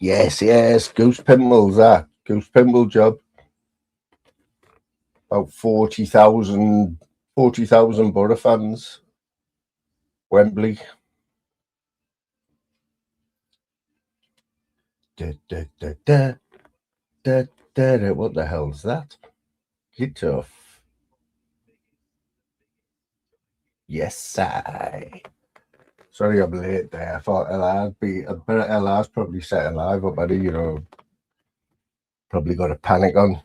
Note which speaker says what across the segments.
Speaker 1: Yes. Goose Pimple's that. Goose Pimple job. About 40,000 Borough fans. Wembley. What the hell's that? Get off. Yes, I. Sorry I'm late there. I thought LR'd be a bit of LR's probably set alive up, buddy, probably got a panic on.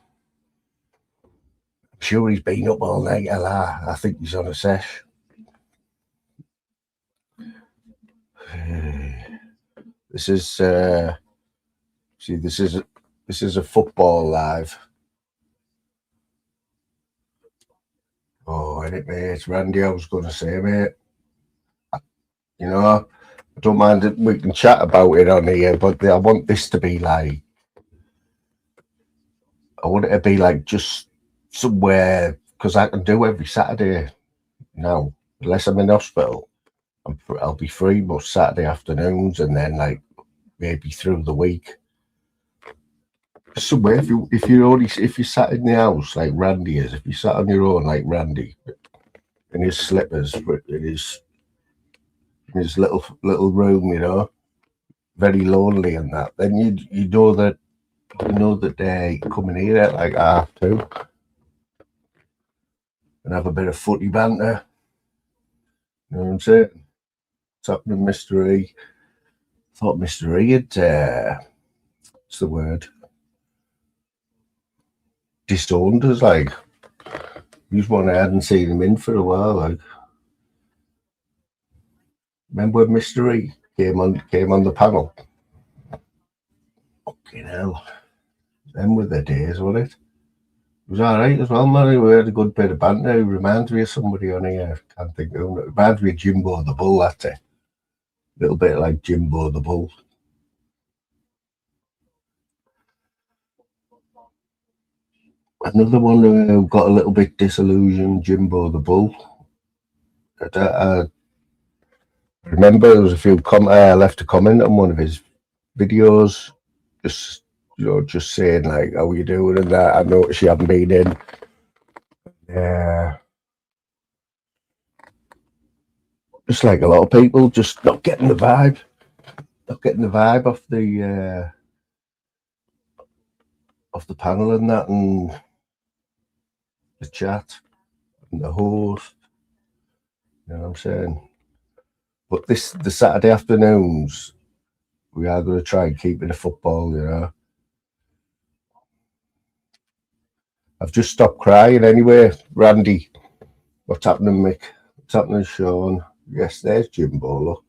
Speaker 1: I'm sure he's been up all night, LR. I think he's on a sesh. This is see, this is a football live. Oh, edit, mate. It's Randy. I was going to say, mate. I don't mind it. We can chat about it on here, but I want this to be like, I want it to be like just somewhere, because I can do every Saturday now, unless I'm in hospital. I'll be free most Saturday afternoons, and then like maybe through the week. Somewhere, if you sat in the house like Randy is, if you sat on your own like Randy, in his slippers, in his little room, very lonely and that, then you know that they're coming here at like 2:30 and have a bit of footy banter. You know what I'm saying? What's happening, Mr. E? I thought Mr. E had what's the word? Disowned us, like. He's one I hadn't seen him in for a while, like. Remember when Mr. E came on the panel? Fucking hell. Them were the days, wasn't it? It was alright as well, man. We had a good bit of banter. It reminds me of somebody on here. I can't think of him. It reminds me of Jimbo the Bull, that's it. A little bit like Jimbo the Bull. Another one who got a little bit disillusioned, Jimbo the Bull. I remember there was a few I left a comment on one of his videos, just saying like, how are you doing and that. I noticed you haven't been in. Just like a lot of people, just not getting the vibe off the panel and that, and the chat and the host. You know what I'm saying? But the Saturday afternoons, we are going to try and keep it a football, I've just stopped crying anyway. Randy, what's happening, Mick? What's happening, Sean? Yes, there's Jimbo, look.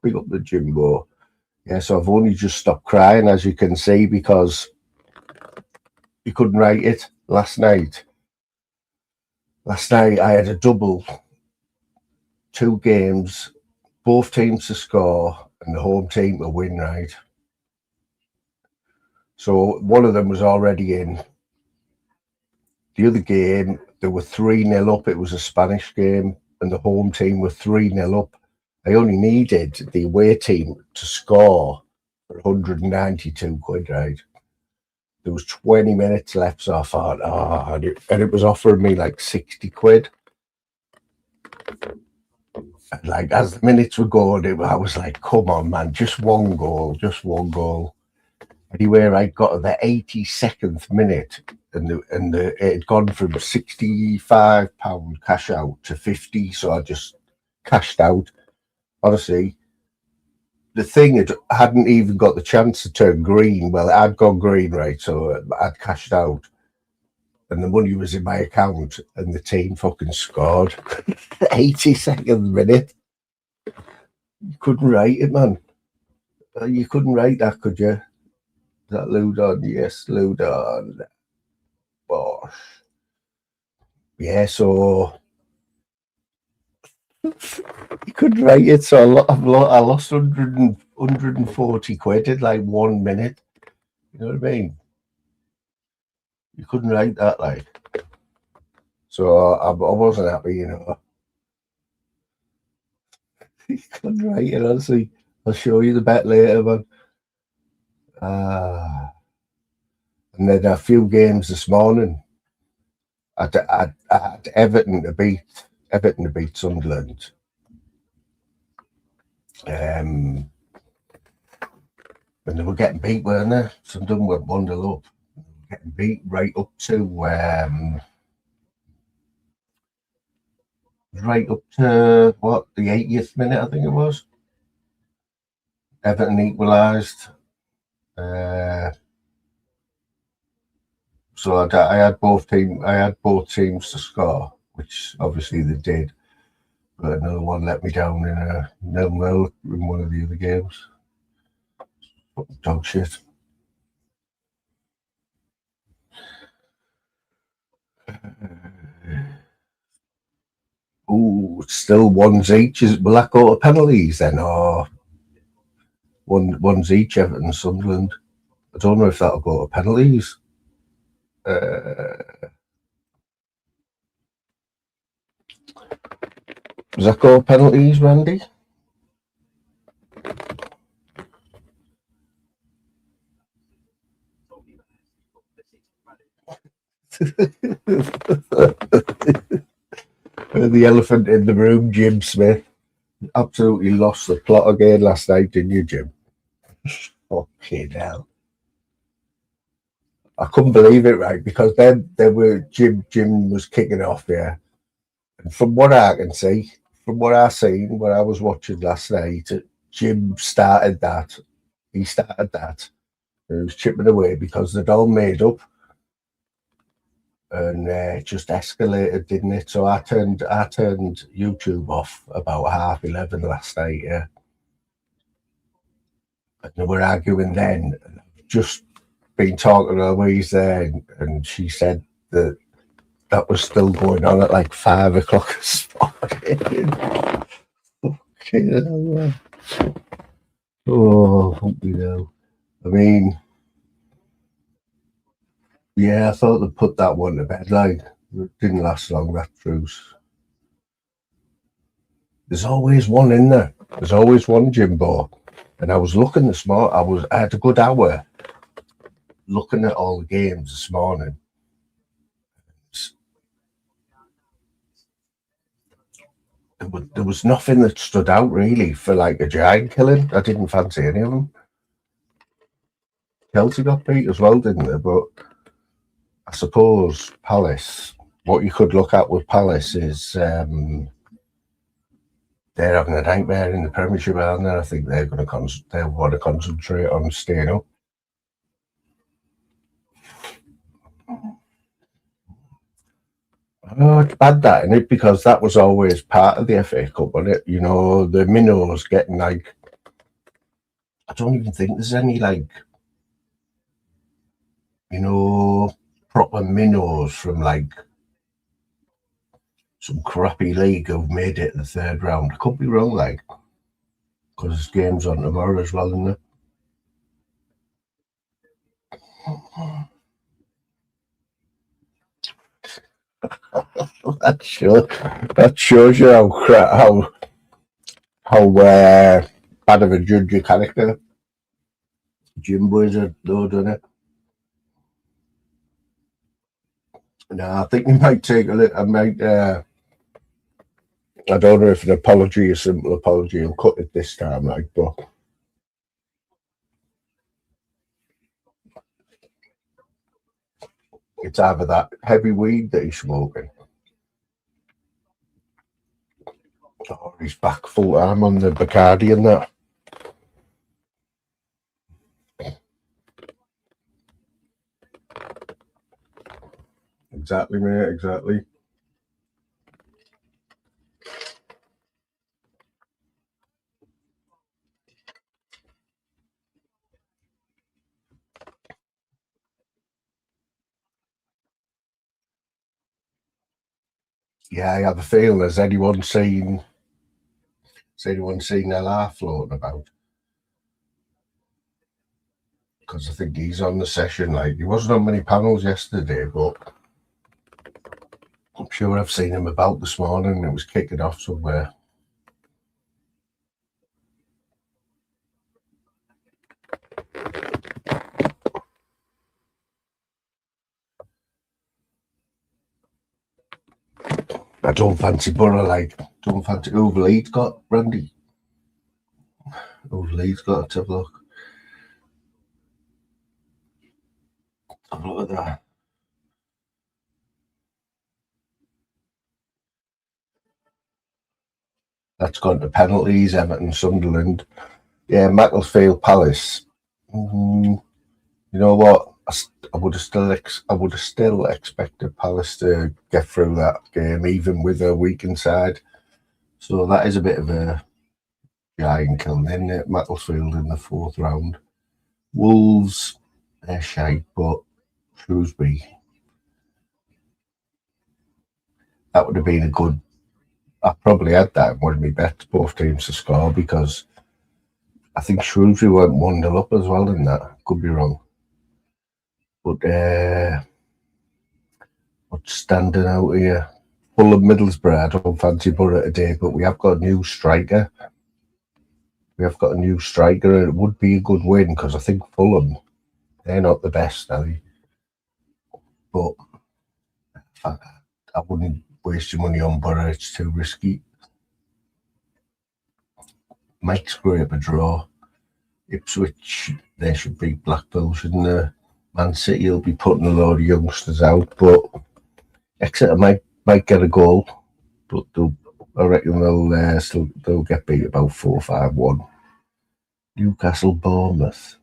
Speaker 1: Big up the Jimbo. Yeah, so I've only just stopped crying, as you can see, because you couldn't write it last night. Last night I had a double, 2 games, both teams to score and the home team to win, right? So one of them was already in. The other game, they were 3-0 up. It was a Spanish game, and the home team were 3-0 up. I only needed the away team to score for 192 quid, right? There was 20 minutes left, so I thought, and it was offering me like 60 quid. And like, as the minutes were going, I was like, come on, man, just one goal. Anyway, I got to the 82nd minute, and it had gone from £65 cash out to 50, so I just cashed out. Honestly, the thing hadn't even got the chance to turn green. Well, it had gone green, right? So I'd cashed out, and the money was in my account, and the team fucking scored. 82nd minute. You couldn't write it, man. You couldn't write that, could you? Is that Ludon? Yes, Ludon. Bosh. Yeah, so you couldn't write it, so I lost 140 quid in like 1 minute. You know what I mean? You couldn't write that, like. So I wasn't happy, You couldn't write it, honestly. I'll show you the bet later, man. And then a few games this morning. I had Everton to beat Sunderland. And they were getting beat, weren't they? Sunderland were 1-0 up, getting beat right up to what, the 80th minute, I think it was. Everton equalised. So I had both teams to score, which obviously they did. But another one let me down in a 0-0 in one of the other games. Dog shit. Ooh, still ones each. Will that go to penalties then, or ones each? Everton and Sunderland. I don't know if that'll go to penalties. Does that go to penalties, Randy? The elephant in the room, Jim Smith. Absolutely lost the plot again last night, didn't you, Jim? Fucking hell. I couldn't believe it, right? Because then there were Jim was kicking off, yeah. And from what I can see, from what I seen when I was watching last night, Jim started that. He started that. And he was chipping away because they'd all made up. And it just escalated, didn't it? So I turned YouTube off about 11:30 last night, yeah. And they were arguing then. And I've just been talking to Louise there, and she said that was still going on at like 5 o'clock this morning. Oh, hope you know. I mean, yeah, I thought they'd put that one to bed. Like, it didn't last long, that truce. There's always one in there. There's always one, Jimbo. And I was looking this morning. I had a good hour looking at all the games this morning. There was nothing that stood out really for like a giant killing. I didn't fancy any of them. Chelsea got beat as well, didn't they? But I suppose Palace, what you could look at with Palace is they're having a nightmare in the Premiership, aren't they? I think they want to concentrate on staying up. Oh, it's bad that, isn't it? Because that was always part of the FA Cup, wasn't it? You know, the minnows getting like, I don't even think there's any like, you know, proper minnows from like some crappy league who've made it in the third round. I could be wrong, like, because there's games on tomorrow as well, isn't there? That shows you how bad of a judge your character Jimbo is, though, doesn't it? No, I think he might take a little. I don't know if an apology, a simple apology, will cut it this time, like, but it's either that heavy weed that he's smoking, or he's back full time on the Bacardi and that. Exactly, mate, exactly. Yeah, I have a feeling, has anyone seen LR floating about? Because I think he's on the session. Like, he wasn't on many panels yesterday, but I'm sure I've seen him about this morning. It was kicking off somewhere. I don't fancy Borough, like, don't fancy over Leeds got, Randy. Over Leeds got, let's have a look. Have a look at that. That's gone to penalties, Everton, Sunderland. Yeah, Macclesfield Palace. You know what? I would have still expected Palace to get through that game, even with a weakened side. So that is a bit of a giant killing, isn't it? Macclesfield in the fourth round. Wolves, they're shite, but Shrewsbury, that would have been a good. I probably had that in one of my bets, both teams to score, because I think Shrewsbury went 1-0 up as well in that. Could be wrong. But what's standing out here? Fulham Middlesbrough, I don't fancy Borough today, but we have got a new striker. And it would be a good win, because I think Fulham, they're not the best, are they? But I wouldn't waste your money on Borough, it's too risky. Might scrape a draw. Ipswich, they should beat Blackpool, shouldn't they? Man City will be putting a load of youngsters out, but Exeter might get a goal, but I reckon they'll get beat about 4-5-1. Newcastle, Bournemouth.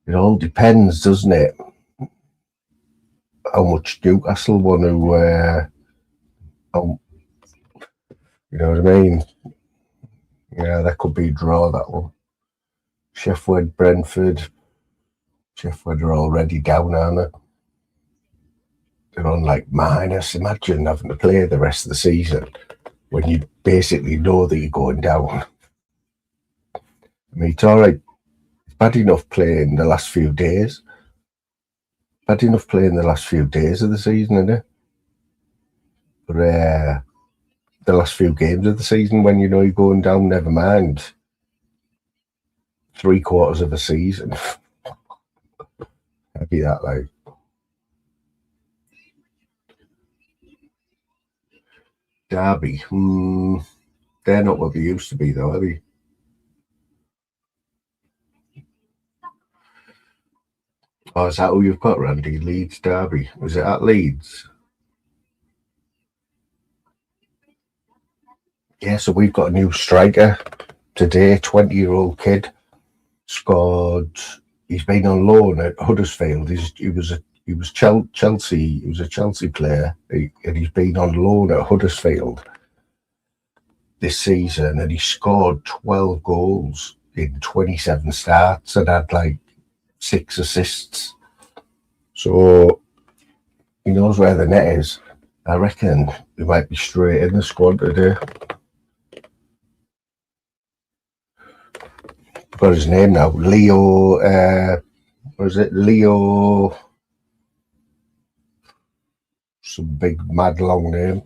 Speaker 1: It all depends, doesn't it? How much Newcastle want to, you know what I mean? Yeah, that could be a draw, that one. Sheffield, Brentford. Sheffield are already down, aren't they? They're on like minus. Imagine having to play the rest of the season when you basically know that you're going down. I mean, it's all right. It's bad enough playing the last few days. Of the season, isn't it? But the last few games of the season, when you know you're going down, never mind 3/4 of a season. I'd be that like. Derby, they're not what they used to be, though, are they? Oh, is that who you've got, Randy? Leeds Derby. Was it at Leeds? Yeah, so we've got a new striker today, 20-year-old kid. Scored. He's been on loan at Huddersfield. He was Chelsea. He was a Chelsea player, and he's been on loan at Huddersfield this season, and he scored 12 goals in 27 starts and had like 6 assists. So he knows where the net is. I reckon he might be straight in the squad today. I've got his name now. Leo, what is it? Leo, some big mad long name.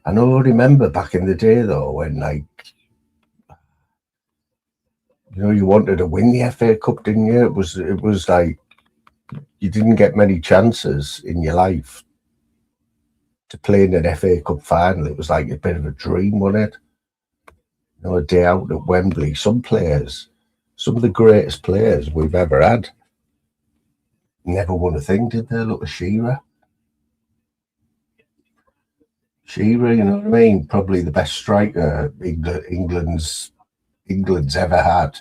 Speaker 1: I remember back in the day though, when like, you wanted to win the FA Cup, didn't you? It was like you didn't get many chances in your life to play in an FA Cup final. It was like a bit of a dream, wasn't it? A day out at Wembley. Some of the greatest players we've ever had, never won a thing, did they? Look at Shearer. Shearer, you know what I mean? Probably the best striker England's ever had.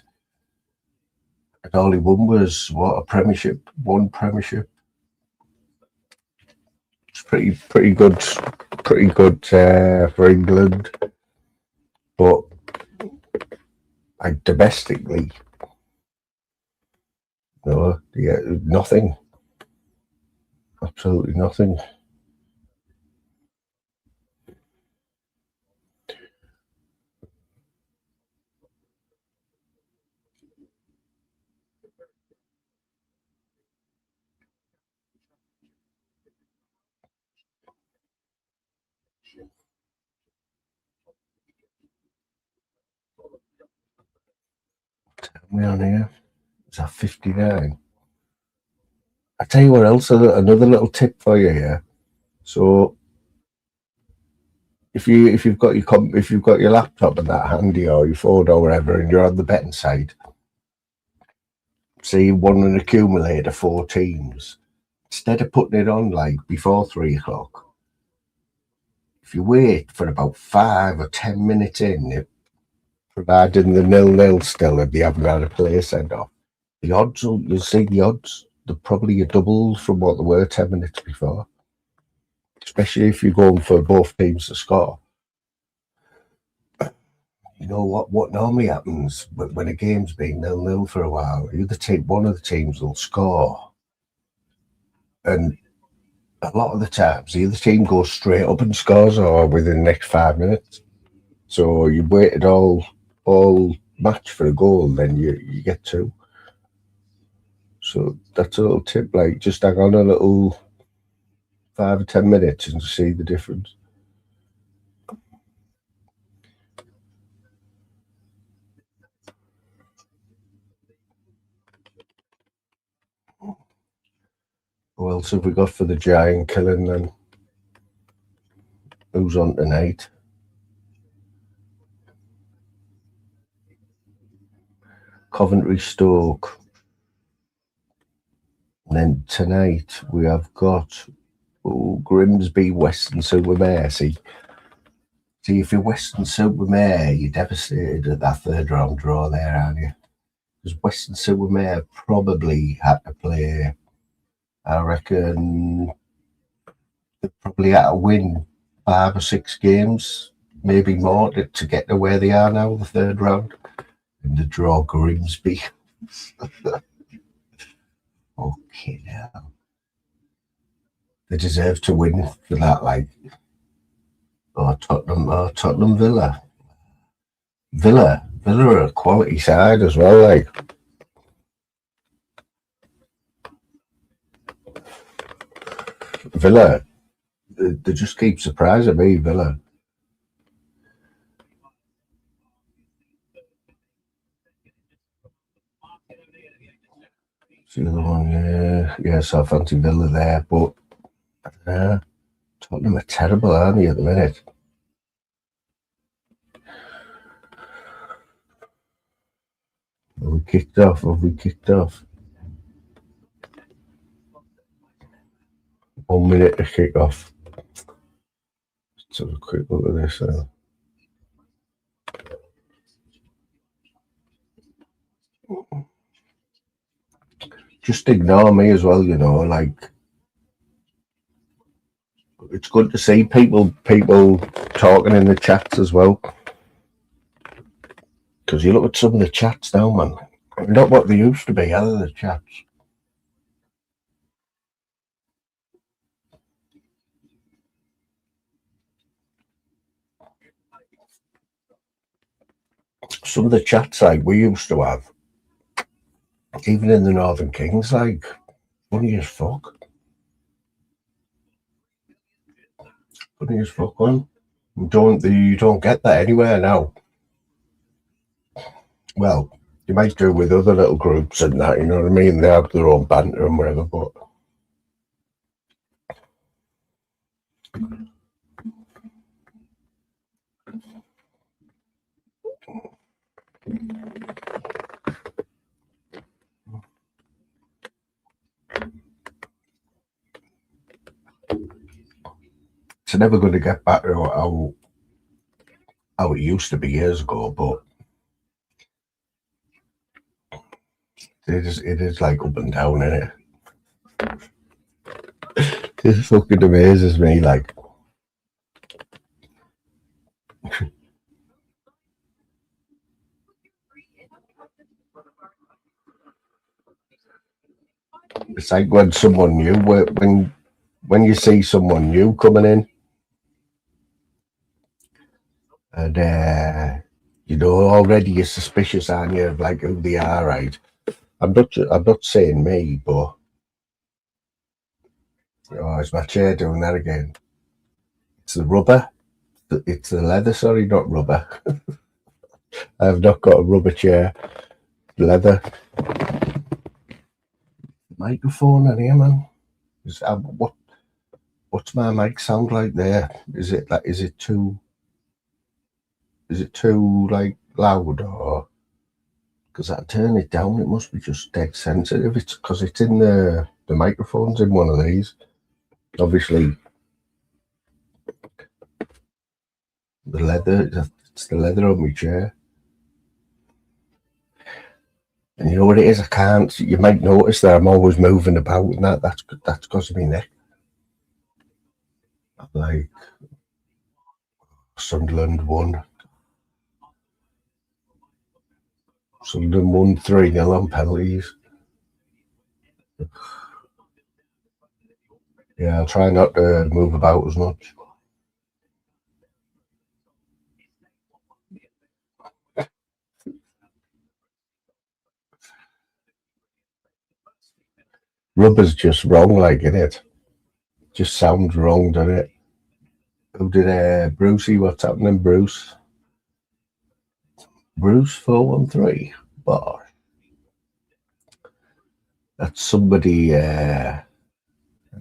Speaker 1: And all he won was a Premiership, one Premiership. It's pretty good for England, but like domestically, no, yeah, nothing, absolutely nothing. Tell me on here, is that 59? I tell you what else, another little tip for you here. So if you've got your laptop and that handy or your phone or whatever, and you're on the betting side, say you won an accumulator 4 teams, instead of putting it on like before 3 o'clock, if you wait for about 5 or 10 minutes in, providing the 0-0 still and you haven't had a player sent off, the odds you'll see the odds, they're probably a double from what they were 10 minutes before. Especially if you're going for both teams to score. You know what normally happens when a game's been 0-0 for a while, one of the teams will score. And a lot of the times the other team goes straight up and scores or within the next 5 minutes. So you waited all match for a goal, then you get 2. So that's a little tip, like just hang on a little 5 or 10 minutes and see the difference. Who else have we got for the giant killing then? Who's on tonight? Coventry Stoke. And then tonight we have got Grimsby, Weston-super-Mare. See, if you're Weston-super-Mare, you're devastated at that 3rd round draw there, aren't you? Because Weston-super-Mare probably had to play, I reckon, they probably had to win 5 or 6 games, maybe more, to get to where they are now, the 3rd round. And to draw Grimsby. Okay, now. They deserve to win for that, like. Tottenham Villa. Villa are a quality side as well, like. Villa, they just keep surprising me, Villa. It's the other one, yeah, so I fancy Villa there, but Tottenham are terrible, aren't they, at the minute? Have we kicked off? 1 minute to kick off. Let's have a quick look at this. Just ignore me as well, you know, like. It's good to see people talking in the chats as well. Because you look at some of the chats now, man. Not what they used to be, either, the chats. Some of the chats like we used to have, even in the Northern Kings, like, funny as fuck. Funny as fuck, man. You don't get that anywhere now. Well, you might do with other little groups and that, you know what I mean? They have their own banter and whatever, but it's never going to get back to how it used to be years ago, but it is like up and down, isn't it? It fucking amazes me, like. It's like when someone new, when you see someone new coming in, and you know already you're suspicious, aren't you, of like who they are, right? I'm not saying me, but is my chair doing that again? It's the rubber. It's the leather. Sorry, not rubber. I've not got a rubber chair. Leather. microphone in here, man? What's my mic sound like there? Is it too like loud, or because I turn it down, it must be just dead sensitive. It's because it's in the microphone's in one of these. Obviously, the leather. It's the leather on my chair. And you know what it is? I can't. You might notice that I'm always moving about, and that's because of my neck. Like Sunderland won. Sunderland won 3-0 on penalties. Yeah, I'll try not to move about as much. Rubber's just wrong, like, innit? Just sounds wrong, doesn't it? Who did Brucey? What's happening, Bruce? Bruce 413. Boy, that's somebody. I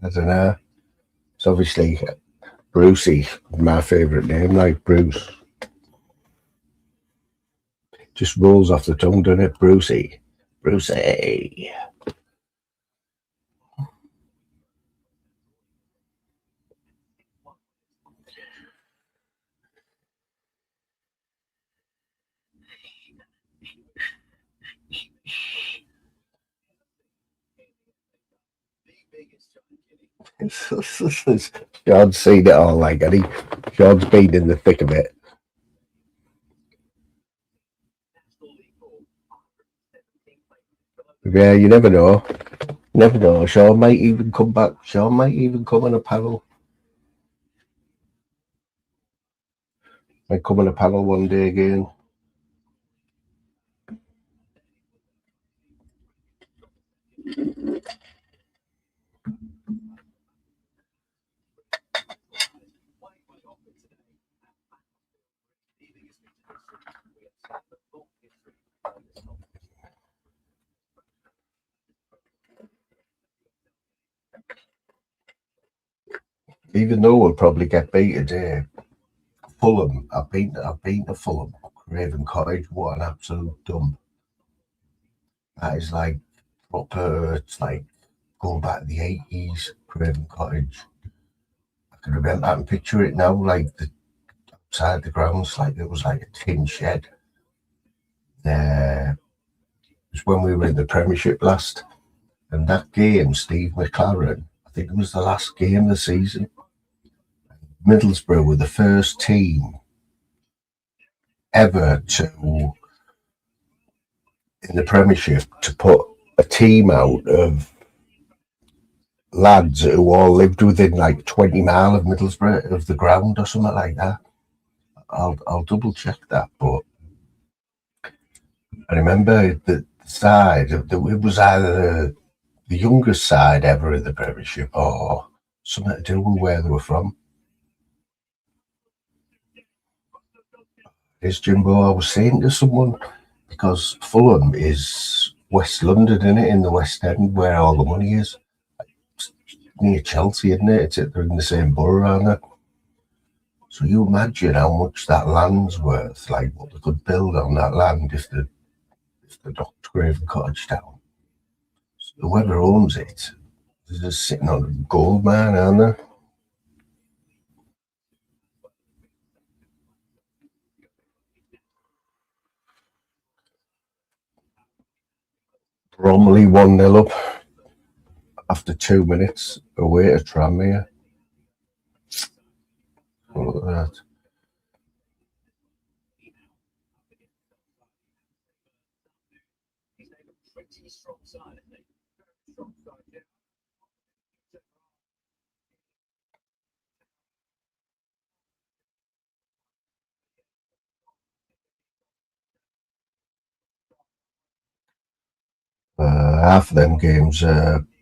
Speaker 1: don't know. It's obviously Brucey, my favourite name, like Bruce. Just rolls off the tongue, doesn't it? Brucey. Brucey. Sean's seen it all, like, and Sean's been in the thick of it. Yeah, you never know. Never know. Sean might even come back. Sean might even come on a panel. Might come on a panel one day again. Even though we'll probably get beat today, Fulham. I've been to Fulham, Craven Cottage. What an absolute dump! That is like proper. It's like going back to the 80s. Craven Cottage. I can remember that and picture it now. Like the outside the grounds, like it was like a tin shed. It was when we were in the Premiership last, and that game, Steve McLaren. I think it was the last game of the season. Middlesbrough were the first team ever in the Premiership to put a team out of lads who all lived within like 20 miles of Middlesbrough, of the ground or something like that. I'll double check that, but I remember the side, it was either the youngest side ever in the Premiership or something to do with where they were from. Is Jimbo, I was saying to someone, because Fulham is West London, isn't it, in the West End, where all the money is. It's near Chelsea, isn't it? They're in the same borough, aren't they? So you imagine how much that land's worth, like what they could build on that land if they knocked Craven Cottage down. So whoever owns it, they're just sitting on a gold mine, aren't they? Bromley 1-0 up after 2 minutes away to Tranmere. Look at that. Half of them games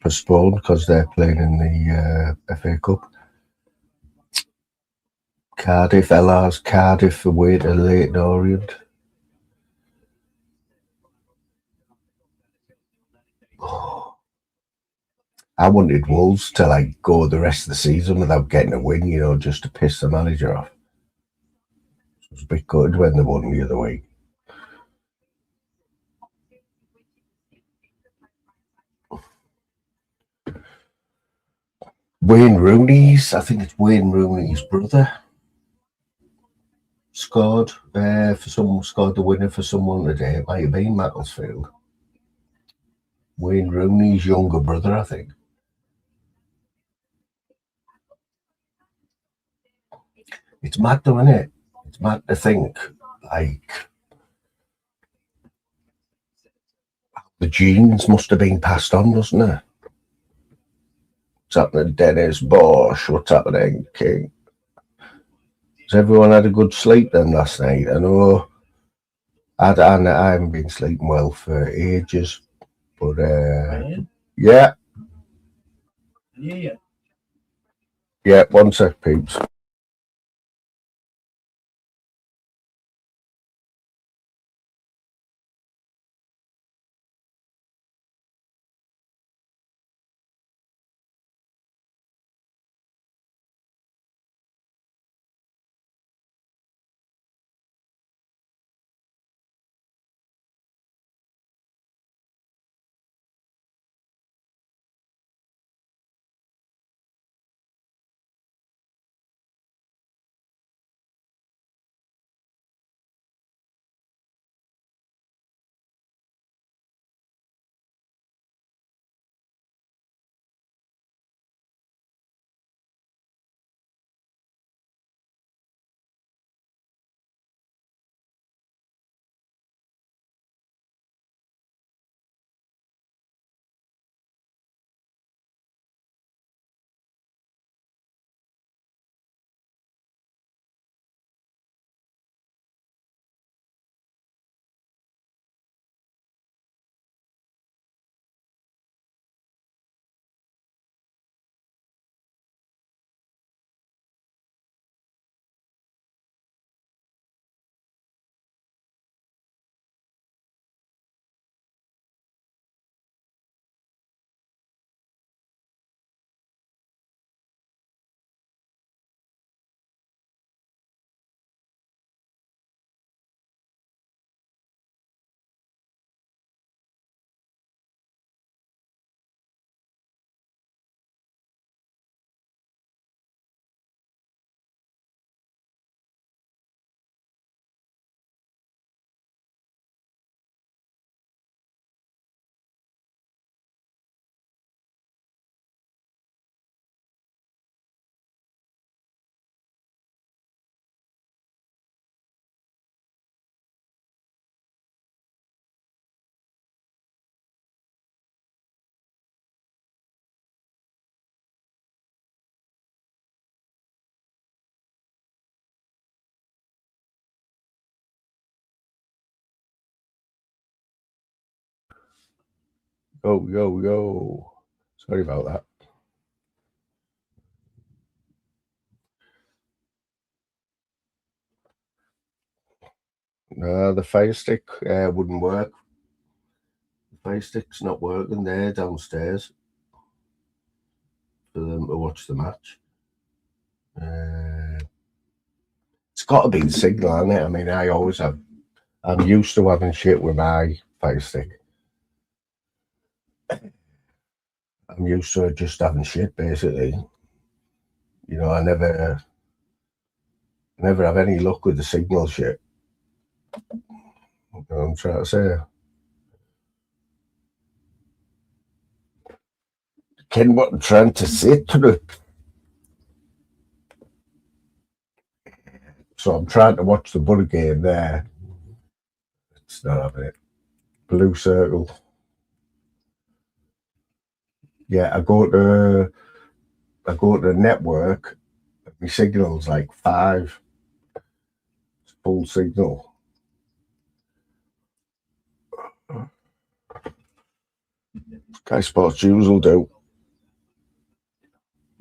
Speaker 1: postponed because they're playing in the FA Cup. Cardiff, LR's Cardiff away to Leyton Orient. Oh, I wanted Wolves to like go the rest of the season without getting a win, you know, just to piss the manager off. It was a bit good when they won the other week. Wayne Rooney's, I think it's Wayne Rooney's brother, scored scored the winner for someone today. It might have been Macclesfield. Wayne Rooney's younger brother, I think. It's mad though, isn't it? It's mad to think, like, the genes must have been passed on, doesn't it? What's happening, Dennis Bosch? What's happening, King? Has everyone had a good sleep then last night? I know I haven't been sleeping well for ages, but yeah. Yeah, one sec, peeps. Yo. Sorry about that. No, the Fire Stick wouldn't work. The Fire Stick's not working there downstairs for them to watch the match. It's got to be the signal, hasn't it? I mean, I'm used to having shit with my Fire Stick. I'm used to just having shit, basically. You know, I never have any luck with the signal shit. You know what I'm trying to say? Ken, what I'm trying to say to the... So I'm trying to watch the Butter game there. It's not having it. Blue circle. Yeah, I go to the network. My signal's like 5. It's full signal. Sky Sports News will do.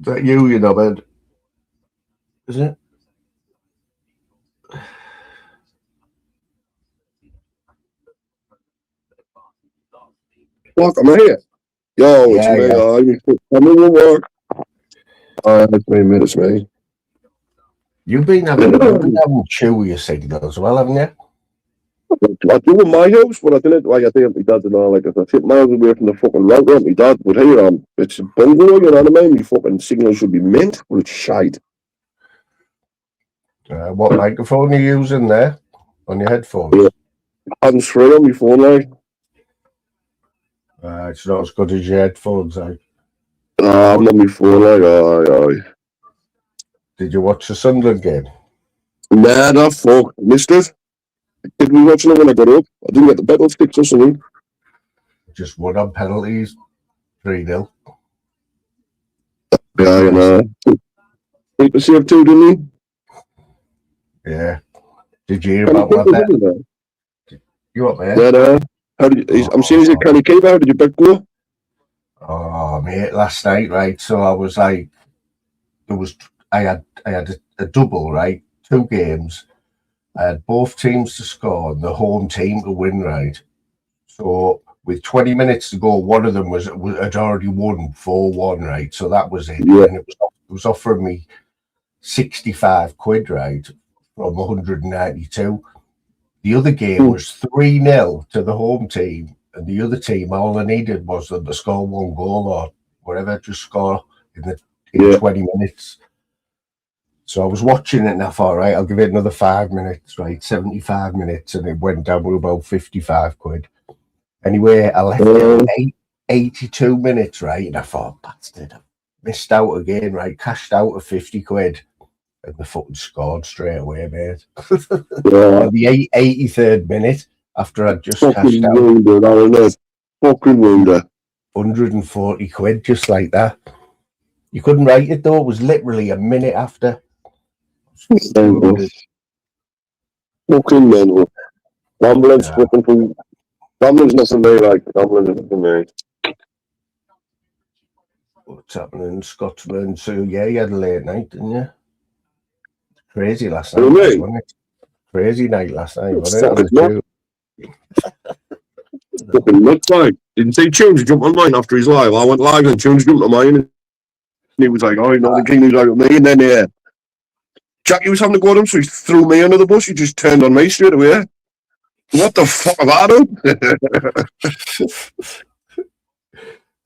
Speaker 1: Is that you know, man? Is it?
Speaker 2: Look, I'm here. Yo, it's
Speaker 1: Yeah,
Speaker 2: me.
Speaker 1: yeah.
Speaker 2: I'm in work. It's me, mate. It's me.
Speaker 1: You've been having chewy signal as well, haven't you?
Speaker 2: I do in my house, but I didn't. Like I think my dad and all. Like if I sit miles away from the fucking router, my dad. But here, it's a bungalow. You know what I mean? My fucking signal should be mint, but it's shite.
Speaker 1: What microphone are you using there on your headphones?
Speaker 2: Yeah. Hands free on my phone, like.
Speaker 1: It's not as good as your headphones, like.
Speaker 2: I'm on my phone, like. Aye.
Speaker 1: Did you watch the Sunderland game?
Speaker 2: Nah, fuck. Missed it. Did we watch it when I got up? I didn't get the bet sticks or something.
Speaker 1: Just won on penalties, 3-0.
Speaker 2: Yeah, you know. Keeper saved 2, didn't
Speaker 1: he? Yeah. Did you hear about that? You what, man?
Speaker 2: Yeah, I'm seeing he's a canny keeper. How did you bet go?
Speaker 1: Oh, mate, last night, right? So I was like, I had a double, right? 2 games. I had both teams to score and the home team to win, right? So with 20 minutes to go, one of them had already won 4-1, right? So that was it.
Speaker 2: Yeah.
Speaker 1: And it was offering me 65 quid, right? From 192. The other game was 3-0 to the home team. And the other team, all I needed was them to score 1 goal or whatever, just score in 20 minutes. So I was watching it and I thought, right, I'll give it another 5 minutes, right? 75 minutes, and it went down to about 55 quid. Anyway, I left it at 82 minutes, right? And I thought, bastard, I missed out again, right? Cashed out of 50 quid. And the fucking scored straight away, mate. On the 83rd minute, after I'd just cashed out.
Speaker 2: Fucking wonder.
Speaker 1: 140 quid, just like that. You couldn't write it, though. It was literally a minute after.
Speaker 2: Fucking mental. Rambling's fucking from... Rambling's nothing me, like. Rambling's nothing me.
Speaker 1: What's happening in Scotland? So, yeah, you had a late night, didn't you? Crazy last night, wasn't it? Crazy night last night, wasn't it?
Speaker 2: Fucking nuts, like. Didn't see Tunes jump on mine after his live. I went live and Tunes jumped on mine. And he was like, oh, you know, the king was like with me. And then Jackie was having to go at him, so he threw me under the bus. He just turned on me straight away. What the fuck have I done?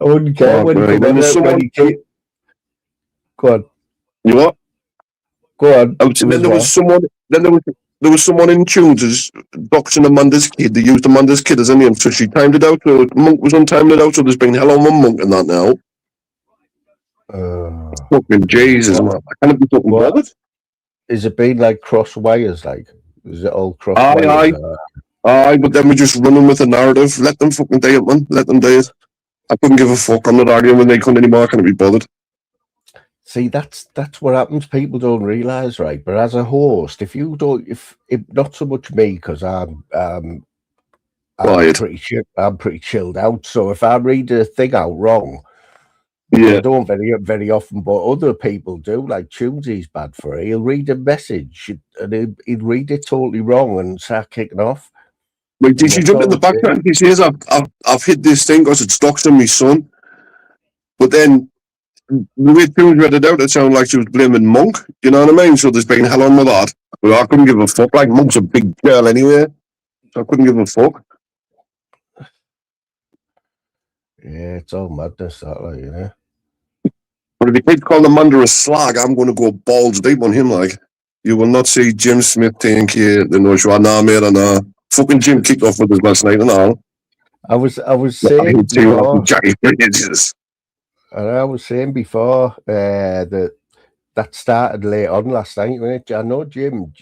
Speaker 1: I wouldn't care when he came. Go on.
Speaker 2: You what?
Speaker 1: Go on.
Speaker 2: Then there was someone. Then there was someone in Tunes boxing Amanda's kid. They used Amanda's kid as a name, so she timed it out. So Monk was untimed it out. So there's been hell on one Monk in that now. Fucking Jesus, man! I can't be talking about it.
Speaker 1: Is it been like cross wires? Like, is it all cross
Speaker 2: wires? Aye, but then we're just running with the narrative. Let them fucking do it, man. Let them do it. I couldn't give a fuck. I'm not arguing when they couldn't anymore. I can't be bothered.
Speaker 1: See, that's what happens. People don't realise, right? But as a host, if not so much me, because I'm pretty chilled out. So if I read a thing out wrong, I don't very often, but other people do. Like Tunesy's bad for it. He'll read a message and he'd read it totally wrong and start kicking off.
Speaker 2: Wait, did she jump in the background? He says, "I've hit this thing because it's doxing my son," but then. The way Tunes read it out, it sounded like she was blaming Monk. You know what I mean? So there's been hell on with that. Well, I couldn't give a fuck. Like, Monk's a big girl anyway. So I couldn't give a fuck.
Speaker 1: Yeah, it's all madness, that, like, you know.
Speaker 2: But if you keep calling Amanda a slag, I'm going to go balls deep on him, like. You will not see Jim Smith taking the no show. Nah, mate, nah. Fucking Jim kicked off with us last night and all.
Speaker 1: I was saying
Speaker 2: And
Speaker 1: I was saying before that started late on last night, wasn't it? I know Jim,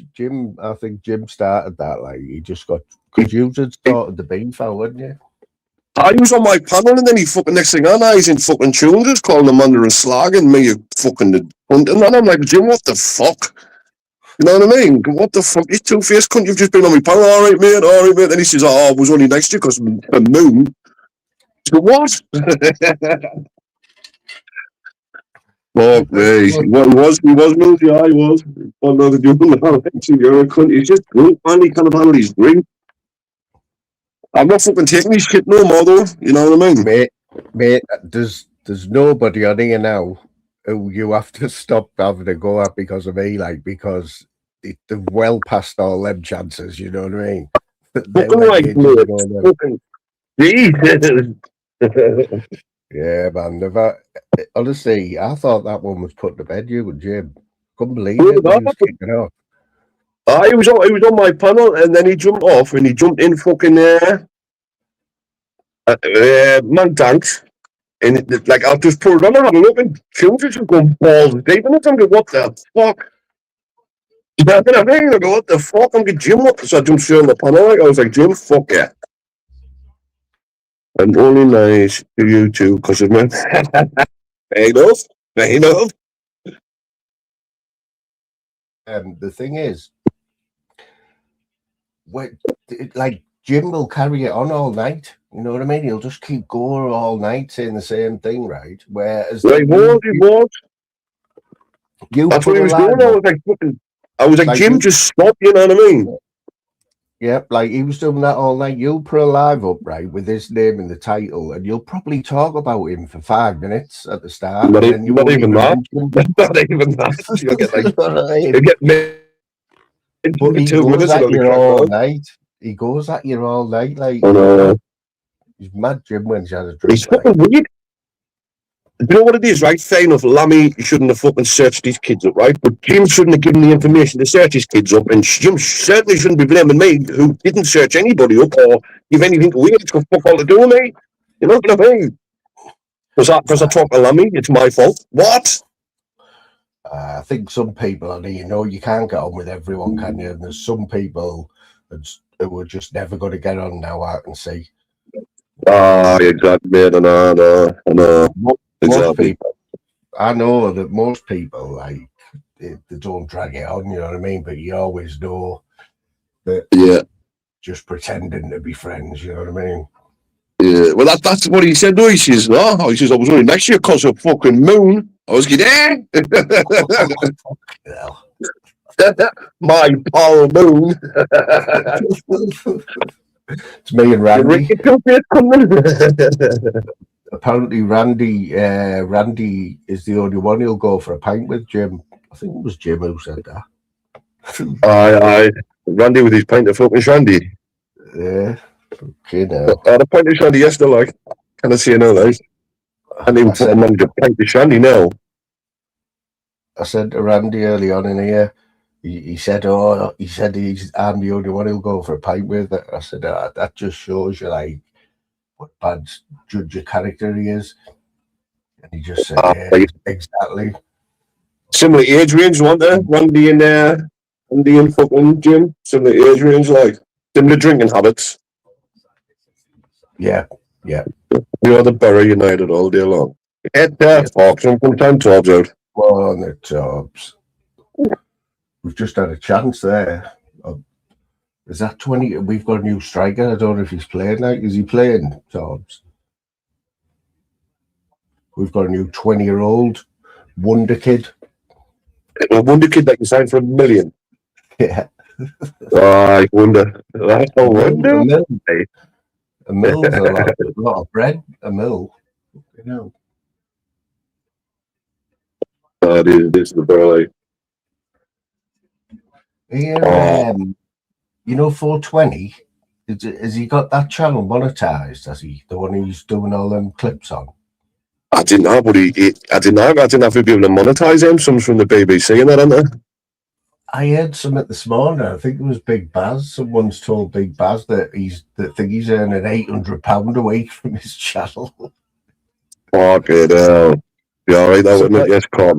Speaker 1: I think Jim started that, like, he just got, because you had started the beef out, wasn't you?
Speaker 2: I was on my panel and then he fucking, next thing I know, he's in fucking Tunes, just calling him under a slag and me fucking the cunt. And then I'm like, Jim, what the fuck? You know what I mean? What the fuck? You two-faced cunt, you've just been on my panel, all right, mate. Then he says, I was only next to you because of the moon. So what? Oh, hey, he was military, yeah, he was. Oh, no, you're a cunt. He's just drunk, man. He can't handle his drink. I'm not fucking taking his shit no more, though. You know what I mean?
Speaker 1: Mate, Mate, there's nobody on here now who you have to stop having a go at because of me, like, because they've well past all them chances, you know what I mean? They're
Speaker 2: Fucking
Speaker 1: like
Speaker 2: right,
Speaker 1: ages
Speaker 2: mate.
Speaker 1: ago now.
Speaker 2: Fucking Jesus.
Speaker 1: Yeah, man. Honestly, I thought that one was put to bed, you and Jim. Couldn't believe
Speaker 2: Who
Speaker 1: it
Speaker 2: was
Speaker 1: when he
Speaker 2: that?
Speaker 1: was kicking off.
Speaker 2: He was on my panel, and then he jumped off, and he jumped in fucking man tanks, and like I'll just put it on and have a look, and children just going balls deep, and I'm thinking, what the fuck? You know what I mean? I go, what the fuck? I'm getting Jim up, so I jumped straight on the panel. Like I was like, Jim, fuck yeah. I'm only nice to you too, because of me. Fair enough. Fair enough.
Speaker 1: The thing is, like Jim will carry it on all night. You know what I mean? He'll just keep going all night saying the same thing, right? Whereas
Speaker 2: Right, he was.
Speaker 1: You
Speaker 2: That's
Speaker 1: put
Speaker 2: what he
Speaker 1: a
Speaker 2: was
Speaker 1: line
Speaker 2: doing.
Speaker 1: up.
Speaker 2: I was like, Jim, just stop, you know what I mean?
Speaker 1: Yep, like he was doing that all night. You'll put a live up, right, with his name in the title, and you'll probably talk about him for 5 minutes at the start.
Speaker 2: Not
Speaker 1: and then you
Speaker 2: not
Speaker 1: won't
Speaker 2: even that.
Speaker 1: mention
Speaker 2: Not even that. You'll get like,
Speaker 1: him.
Speaker 2: you'll get me.
Speaker 1: But he
Speaker 2: 2
Speaker 1: goes
Speaker 2: minutes
Speaker 1: at
Speaker 2: and
Speaker 1: you
Speaker 2: I'll be
Speaker 1: all
Speaker 2: cracked
Speaker 1: night. He goes at you all night, like
Speaker 2: on.
Speaker 1: he's mad, Jim, when he's had a drink.
Speaker 2: He's fucking weird. Do you know what it is, right? Fair enough, Lammy shouldn't have fucking searched these kids up, right? But Jim shouldn't have given the information to search his kids up, and Jim certainly shouldn't be blaming me, who didn't search anybody up or give anything away. It's got fuck all to do with me. You know what I mean? Because I talk to Lammy, it's my fault. What?
Speaker 1: I think some people, and you can't get on with everyone, can you? And there's some people who are just never going to get on now, I can see.
Speaker 2: Exactly, I know.
Speaker 1: Most people, I know that most people, like, they don't drag it on, you know what I mean? But you always know that just pretending to be friends, you know what I mean?
Speaker 2: Yeah, well, that's what he said, though. He says, no, he says, I was only next year because of fucking moon. I was getting, my pal Moon.
Speaker 1: It's me and Randy.
Speaker 2: Apparently,
Speaker 1: Randy is the only one who'll go for a pint with Jim. I think it was Jim who said that.
Speaker 2: Aye. Randy with his pint of fucking shandy.
Speaker 1: Yeah. Okay, now.
Speaker 2: I had a pint of shandy yesterday, like. Can I see no like? And he fucking managed a pint of shandy now.
Speaker 1: I said to Randy early on in here, he said I'm the only one who'll go for a pint with it. I said, that just shows you, like, what bad judge of character he is. And he just said, yeah, exactly.
Speaker 2: Similar age range, weren't there? Randy and fucking Jim. Similar age range, like. Similar drinking habits.
Speaker 1: Yeah.
Speaker 2: You are the Borough United all day long. Get there, Fox, and sometime Tobbs out.
Speaker 1: On the Tobbs. We've just had a chance there. Is that 20? We've got a new striker. I don't know if he's playing now. Is he playing, Tobbs? We've got a new 20-year-old wonder kid.
Speaker 2: A wonder kid that can sign for $1 million.
Speaker 1: Yeah.
Speaker 2: I wonder. That's a wonder.
Speaker 1: A mill's a lot of bread. A mill. You know.
Speaker 2: This is the Burley.
Speaker 1: Here, 420. Has he got that channel monetized? Has he? The one he's doing all them clips on?
Speaker 2: I didn't know, but I didn't have to be able to monetize them. Some from the BBC and that, aren't there?
Speaker 1: I heard something this morning. I think it was Big Baz. Someone's told Big Baz that he's earning £800 a week from his channel.
Speaker 2: Fucking hell. Yeah, right, that wouldn't yes, caught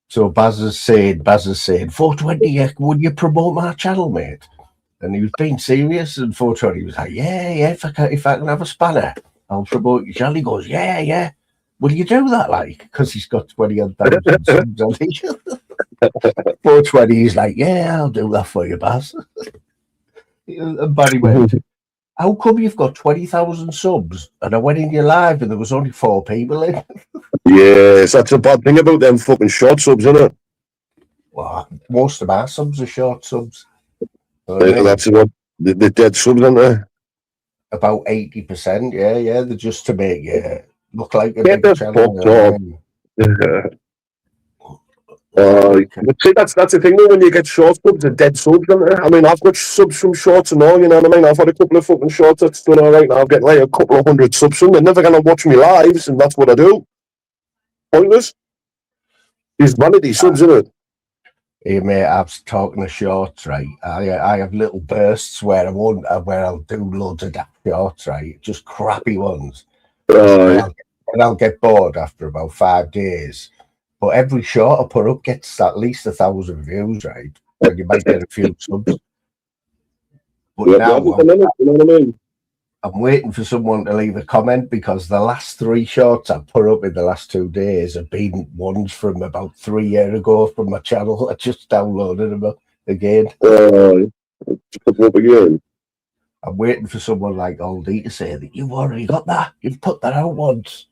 Speaker 1: so Baz is saying, 420, would you promote my channel, mate? And he was being serious, and 420 was like, yeah, if I can have a spanner, I'll promote your channel. He goes, yeah. Will you do that, like? Because he's got 20,000 subs on it. 420, he's like, yeah, I'll do that for you, Baz. And Barry went, how come you've got 20,000 subs? And I went in your live and there was only 4 people in.
Speaker 2: Yes, that's a bad thing about them fucking short subs, isn't it?
Speaker 1: Well, most of our subs are short subs.
Speaker 2: That's what the dead subs, aren't they?
Speaker 1: About 80%, yeah. They're just to make you look like a
Speaker 2: Get
Speaker 1: big
Speaker 2: the
Speaker 1: channel.
Speaker 2: fuck
Speaker 1: You know what I
Speaker 2: up.
Speaker 1: mean?
Speaker 2: But see, that's the thing though, when you get short subs, they're dead subs, aren't they? I mean, I've got subs from shorts and all, you know what I mean? I've had a couple of fucking shorts that's done alright now. I've got like a couple of 100 subs from. They're never going to watch me lives, and that's what I do. Pointless. These vanity subs, isn't it?
Speaker 1: Hey mate, I was talking to shorts, right? I have little bursts where I'll do loads of daft shorts, right? Just crappy ones. And I'll get bored after about 5 days. But every short I put up gets at least 1,000 views, right? And you might get a few subs. But
Speaker 2: Yeah,
Speaker 1: now
Speaker 2: you know what I mean?
Speaker 1: I'm waiting for someone to leave a comment because the last 3 shorts I put up in the last 2 days have been ones from about 3 years ago from my channel. I just downloaded them again.
Speaker 2: Put them up again.
Speaker 1: I'm waiting for someone like Old E to say that you've already got that. You've put that out once.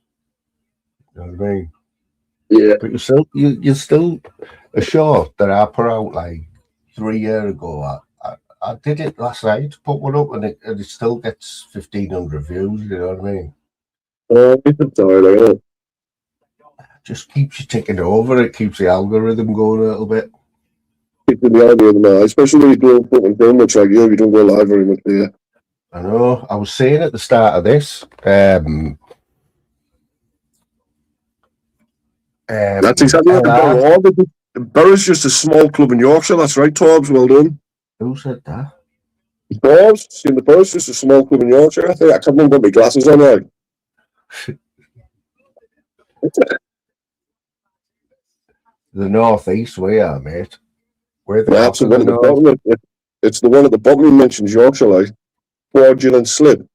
Speaker 1: You know what I mean?
Speaker 2: Yeah.
Speaker 1: But you're still a short that I put out like 3 years ago. I did it last night, put one up, and it still gets 1,500 views. You know what I mean?
Speaker 2: I'm tired of it.
Speaker 1: Just keeps you ticking over. It keeps the algorithm going a little bit.
Speaker 2: Keep the idea of the especially when you do fucking film much like you don't go live very much, do you?
Speaker 1: I know. I was saying at the start of this.
Speaker 2: That's exactly what the Borough are. The Borough's just a small club in Yorkshire. That's right, Torbs. Well done.
Speaker 1: Who said that?
Speaker 2: Torbs. See, the Borough's just a small club in Yorkshire. I think I can't even put my glasses on, right?
Speaker 1: The northeast we are, mate. We're the
Speaker 2: That's the one at the bottom. It's the one at the bottom you mentioned, Yorkshire, like fraudulent slip.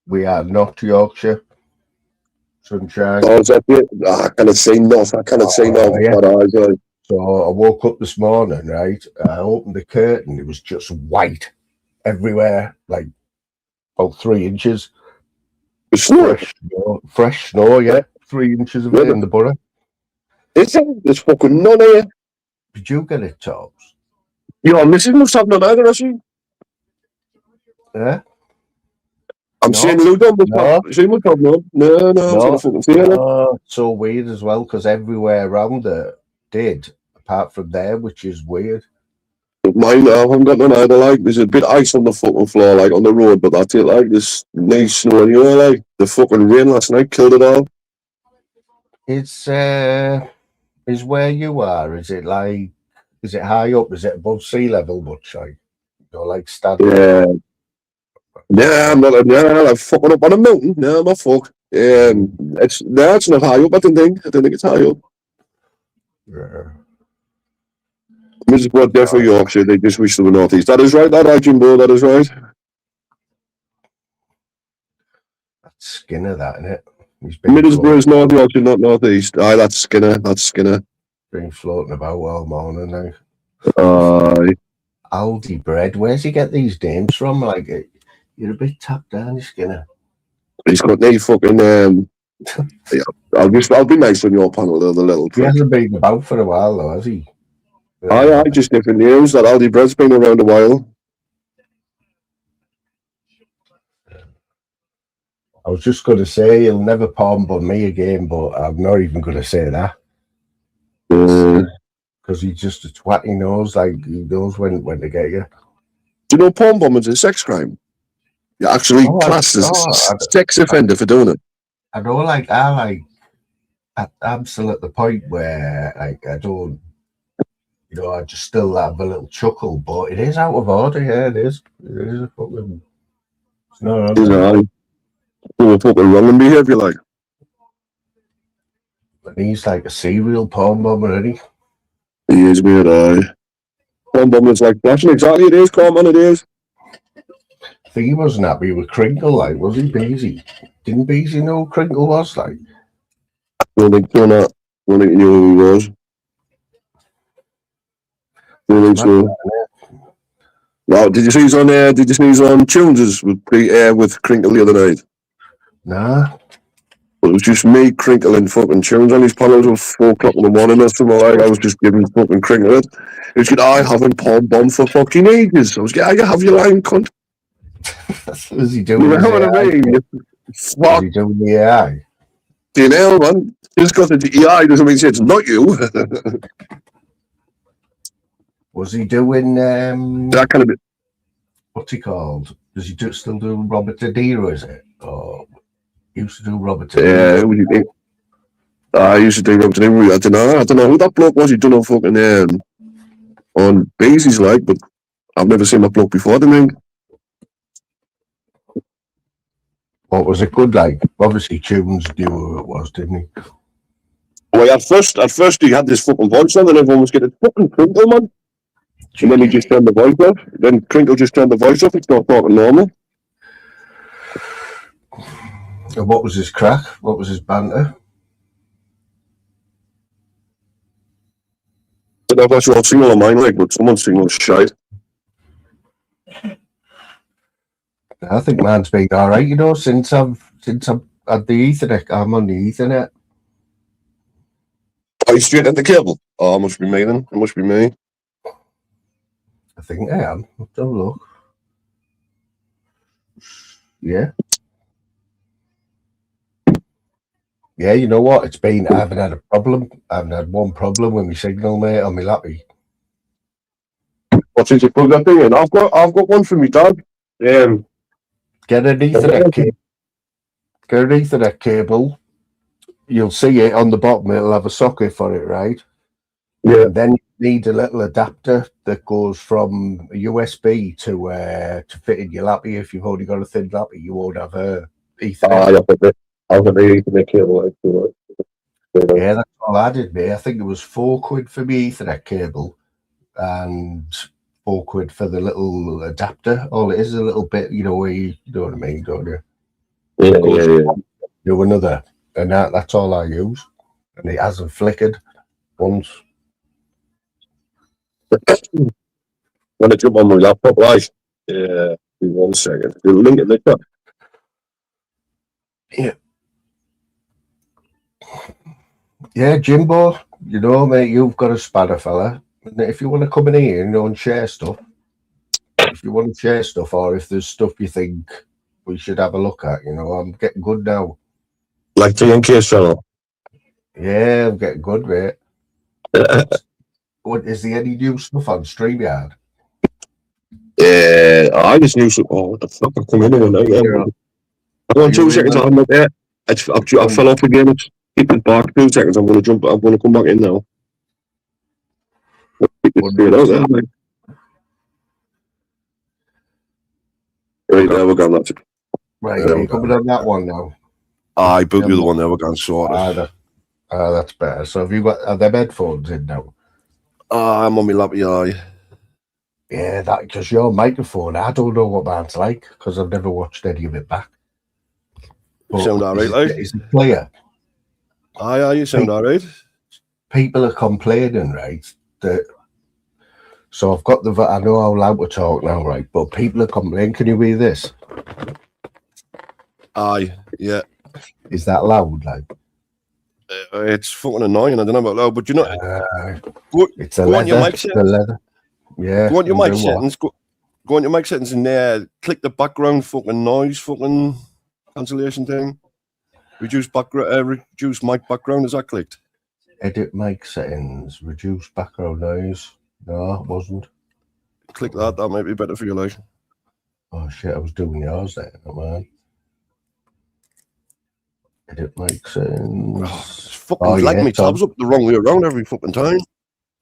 Speaker 1: We are not Yorkshire. Sunshine.
Speaker 2: Oh, is that it? I cannot say enough. I cannot say enough.
Speaker 1: Yeah.
Speaker 2: Right.
Speaker 1: So I woke up this morning, right? I opened the curtain. It was just white everywhere, like about 3 inches. Fresh snow, yeah. 3 inches of it in the borough.
Speaker 2: There's fucking none here.
Speaker 1: Did you get it, Tops?
Speaker 2: Your missus must have none either, has she?
Speaker 1: Yeah.
Speaker 2: I'm saying Ludo must have. She must have none. No.
Speaker 1: It's so weird as well because everywhere around it did, apart from there, which is weird.
Speaker 2: Mine, I haven't got none either. Like, there's a bit of ice on the fucking floor, like on the road, but that's it. Like, there's nice snow, you know, like the fucking rain last night killed it all.
Speaker 1: Is where you are? Is it high up? Is it above sea level much? Like, like standing?
Speaker 2: Yeah. Yeah, I'm fucking up on a mountain. No, I'm not fuck. It's not high up. I don't think it's high up.
Speaker 1: Yeah.
Speaker 2: Middlesbrough, there for Yorkshire. They just wish they were northeast. That is right. That right, Jimbo. That is right.
Speaker 1: That's Skinner, that, isn't it?
Speaker 2: Middlesbrough is North Yorkshire, not northeast. Aye, that's Skinner.
Speaker 1: Been floating about all morning now.
Speaker 2: Aldi
Speaker 1: Bread. Where's he get these names from? Like, you're a bit tapped down, Skinner.
Speaker 2: He's got no fucking. Yeah, I'll be nice on your panel, though, the little prick.
Speaker 1: He hasn't been about for a while, though, has he?
Speaker 2: Aye, just different news. That Aldi Bread's been around a while.
Speaker 1: I was just going to say he'll never palm on me again, but I'm not even going to say that. Because he's just a twat. He knows when to get you.
Speaker 2: Do you know palm bombing's a sex crime? You're actually classed as a sex offender for doing it.
Speaker 1: I know, I'm still at the point where, like, I don't, I just still have a little chuckle, but it is out of order. Yeah, it is. It is a fucking. It's not on.
Speaker 2: It's fucking wrong in behaviour, like.
Speaker 1: But he's like a serial palm bomber, isn't he?
Speaker 2: He is weird, aye. Palm bomber's like flashing. Exactly, it is. Come on, it is.
Speaker 1: I think he wasn't happy with Crinkle, like, was he, Beezy? Didn't Beezy know who Crinkle was, like?
Speaker 2: I don't think he knew who he was. Wow, did you see he's on Tunes with Crinkle the other night?
Speaker 1: Nah.
Speaker 2: It was just me, Crinkle, and fucking Tunes on his panel till 4 o'clock in the morning or something like. I was just giving fucking Crinkle it. He was like, I haven't palm bombed for fucking ages. I was like, you have your line, cunt.
Speaker 1: Was he
Speaker 2: You
Speaker 1: doing his
Speaker 2: know what I
Speaker 1: AI?
Speaker 2: mean?
Speaker 1: Was
Speaker 2: Fuck,
Speaker 1: he doing the AI?
Speaker 2: you know, man. Just because it's AI doesn't mean it's not you.
Speaker 1: Was he doing
Speaker 2: That kind of bit.
Speaker 1: what's he called? Does he still do Robert De Niro? Is it? Or he used to do Robert De
Speaker 2: Yeah,
Speaker 1: Niro?
Speaker 2: who would you think? I used to do Robert De Niro. I don't know who that bloke was. He done on fucking on bases like, but I've never seen that bloke before. I think.
Speaker 1: What was it good like? Obviously, Tunes knew who it was, didn't he?
Speaker 2: Well, at first he had this fucking voice on, and everyone was getting fucking Crinkle, man. And then he just turned the voice off. Then Crinkle just turned the voice off. It's not talking normal.
Speaker 1: And what was his crack? What was his banter?
Speaker 2: I don't know if that's your signal or mine, like, but someone's signal is shite.
Speaker 1: I think mine's been all right, you know, since I've had the Ethernet. I'm on the Ethernet.
Speaker 2: Are you straight at the cable? Oh, it must be me then. It must be me.
Speaker 1: I think I am. Let's have a look. Yeah. Yeah, you know what? I haven't had a problem. I haven't had one problem with my signal, mate, on my lappy.
Speaker 2: What since you plug that thing in? I've got one for me dad.
Speaker 1: Get an Ethernet cable. Get an Ethernet cable. You'll see it on the bottom. It'll have a socket for it, right?
Speaker 2: Yeah.
Speaker 1: And then you need a little adapter that goes from a USB to fit in your lappy. If you've only got a thin lappy, you won't have a Ethernet.
Speaker 2: I've got the Ethernet cable.
Speaker 1: Yeah, that's all I did, mate. I think it was £4 for me Ethernet cable and £4 for the little adapter. All it is a little bit, you know, where you know what I mean, don't you?
Speaker 2: Yeah.
Speaker 1: Do another, and that's all I use, and it hasn't flickered once.
Speaker 2: When I jump on my laptop, right? Yeah. 1 second. The link in the chat.
Speaker 1: Yeah, Jimbo, you know, mate, you've got a spanner, fella. If you want to come in here, you know, and share stuff, or if there's stuff you think we should have a look at, you know, I'm getting good now.
Speaker 2: Like TNK's channel.
Speaker 1: Yeah, I'm getting good, mate. What is there any new stuff on StreamYard?
Speaker 2: Yeah, I just knew some. Oh, what the fuck? I've come in here now. Yeah. I want 2 seconds. I'm not there. I fell off the game. Keep it back 2 seconds. I'm going to jump. I'm going to come back in now. Right, there we go. That's it.
Speaker 1: Right, you're coming on that one now.
Speaker 2: I built you the one there. We're going sorted.
Speaker 1: That's better. So have you got are them headphones in now?
Speaker 2: I'm on my lappy eye.
Speaker 1: Yeah, that because your microphone, I don't know what mine's like because I've never watched any of it back.
Speaker 2: But sound alright, like?
Speaker 1: Is it clear?
Speaker 2: Aye, you sound alright.
Speaker 1: People are complaining, right? So I've got I know how loud to talk now, right? But people are complaining. Can you hear this?
Speaker 2: Aye, yeah.
Speaker 1: Is that loud, like?
Speaker 2: It's fucking annoying. I don't know about loud, but you know,
Speaker 1: it's a leather.
Speaker 2: Your mic settings.
Speaker 1: The leather. Yeah.
Speaker 2: Go on your mic settings. Go on your mic settings in there. Click the background fucking noise fucking cancellation thing. Reduce mic background. Is that clicked?
Speaker 1: Edit mic settings. Reduce background noise. No, it wasn't.
Speaker 2: Click that. That might be better for you, like.
Speaker 1: Oh shit! I was doing yours there, man. Edit mic settings.
Speaker 2: Oh, it's fucking like me tabs up the wrong way around every fucking time.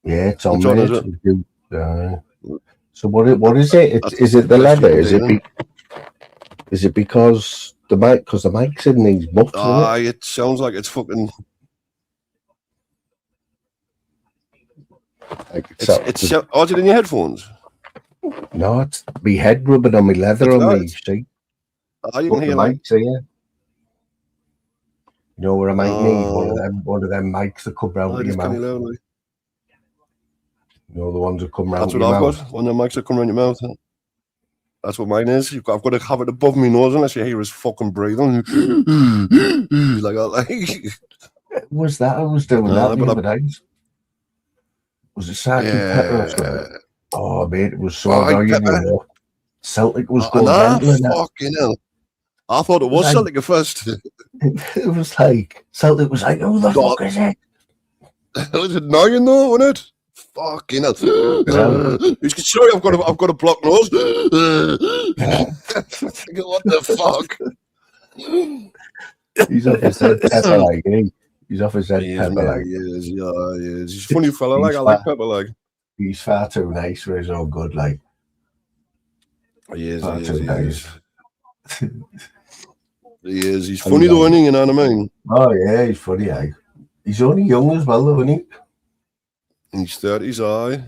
Speaker 1: Yeah, it's on there. So what is it? Is it the leather? Is it because the mic? Because the mic's in these muffs.
Speaker 2: It sounds like it's fucking. Is it in your headphones?
Speaker 1: No, it's my head rubbing on my leather on me. See,
Speaker 2: you can hear
Speaker 1: the mic's here. You know where I might need one of them mics that come round your mouth. You know the ones that come round your mouth.
Speaker 2: That's what I've got. One of the mics that come round your mouth. That's what mine is. I've got to have it above my nose unless you hear us fucking breathing. Like that. Like.
Speaker 1: Was that? I was doing that the other day. Was it Sergeant Pepper or something? Oh, mate, it was so annoying. You know? Celtic was
Speaker 2: And
Speaker 1: going mental in that.
Speaker 2: fucking hell. I thought it was
Speaker 1: Like-
Speaker 2: Celtic at first.
Speaker 1: It was like Celtic was like, who the
Speaker 2: God.
Speaker 1: fuck is it?
Speaker 2: It was annoying though, wasn't it? Fucking hell. Sorry, I've got a blocked nose. What the fuck?
Speaker 1: He's off his head pepper like, isn't he? He's off his head
Speaker 2: He is,
Speaker 1: pepper
Speaker 2: man.
Speaker 1: like.
Speaker 2: He is, yeah, he is. He's a funny fella, like,
Speaker 1: He's
Speaker 2: I like
Speaker 1: fat.
Speaker 2: Pepper, like.
Speaker 1: He's far too nice for his own good, like.
Speaker 2: He is,
Speaker 1: Far
Speaker 2: he
Speaker 1: too
Speaker 2: is, he
Speaker 1: nice.
Speaker 2: is. He is. He's funny though, isn't he? You know what I mean?
Speaker 1: Oh yeah, he's funny, like. He's only young as well, though, isn't he?
Speaker 2: He's 30s, aye.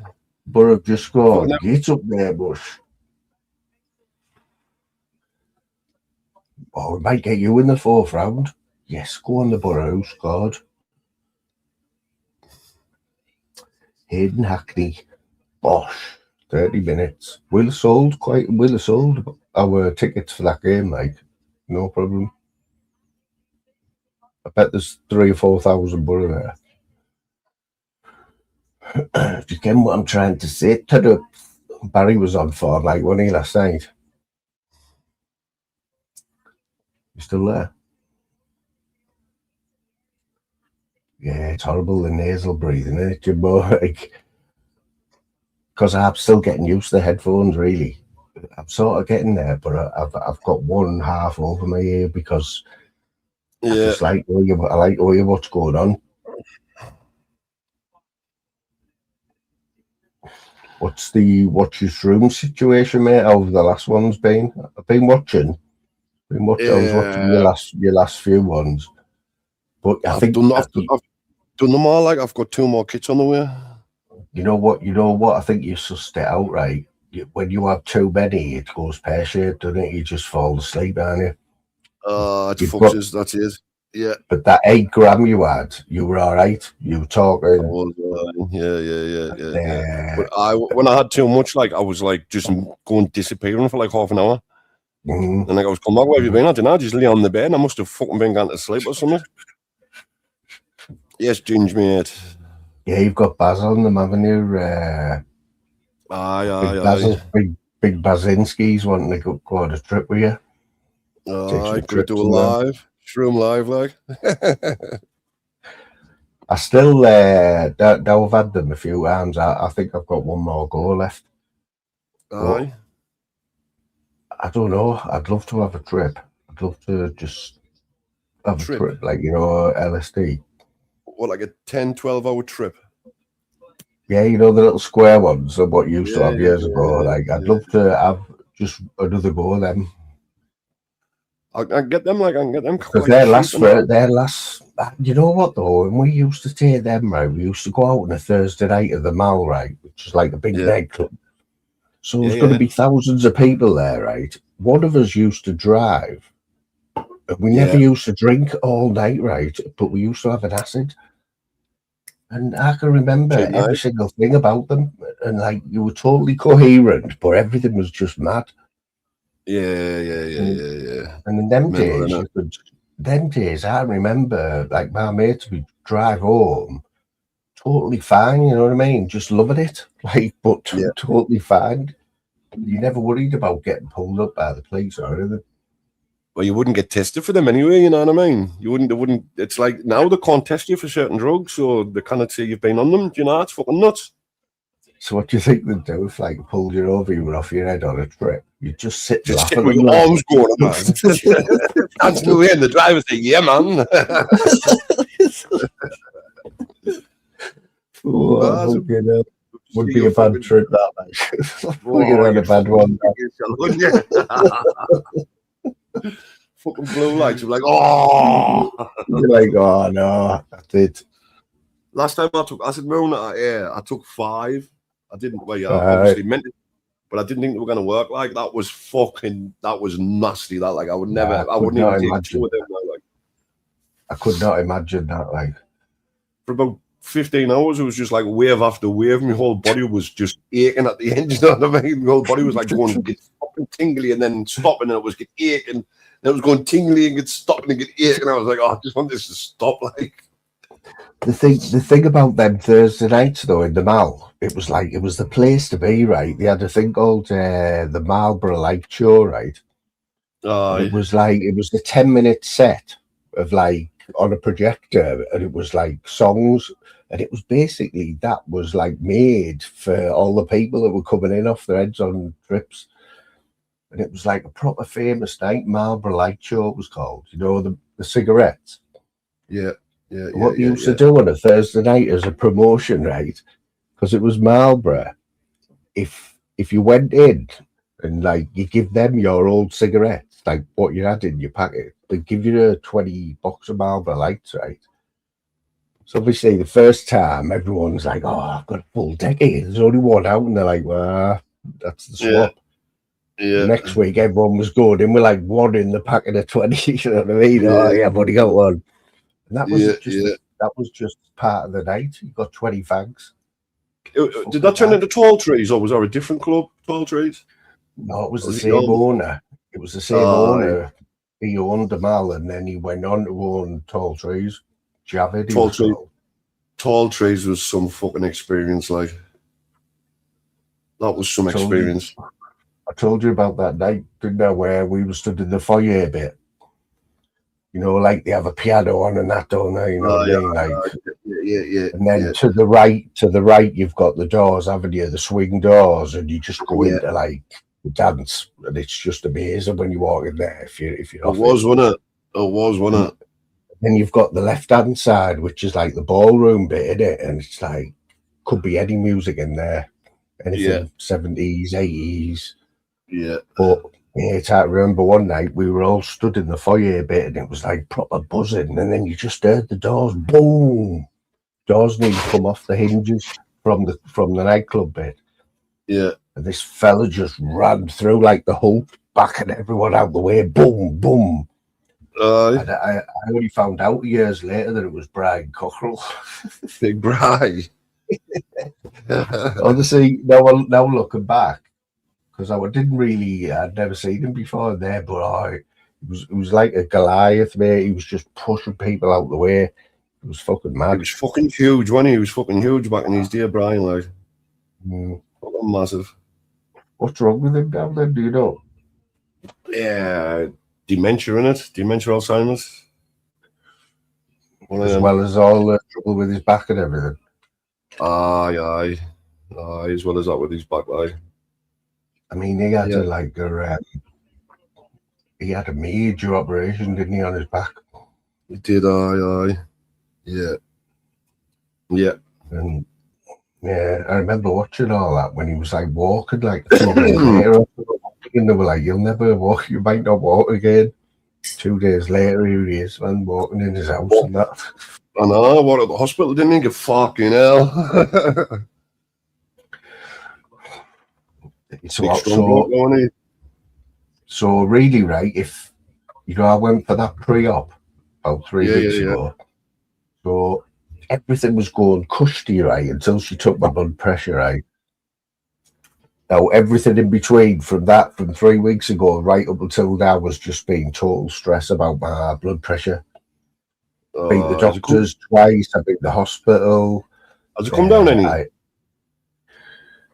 Speaker 1: But I've just got
Speaker 2: Fucking
Speaker 1: get up there, Bush. Oh, we might get you in the 4th round. Yes, go on the Burrows, God. Hayden Hackney, Bosh, 30 minutes. We'll have sold our tickets for that game, like, no problem. I bet there's 3,000 or 4,000 Borough there. If you get what I'm trying to say, Barry was on form, like, wasn't he, last night? You still there? Yeah, it's horrible, the nasal breathing, isn't it, Jimbo? Like, because I'm still getting used to the headphones, really. I'm sort of getting there, but I've got one half over my ear because I
Speaker 2: Yeah.
Speaker 1: just like to hear what's going on. What's your room situation, mate? How have the last ones been? I've been watching. I was watching your last few ones, but
Speaker 2: I've done them all. Like, I've got 2 more kits on the way.
Speaker 1: You know what? I think you sussed it out right. When you have too many, it goes pear-shaped, doesn't it? You just fall asleep, aren't you?
Speaker 2: That's it. Yeah.
Speaker 1: But that 8 gram you had, you were all right. You were talking.
Speaker 2: Yeah. But when I had too much, like, I was like just going disappearing for like half an hour.
Speaker 1: Mhm.
Speaker 2: And like, I was come back, where have you been? I don't know, I just lay on the bed and I must have fucking been going to sleep or something. Yes, Ginge, mate.
Speaker 1: Yeah, you've got Baz on them, haven't you?
Speaker 2: Aye.
Speaker 1: Big Bazinski's wanting to go on a trip with you.
Speaker 2: Aye, could do a live. Shroom live, like.
Speaker 1: I still, now I've had them a few times. I think I've got one more go left.
Speaker 2: Aye.
Speaker 1: I don't know. I'd love to have a trip. I'd love to just have a trip, like, you know, LSD.
Speaker 2: What, like a 10, 12-hour trip?
Speaker 1: Yeah, you know, the little square ones of what you used to have years ago. Like, I'd love to have just another go of them.
Speaker 2: I can get them, like,
Speaker 1: Because their last, you know what though, when we used to take them, right, we used to go out on a Thursday night at the Mall, right, which is like a big nightclub. So there's going to be thousands of people there, right? One of us used to drive. We never used to drink all night, right? But we used to have an acid. And I can remember every single thing about them. And like, you were totally coherent, but everything was just mad.
Speaker 2: Yeah.
Speaker 1: And in them days, I remember, like, my mates would drive home totally fine, you know what I mean? Just loving it. Like, but totally fine. You never worried about getting pulled up by the police or anything.
Speaker 2: Well, you wouldn't get tested for them anyway, you know what I mean? They wouldn't, it's like now they can't test you for certain drugs, so they cannot say you've been on them, do you know? It's fucking nuts.
Speaker 1: So what do you think they'd do if, like, pulled you over, you were off your head on a trip? You'd just sit laughing
Speaker 2: with your arms going about. Dancing away in the driver say, yeah, man.
Speaker 1: Would be a bad trip, that, like. You're on a bad one.
Speaker 2: Fucking blue lights. You're like, oh.
Speaker 1: You're like, oh, no, that's it.
Speaker 2: Last time I took acid moon, I took 5. I didn't, obviously meant it, but I didn't think they were going to work. Like, that was nasty. That, like, I would never, I wouldn't even take 2 of them. Like,
Speaker 1: I could not imagine that, like.
Speaker 2: For about 15 hours, it was just like wave after wave. My whole body was just aching at the end. You know what I mean? My whole body was like going get fucking tingly and then stopping, and it was get aching. And it was going tingly and get stopping and get aching. And I was like, oh, I just want this to stop. Like,
Speaker 1: The thing about them Thursday nights though in the Mall, it was the place to be, right? They had a thing called the Marlborough Light Show, right? And
Speaker 2: Aye.
Speaker 1: it was a 10-minute set of like on a projector, and it was like songs, and it was basically that was like made for all the people that were coming in off their heads on trips. And it was like a proper famous night. Marlborough Light Show it was called. You know, the cigarettes.
Speaker 2: Yeah. Yeah. Yeah.
Speaker 1: What they
Speaker 2: Yeah.
Speaker 1: used to do on a Thursday night as a promotion, right? Because it was Marlborough. If you went in and like you give them your old cigarettes, like what you had in your packet, they give you a 20 box of Marlborough Lights, right? So obviously the first time everyone's like, "Oh, I've got a full decade. There's only one out," and they're like, "Well, that's the swap."
Speaker 2: Yeah.
Speaker 1: Next week, everyone was going in with like one in the packet of 20. You know what I mean?
Speaker 2: Yeah.
Speaker 1: Oh, yeah, I've only got one. And that was
Speaker 2: Yeah.
Speaker 1: that was just part of the night. You got 20 fags.
Speaker 2: Did that turn into Tall Trees, or was there a different club, Tall Trees?
Speaker 1: No, it was the
Speaker 2: Was it
Speaker 1: same
Speaker 2: your-
Speaker 1: owner. It was the same owner. He owned the Mall, and then he went on to own Tall Trees. Javid. he
Speaker 2: Tall
Speaker 1: was
Speaker 2: Tree-
Speaker 1: called.
Speaker 2: Tall Trees was some fucking experience, like. That was some
Speaker 1: Told you.
Speaker 2: experience.
Speaker 1: I told you about that night, didn't I, where we were stood in the foyer bit. You know, like they have a piano on and that, don't they? You know what I mean? Like,
Speaker 2: Yeah.
Speaker 1: and then to the right, you've got the doors, haven't you? The swing doors, and you just go into like the dance, and it's just amazing when you walk in there. If you're
Speaker 2: It
Speaker 1: off
Speaker 2: was, wasn't it? It was, wasn't it?
Speaker 1: Then you've got the left-hand side, which is like the ballroom bit in it, and it's like could be any music in there, anything 70s, 80s.
Speaker 2: Yeah.
Speaker 1: But yeah, I remember one night we were all stood in the foyer bit, and it was like proper buzzing, and then you just heard the doors boom. Doors need to come off the hinges from the nightclub bit.
Speaker 2: Yeah.
Speaker 1: And this fella just ran through like the Hulk, backing everyone out the way. Boom, boom. And I only found out years later that it was Brian Cockrell.
Speaker 2: Big Bry.
Speaker 1: Honestly, now looking back, because I'd never seen him before there, but it was like a Goliath, mate. He was just pushing people out the way. It was fucking mad.
Speaker 2: He was fucking huge, wasn't he? He was fucking huge back in his day, Brian, like.
Speaker 1: Mm.
Speaker 2: Fucking massive.
Speaker 1: What's wrong with him now then, do you know?
Speaker 2: Yeah, dementia in it. Dementia, Alzheimer's.
Speaker 1: As well as all the trouble with his back and everything.
Speaker 2: Aye, as well as that with his back, like.
Speaker 1: I mean, he had he had a major operation, didn't he, on his back?
Speaker 2: He did, aye. Yeah.
Speaker 1: And yeah, I remember watching all that when he was like walking like 2 days later. And they were like, "You'll never walk, you might not walk again." 2 days later, here he is, man, walking in his house and that.
Speaker 2: I know, what at the hospital, didn't he? Get fucking hell.
Speaker 1: So really, right, if you know, I went for that pre-op about 3 weeks ago. So everything was going cushy, right, until she took my blood pressure, right. Now everything in between from 3 weeks ago right up until now was just being total stress about my blood pressure. Been the doctors twice, I've been to the hospital.
Speaker 2: Has it come down any?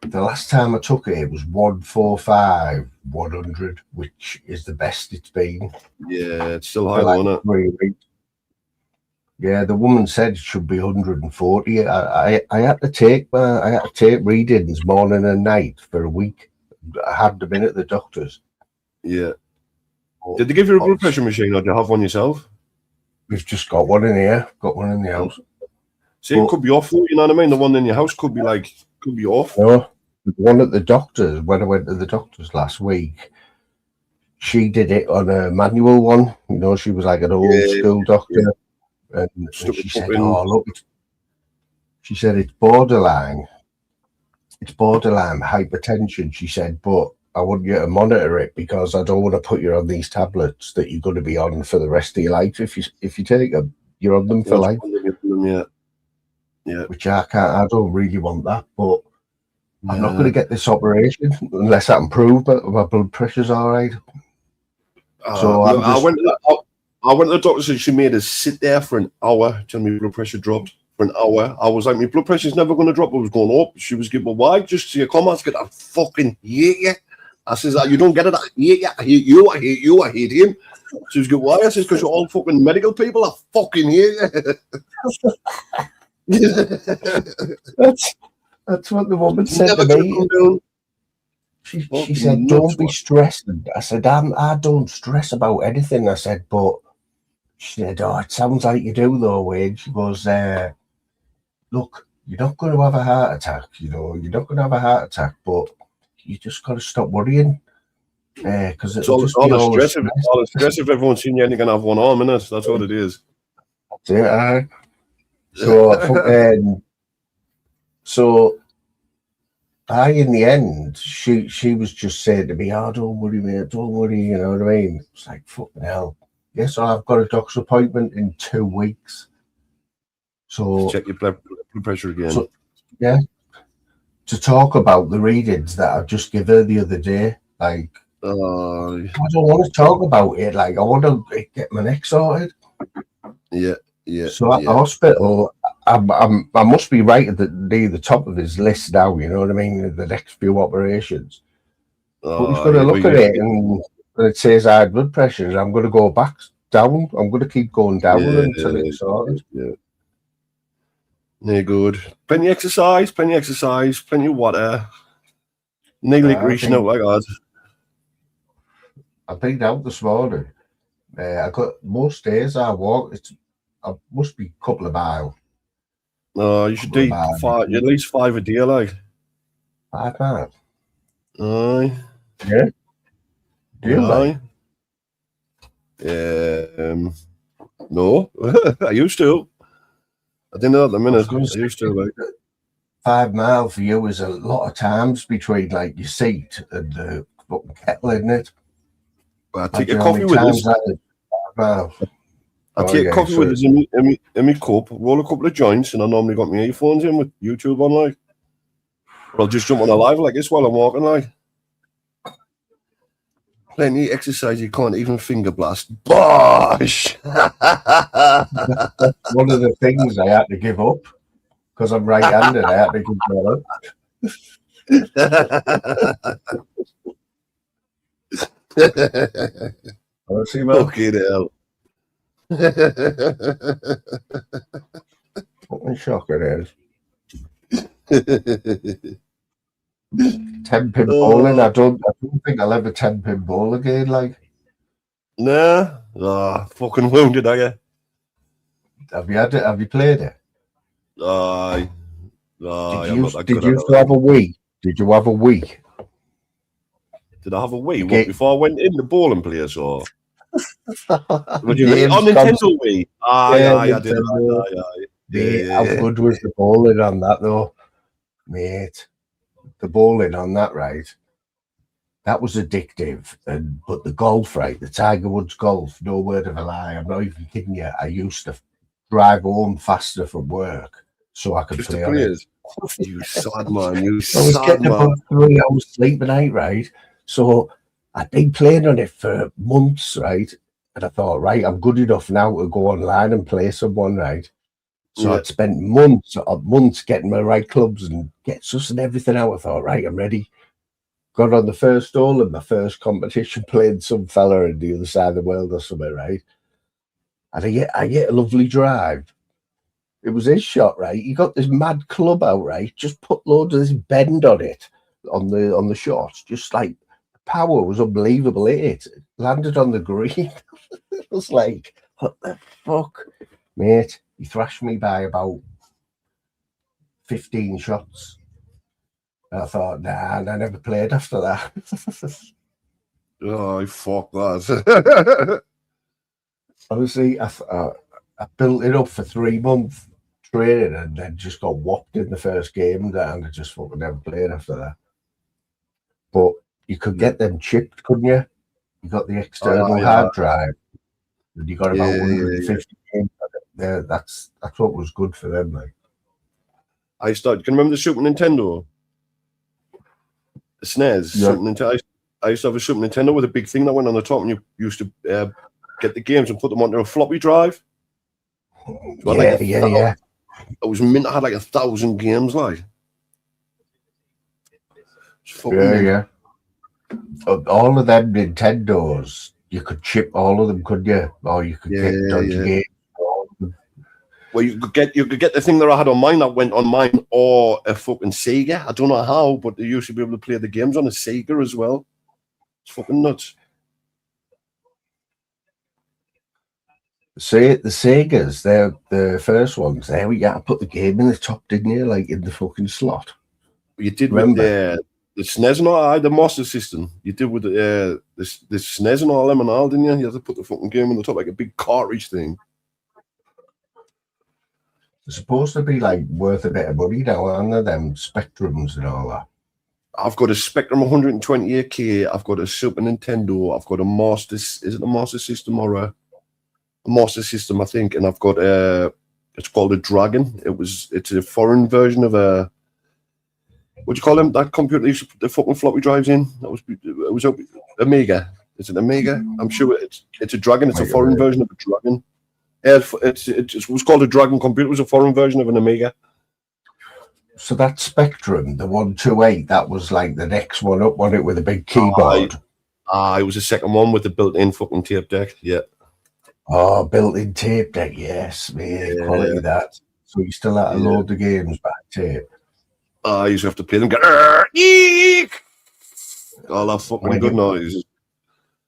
Speaker 1: The last time I took it, it was 145, 100, which is the best it's been.
Speaker 2: Yeah, it's still high, isn't it?
Speaker 1: 3 weeks. Yeah, the woman said it should be 140. I had to take readings morning and night for a week. I had them in at the doctor's.
Speaker 2: Yeah. Did they give you a blood pressure machine, or do you have one yourself?
Speaker 1: We've just got one in here. Got one in the house.
Speaker 2: See, it could be off, you know what I mean? The one in your house could be off.
Speaker 1: No, the one at the doctor's, when I went to the doctor's last week, she did it on a manual one. You know, she was like an old school doctor. Yeah. And she said, "Oh, look," she said, it's borderline hypertension." She said, "But I want you to monitor it because I don't want to put you on these tablets that you're going to be on for the rest of your life. If you take them, you're on them for life."
Speaker 2: Yeah.
Speaker 1: Which I don't really want that, but I'm not going to get this operation unless I can prove that my blood pressure's all right.
Speaker 2: So I I went to the doctor and she made us sit there for an hour till my blood pressure dropped. For an hour. I was like, my blood pressure's never going to drop. It was going up. She was giving me, why? Just so you come out, I fucking hate you. I says, you don't get it. I hate you. I hate you. I hate you. I hate him. She was going, why? I says, because you're all fucking medical people. I fucking hate you.
Speaker 1: That's what the woman said to me. She said, don't be stressed. I said, I don't stress about anything. I said, but she said, oh, it sounds like you do though, Wade. She goes, look, you're not going to have a heart attack, you know, you're not going to have a heart attack, but you just got to stop worrying. Because it's all
Speaker 2: the stress if everyone's seen you and you're going to have one arm in it. That's what it is.
Speaker 1: Yeah. So in the end, she was just saying to me, oh, don't worry, mate, don't worry, you know what I mean? It's like, fucking hell. Yes, I've got a doctor's appointment in 2 weeks. So
Speaker 2: check your blood pressure again.
Speaker 1: So, yeah. To talk about the readings that I just gave her the other day, like, I don't want to talk about it. Like, I want to get my neck sorted.
Speaker 2: Yeah.
Speaker 1: So at the hospital, I must be right at the top of his list now. You know what I mean? The next few operations. But he's going to look at it, and it says I had blood pressure. I'm going to go back down. I'm going to keep going down until it's sorted.
Speaker 2: Yeah. No good. Plenty exercise, plenty water. Nearly reaching out like that.
Speaker 1: I've been out this morning. I got most days I walk. I must be a couple of miles.
Speaker 2: You should do at least 5 a day, like
Speaker 1: 5 miles.
Speaker 2: Aye.
Speaker 1: Yeah. Do you like?
Speaker 2: No, I used to. I didn't know at the minute. I used to, like
Speaker 1: 5 miles for you is a lot of times between like your seat and the fucking kettle, isn't it?
Speaker 2: I take a coffee with this. I take coffee with this in my cup, roll a couple of joints, and I normally got my earphones in with YouTube on, like. Or I'll just jump on a live like this while I'm walking, like. Plenty of exercise, you can't even finger blast. Bosh!
Speaker 1: One of the things I had to give up because I'm right-handed. I had to give that up.
Speaker 2: Fucking hell.
Speaker 1: Fucking shock it is. 10-pin bowling. I don't think I'll ever 10-pin bowl again. Like,
Speaker 2: nah, fucking wounded, are you?
Speaker 1: Have you had it? Have you played it?
Speaker 2: Did you
Speaker 1: have a Wii? Did you have a Wii?
Speaker 2: Did I have a Wii? What, before I went in the bowling place, or? Would you mean? Nintendo Wii? I did.
Speaker 1: How good was the bowling on that, though, mate? The bowling on that, right? That was addictive. But the golf, right? The Tiger Woods golf, no word of a lie. I'm not even kidding you. I used to drive home faster from work so I could play on it.
Speaker 2: You sad man. I
Speaker 1: was getting about 3 hours sleep a night, right? So I'd been playing on it for months, right? And I thought, right, I'm good enough now to go online and play someone, right? So I'd spent months getting my right clubs and get sussing everything out. I thought, right, I'm ready. Got on the first hole in my first competition, playing some fella on the other side of the world or something, right? And I get a lovely drive. It was his shot, right? He got this mad club out, right? Just put loads of this bend on it, on the shots. Just like, the power was unbelievable. It landed on the green. It was like, what the fuck? Mate, he thrashed me by about 15 shots. And I thought, nah, and I never played after that.
Speaker 2: Oh, fuck that.
Speaker 1: Honestly, I built it up for 3 months training and then just got whopped in the first game and I just fucking never played after that. But you could get them chipped, couldn't you? You got the external hard drive and you got about 150 games. That's what was good for them, like.
Speaker 2: Can you remember the Super Nintendo? The SNES.
Speaker 1: Yeah.
Speaker 2: I used to have a Super Nintendo with a big thing that went on the top, and you used to get the games and put them onto a floppy drive. So
Speaker 1: Yeah.
Speaker 2: It was mint. I had like 1,000 games, like.
Speaker 1: Yeah. All of them Nintendos, you could chip all of them, couldn't you? Or you could get dodgy games.
Speaker 2: Well, you could get the thing that I had on mine that went on mine, or a fucking Sega. I don't know how, but they used to be able to play the games on a Sega as well. It's fucking nuts.
Speaker 1: See, the Segas, they're the first ones. There, you had to put the game in the top, didn't you? Like in the fucking slot.
Speaker 2: You did with the SNES and all, the Master System. You did with the SNES and all them and all, didn't you? You had to put the fucking game on the top like a big cartridge thing.
Speaker 1: They're supposed to be like worth a bit of money now, aren't they? Them Spectrums and all that.
Speaker 2: I've got a Spectrum 128K. I've got a Super Nintendo. I've got a Master. Is it a Master System or a Master System? I think. And I've got it's called a Dragon. It's a foreign version of a. What do you call them? That computer you used to put the fucking floppy drives in. It was Amiga. Is it Amiga? I'm sure it's a Dragon. It's a foreign version of a Dragon. It was called a Dragon computer. It was a foreign version of an Amiga.
Speaker 1: So that Spectrum, the 128, that was like the next one up on it with a big keyboard.
Speaker 2: It was the second one with the built-in fucking tape deck. Yeah.
Speaker 1: Oh, built-in tape deck. Yes, man, quality that. So you still had to load the games back tape.
Speaker 2: I used to have to play them. Eek! All that fucking good noise.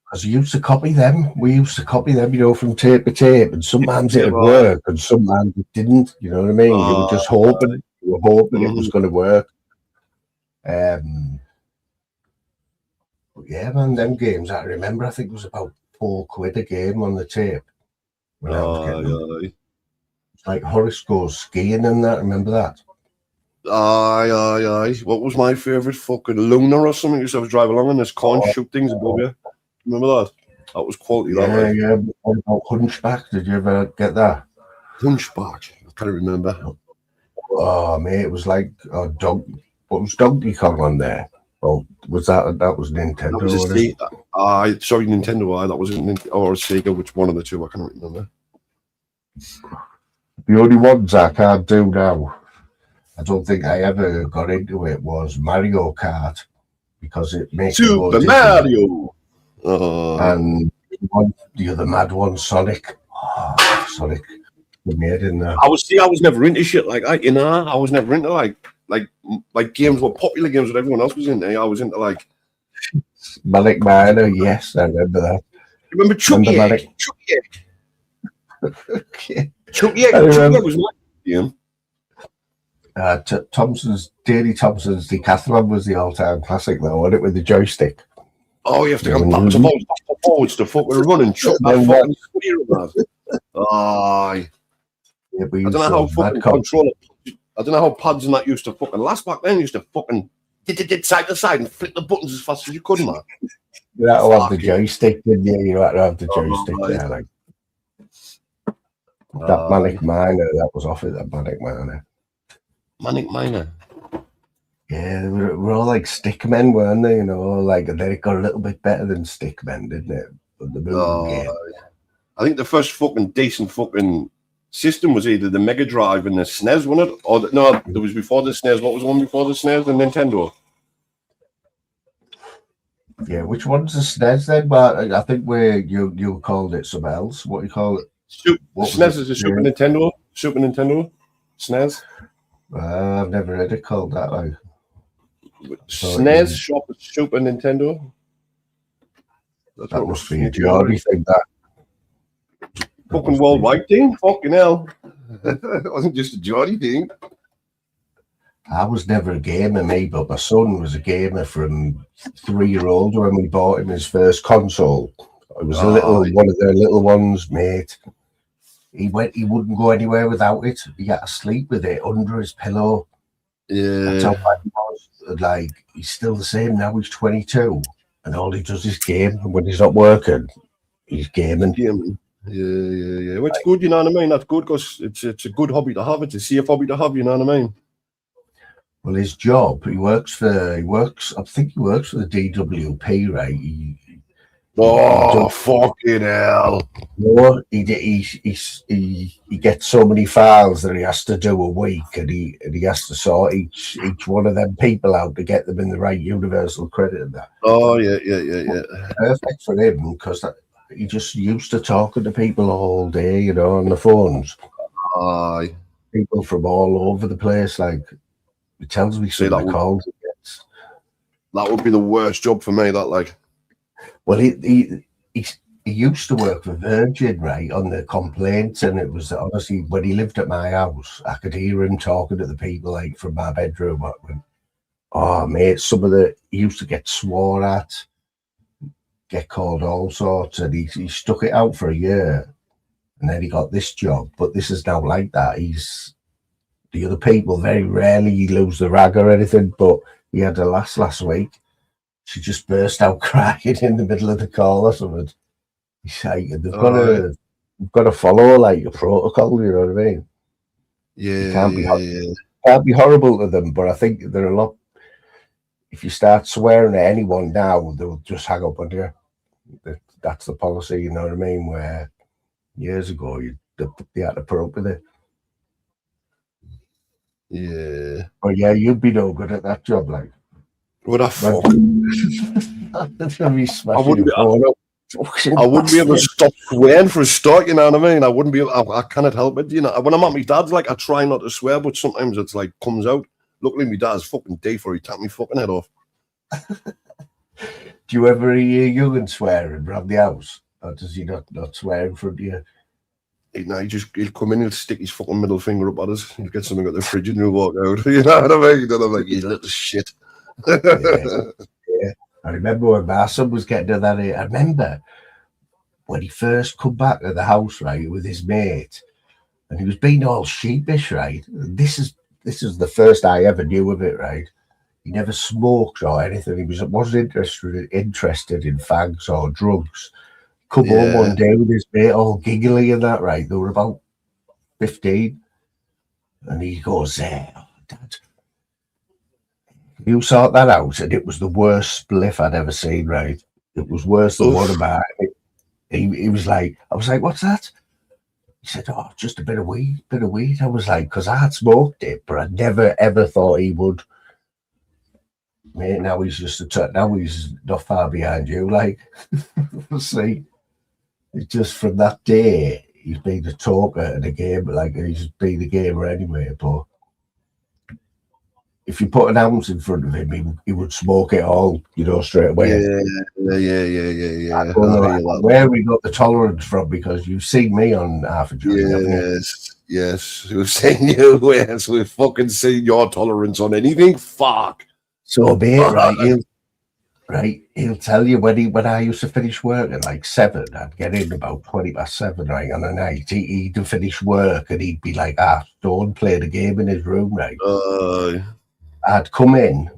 Speaker 1: Because we used to copy them. We used to copy them, from tape to tape. And sometimes it would work and sometimes it didn't. You know what I mean? You were just hoping. You were hoping it was going to work. But yeah, man, them games, I remember, I think it was about £4 a game on the tape. When I was getting them. It's like Horace Goes Skiing and that. Remember that?
Speaker 2: Aye. What was my favourite? Fucking Luna or something. Used to have to drive along and there's corn shoot things above you. Remember that? That was quality.
Speaker 1: Yeah. What about Hunchback? Did you ever get that?
Speaker 2: Hunchback? I can't remember.
Speaker 1: Oh, mate, it was like what was Donkey Kong on there? Oh, was that was Nintendo?
Speaker 2: That was sorry, Nintendo. That was or Sega, which one of the two? I can't remember.
Speaker 1: The only ones I can't do now, I don't think I ever got into it, was Mario Kart, because it makes
Speaker 2: Super Mario.
Speaker 1: And the other mad one, Sonic. Oh, Sonic. Made in there.
Speaker 2: I was never into shit like that, I was never into like games, what popular games that everyone else was into. I was into like
Speaker 1: Manic Miner. Yes, I remember that.
Speaker 2: Remember Chucky Egg? Chucky Egg was my game.
Speaker 1: Daley Thompson's Decathlon was the all-time classic though, wasn't it, with the joystick?
Speaker 2: Oh, you have to come back to forwards to fucking run and chuck that fucking spear around. Aye.
Speaker 1: Yeah,
Speaker 2: I don't know how fucking controller. I don't know how pads and that used to fucking last back then. You used to fucking did side to side and flick the buttons as fast as you could, man.
Speaker 1: You had to have the joystick, didn't you? You had to have the joystick there, like that Manic Miner. That was off it. That Manic Miner.
Speaker 2: Manic Miner.
Speaker 1: Yeah, they were all like Stickmen, weren't they? Like, and then it got a little bit better than Stickmen, didn't it? Game.
Speaker 2: I think the first fucking decent fucking system was either the Mega Drive and the SNES, wasn't it? Or no, there was before the SNES. What was the one before the SNES? The Nintendo.
Speaker 1: Yeah, which one's the SNES then? But I think you called it something else. What do you call it?
Speaker 2: SNES is a Super Nintendo. Super Nintendo. SNES.
Speaker 1: I've never heard it called that. Like
Speaker 2: SNES shop at Super Nintendo.
Speaker 1: That must be a Geordie thing. That
Speaker 2: fucking worldwide thing. Fucking hell. It wasn't just a Geordie thing.
Speaker 1: I was never a gamer, me, but my son was a gamer from 3-year-old when we bought him his first console. It was one of their little ones, mate. He wouldn't go anywhere without it. He had to sleep with it under his pillow.
Speaker 2: Yeah.
Speaker 1: That's how bad he was. Like, he's still the same now. He's 22, and all he does is game. And when he's not working, he's gaming.
Speaker 2: Yeah. Well, it's good, you know what I mean? That's good because it's a good hobby to have. It's a safe hobby to have, you know what I mean?
Speaker 1: Well, his job, I think he works for the DWP, right?
Speaker 2: Oh, fucking hell.
Speaker 1: No, he gets so many files that he has to do a week, and he has to sort each one of them people out to get them in the right universal credit and that.
Speaker 2: Oh, yeah.
Speaker 1: Perfect for him because he just used to talking to people all day, you know, on the phones.
Speaker 2: Aye.
Speaker 1: People from all over the place. Like, he tells me some of the calls he gets.
Speaker 2: That would be the worst job for me. That like.
Speaker 1: Well, he used to work for Virgin, right, on the complaints, and it was honestly when he lived at my house, I could hear him talking to the people like from my bedroom. Oh, mate, some of he used to get swore at, get called all sorts, and he stuck it out for a year, and then he got this job. But this is now like that. The other people very rarely lose the rag or anything, but he had a last week. She just burst out crying in the middle of the call or something. He's like, they've got to follow like a protocol, you know what I mean?
Speaker 2: Yeah,
Speaker 1: you can't be horrible to them, but I think they're a lot. If you start swearing at anyone now, they'll just hang up on you. That's the policy, you know what I mean? Where years ago they had to put up with it.
Speaker 2: Yeah.
Speaker 1: But yeah, you'd be no good at that job, like.
Speaker 2: What a fuck.
Speaker 1: I wouldn't
Speaker 2: be able to stop swearing for a start, you know what I mean? I cannot help it, you know. When I'm at my dad's, like, I try not to swear, but sometimes it's like comes out. Luckily, my dad's fucking deaf or he tapped me fucking head off.
Speaker 1: Do you ever hear Ewan swearing around the house? Or does he not swear in front of you?
Speaker 2: He'll come in, he'll stick his fucking middle finger up at us, he'll get something at the fridge and he'll walk out. You know what I mean? And I'm like, you little shit.
Speaker 1: Yeah. I remember when my son was getting to that age. I remember when he first come back to the house, right, with his mate, and he was being all sheepish, right? This is the first I ever knew of it, right? He never smoked or anything. He wasn't interested in fags or drugs. Come home one day with his mate, all giggly and that, right? They were about 15, and he goes, "Dad, you sort that out," and it was the worst spliff I'd ever seen, right? It was worse than one of mine. He was like, I was like, "What's that?" He said, "Oh, just a bit of weed, I was like, because I had smoked it, but I never ever thought he would. Mate, now he's now he's not far behind you, like. See, it's just from that day, he's been a talker and a gamer, like he's been a gamer anyway, but if you put an ounce in front of him, he would smoke it all, you know, straight away.
Speaker 2: Yeah.
Speaker 1: I don't know where we got the tolerance from, because you've seen me on Half a Joint.
Speaker 2: Yes. We've seen you. Yes, we've fucking seen your tolerance on anything. Fuck.
Speaker 1: So, mate, he'll tell you when I used to finish work at like 7, I'd get in about 7:20, right, on a night. He'd finish work and he'd be like, don't play the game in his room, right? I'd come in,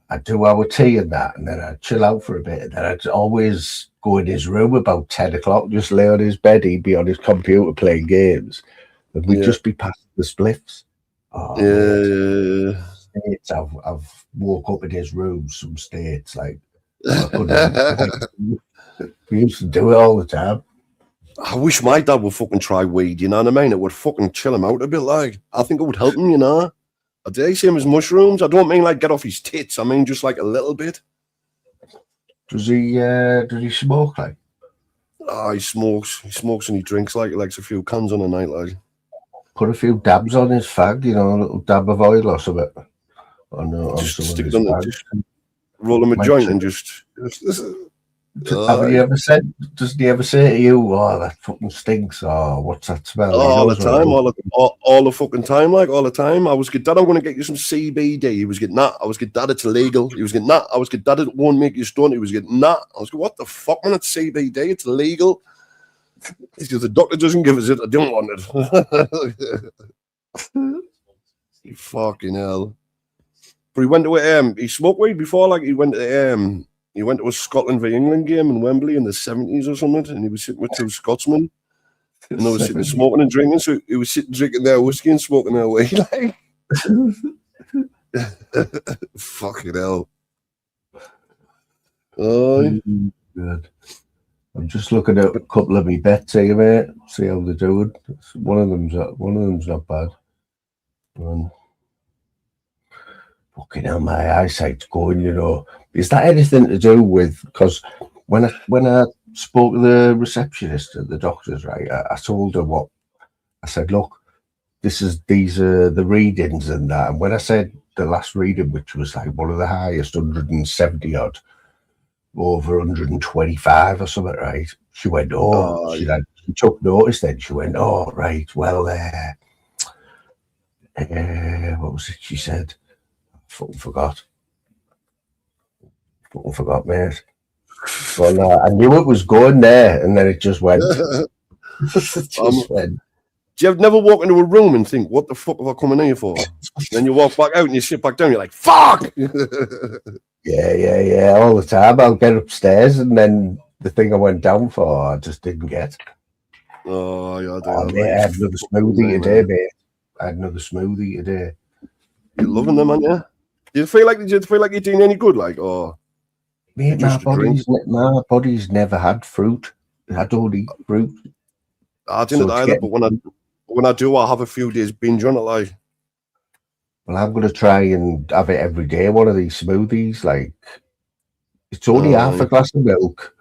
Speaker 1: I'd do our tea and that, and then I'd chill out for a bit, and then I'd always go in his room about 10 o'clock, just lay on his bed. He'd be on his computer playing games, and we'd just be passing the spliffs. States I've woke up in his room, some states, like, we used to do it all the time.
Speaker 2: I wish my dad would fucking try weed, you know what I mean? It would fucking chill him out a bit, like. I think it would help him, you know? I dare same as mushrooms. I don't mean like get off his tits. I mean just like a little bit.
Speaker 1: Does he smoke, like?
Speaker 2: He smokes. He smokes and he drinks, like he likes a few cans on a night, like.
Speaker 1: Put a few dabs on his fag, you know, a little dab of oil or something.
Speaker 2: Just stick it on it, just roll him a joint and just
Speaker 1: have you ever said, doesn't he ever say to you, "Oh, that fucking stinks," or "What's that smell?"
Speaker 2: All the time, all the fucking time, like all the time. I was good, Dad, I'm going to get you some CBD. He was getting that. I was good, Dad, it's illegal. He was getting that. I was good, Dad, it won't make you stunt. He was getting that. I was good, what the fuck, man? It's CBD. It's illegal. It's just the doctor doesn't give us it. I don't want it. You fucking hell. But he went to he smoked weed before, like he went to a Scotland v England game in Wembley in the 70s or something, and he was sitting with 2 Scotsmen, and they were sitting smoking and drinking. So he was sitting drinking their whiskey and smoking their weed, like. Fucking hell.
Speaker 1: Good. I'm just looking at a couple of me bets here, mate. See how they're doing. One of them's not bad. And fucking hell, my eyesight's going. You know, is that anything to do with? Because when I spoke to the receptionist at the doctor's, right, I told her what I said. Look, these are the readings and that. And when I said the last reading, which was like one of the highest, 170 odd, over 125 or something, right? She went, she took notice then. She went, oh, right, well, what was it she said? Fucking forgot, mate. Well, I knew it was going there, and then it just went. Went.
Speaker 2: Do you never walk into a room and think, what the fuck have I come in here for? Then you walk back out and you sit back down, you're like, fuck!
Speaker 1: Yeah, all the time. I'll get upstairs and then the thing I went down for, I just didn't get.
Speaker 2: Oh, yeah.
Speaker 1: Mate, I had another smoothie today, mate. I had another smoothie today.
Speaker 2: You're loving them, aren't you? Do you feel like you're doing any good, like, or?
Speaker 1: Mate, my body's never had fruit. I don't eat fruit.
Speaker 2: I didn't either, but when I do, I'll have a few days binge on it, like.
Speaker 1: Well, I'm going to try and have it every day, one of these smoothies. Like, it's only half a glass of milk,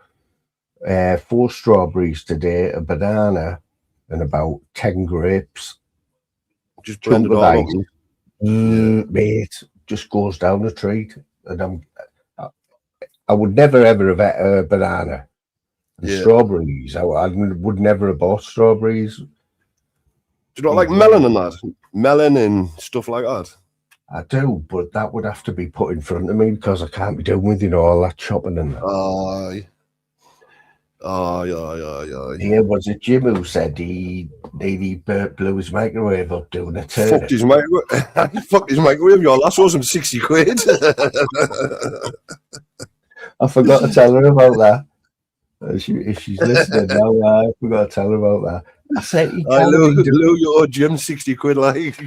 Speaker 1: 4 strawberries today, a banana, and about 10 grapes.
Speaker 2: Just blend it all up.
Speaker 1: Mate, just goes down a treat. And I would never, ever have had a banana. Strawberries, I would never have bought strawberries.
Speaker 2: Do you not like melon and that? Melon and stuff like that?
Speaker 1: I do, but that would have to be put in front of me because I can't be doing with, all that chopping and that. Yeah, was it Jim who said he blew his microwave up doing a turnip?
Speaker 2: Fucked his microwave, your last was him 60 quid.
Speaker 1: I forgot to tell her about that. If she's listening now, I forgot to tell her about that. I said,
Speaker 2: Lou, your Jim 60 quid, like.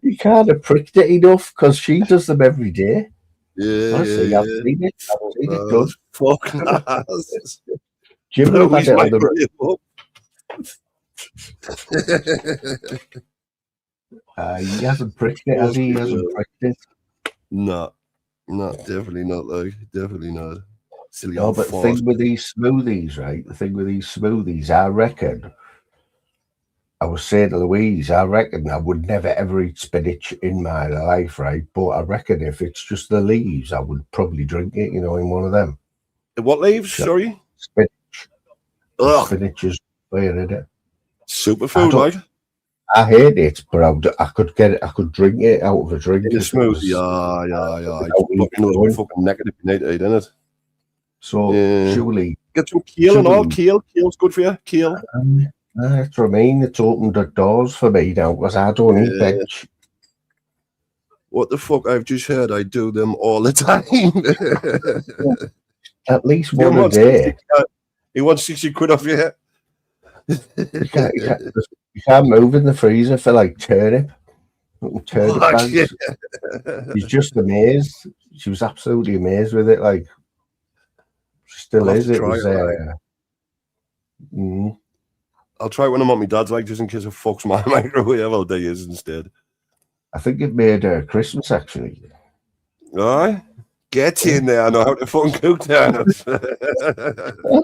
Speaker 1: You can't have pricked it enough because she does them every day.
Speaker 2: Honestly,
Speaker 1: I've seen it good.
Speaker 2: Fuck nice.
Speaker 1: Jim had it on the he hasn't pricked it, has he? He hasn't pricked it.
Speaker 2: No, definitely not, like, definitely not. Silly
Speaker 1: no, but the thing with these smoothies, right? I reckon, I was saying to Louise, I reckon I would never ever eat spinach in my life, right? But I reckon if it's just the leaves, I would probably drink it, in one of them.
Speaker 2: What leaves? Sorry?
Speaker 1: Spinach.
Speaker 2: Ugh.
Speaker 1: Spinach is weird, isn't it?
Speaker 2: Superfood, like.
Speaker 1: I hate it, but I could get it. I could drink it out of a drink.
Speaker 2: In a smoothie, yeah. It's fucking negative you need to eat, isn't it?
Speaker 1: So surely
Speaker 2: get some kale and all. Kale's good for you. Kale.
Speaker 1: That's what I mean. It's opened the doors for me now because I don't eat veg.
Speaker 2: What the fuck? I've just heard I do them all the time.
Speaker 1: At least one a day.
Speaker 2: He wants 60 quid off you.
Speaker 1: You can't move in the freezer for like turnip bags. Yeah. She's just amazed. She was absolutely amazed with it. Like, she still is. It was.
Speaker 2: I'll try when I'm at my dad's, like, just in case it fucks my microwave. I'll do his instead.
Speaker 1: I think it made Christmas actually.
Speaker 2: Aye. Get in there. I know how to fucking cook that.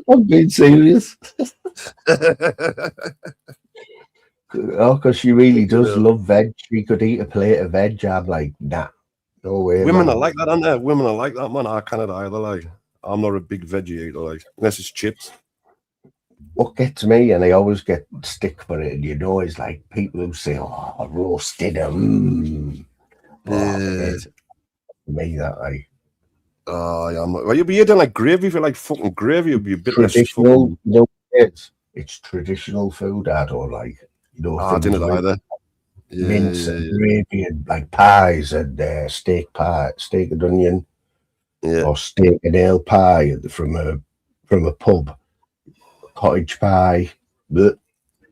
Speaker 1: I'm being serious. Oh, because she really does love veg. She could eat a plate of veg. I'm like, nah, no way.
Speaker 2: Women are like that, aren't they? Women are like that, man. I cannot either. Like, I'm not a big veggie eater, like, unless it's chips.
Speaker 1: What gets me, and I always get stick for it, and is like people who say, "Oh, roasted them." Me that like.
Speaker 2: Oh yeah, well, you'll be eating like gravy. If you like fucking gravy, you'll be a bit
Speaker 1: traditional. It's traditional food. I don't like.
Speaker 2: I didn't either.
Speaker 1: Mince and gravy and like pies and steak and onion, or steak and ale pie from a pub. Cottage pie. Bleh.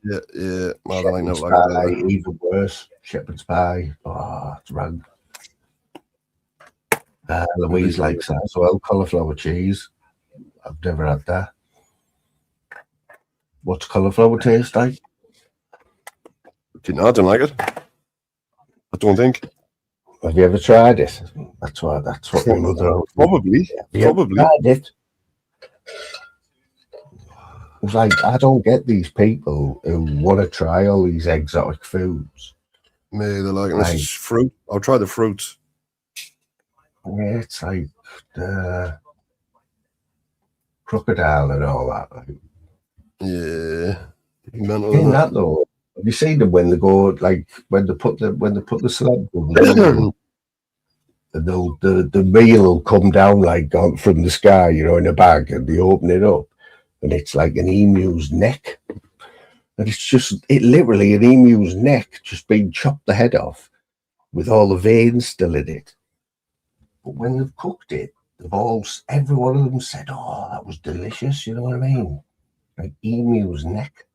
Speaker 2: Yeah.
Speaker 1: I don't like pie, even worse. Shepherd's pie. Oh, it's rank. Louise likes that as well. Cauliflower cheese. I've never had that. What's cauliflower taste like?
Speaker 2: I don't like it. I don't think.
Speaker 1: Have you ever tried it? That's what my mother.
Speaker 2: Probably.
Speaker 1: Have you ever tried it? It's like, I don't get these people who want to try all these exotic foods.
Speaker 2: Me, they're like, this is fruit. I'll try the fruits.
Speaker 1: Yeah, it's like the crocodile and all that. Like,
Speaker 2: yeah.
Speaker 1: in that though, have you seen them when they go, like, when they put the slab the meal will come down like from the sky, you know, in a bag, and they open it up, and it's like an emu's neck. And it literally an emu's neck just being chopped the head off with all the veins still in it. But when they've cooked it, every one of them said, "Oh, that was delicious." You know what I mean? Like emu's neck.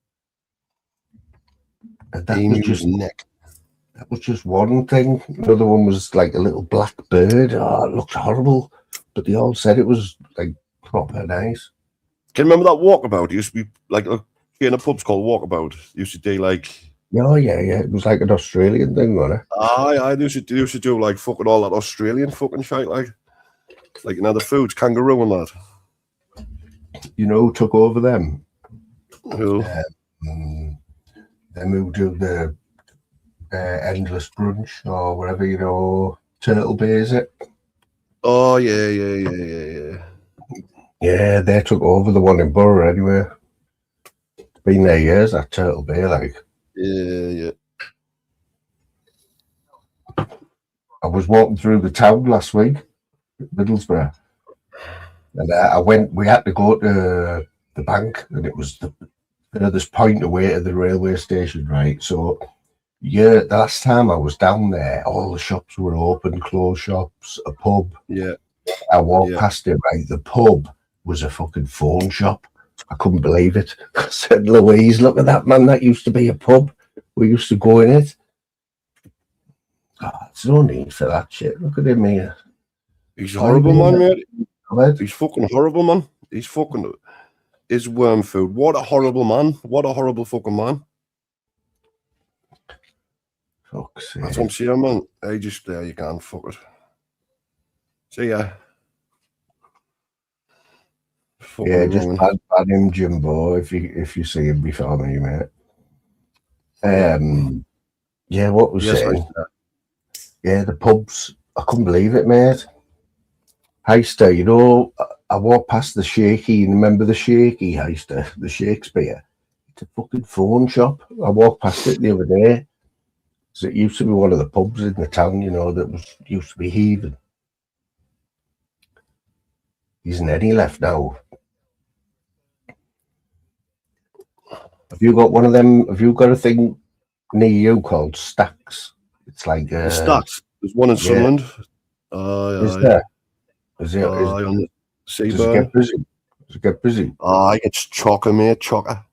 Speaker 1: And that was just one thing. Another one was like a little black bird. Oh, it looked horrible. But they all said it was like proper nice.
Speaker 2: Can you remember that walkabout? It used to be like in a pub's called Walkabout. It used to do like.
Speaker 1: Oh yeah. It was like an Australian thing, wasn't it?
Speaker 2: I used to do like fucking all that Australian fucking shit, like the foods, kangaroo and that.
Speaker 1: You know who took over them?
Speaker 2: Who?
Speaker 1: Them who do the endless brunch or whatever, you know, Turtle Bay, is it?
Speaker 2: Oh yeah.
Speaker 1: Yeah, they took over the one in Borough anyway. It's been there years, that Turtle Bay, like.
Speaker 2: Yeah.
Speaker 1: I was walking through the town last week, Middlesbrough, and we had to go to the bank, and it was the furthest point away to the railway station, right? So, yeah, the last time I was down there, all the shops were open, closed shops, a pub.
Speaker 2: Yeah.
Speaker 1: I walked past it, right? The pub was a fucking phone shop. I couldn't believe it. I said, Louise, look at that, man. That used to be a pub. We used to go in it. God, there's no need for that shit. Look at him here.
Speaker 2: He's horrible, man, mate. He's fucking horrible, man. He's fucking... His worm food. What a horrible man. What a horrible fucking man.
Speaker 1: Fuck's sake.
Speaker 2: That's what I'm saying, man. Hey, just there, you can't fuck it. See ya. Fucking
Speaker 1: yeah, just bad him, Jimbo, if you see him before me, mate. Yeah, what was saying? Yeah, the pubs. I couldn't believe it, mate. Heister, you know, I walked past the Shaky, and remember the Shaky, Heister, the Shakespeare? It's a fucking phone shop. I walked past it the other day. So it used to be one of the pubs in the town, you know, that used to be heaving. Isn't any left now. Have you got one of them? Have you got a thing near you called Stacks? It's like
Speaker 2: Stacks. There's one in Sunderland.
Speaker 1: Is there? Is it? Does it get busy? Does it get busy?
Speaker 2: It's chocker, mate. Chocker.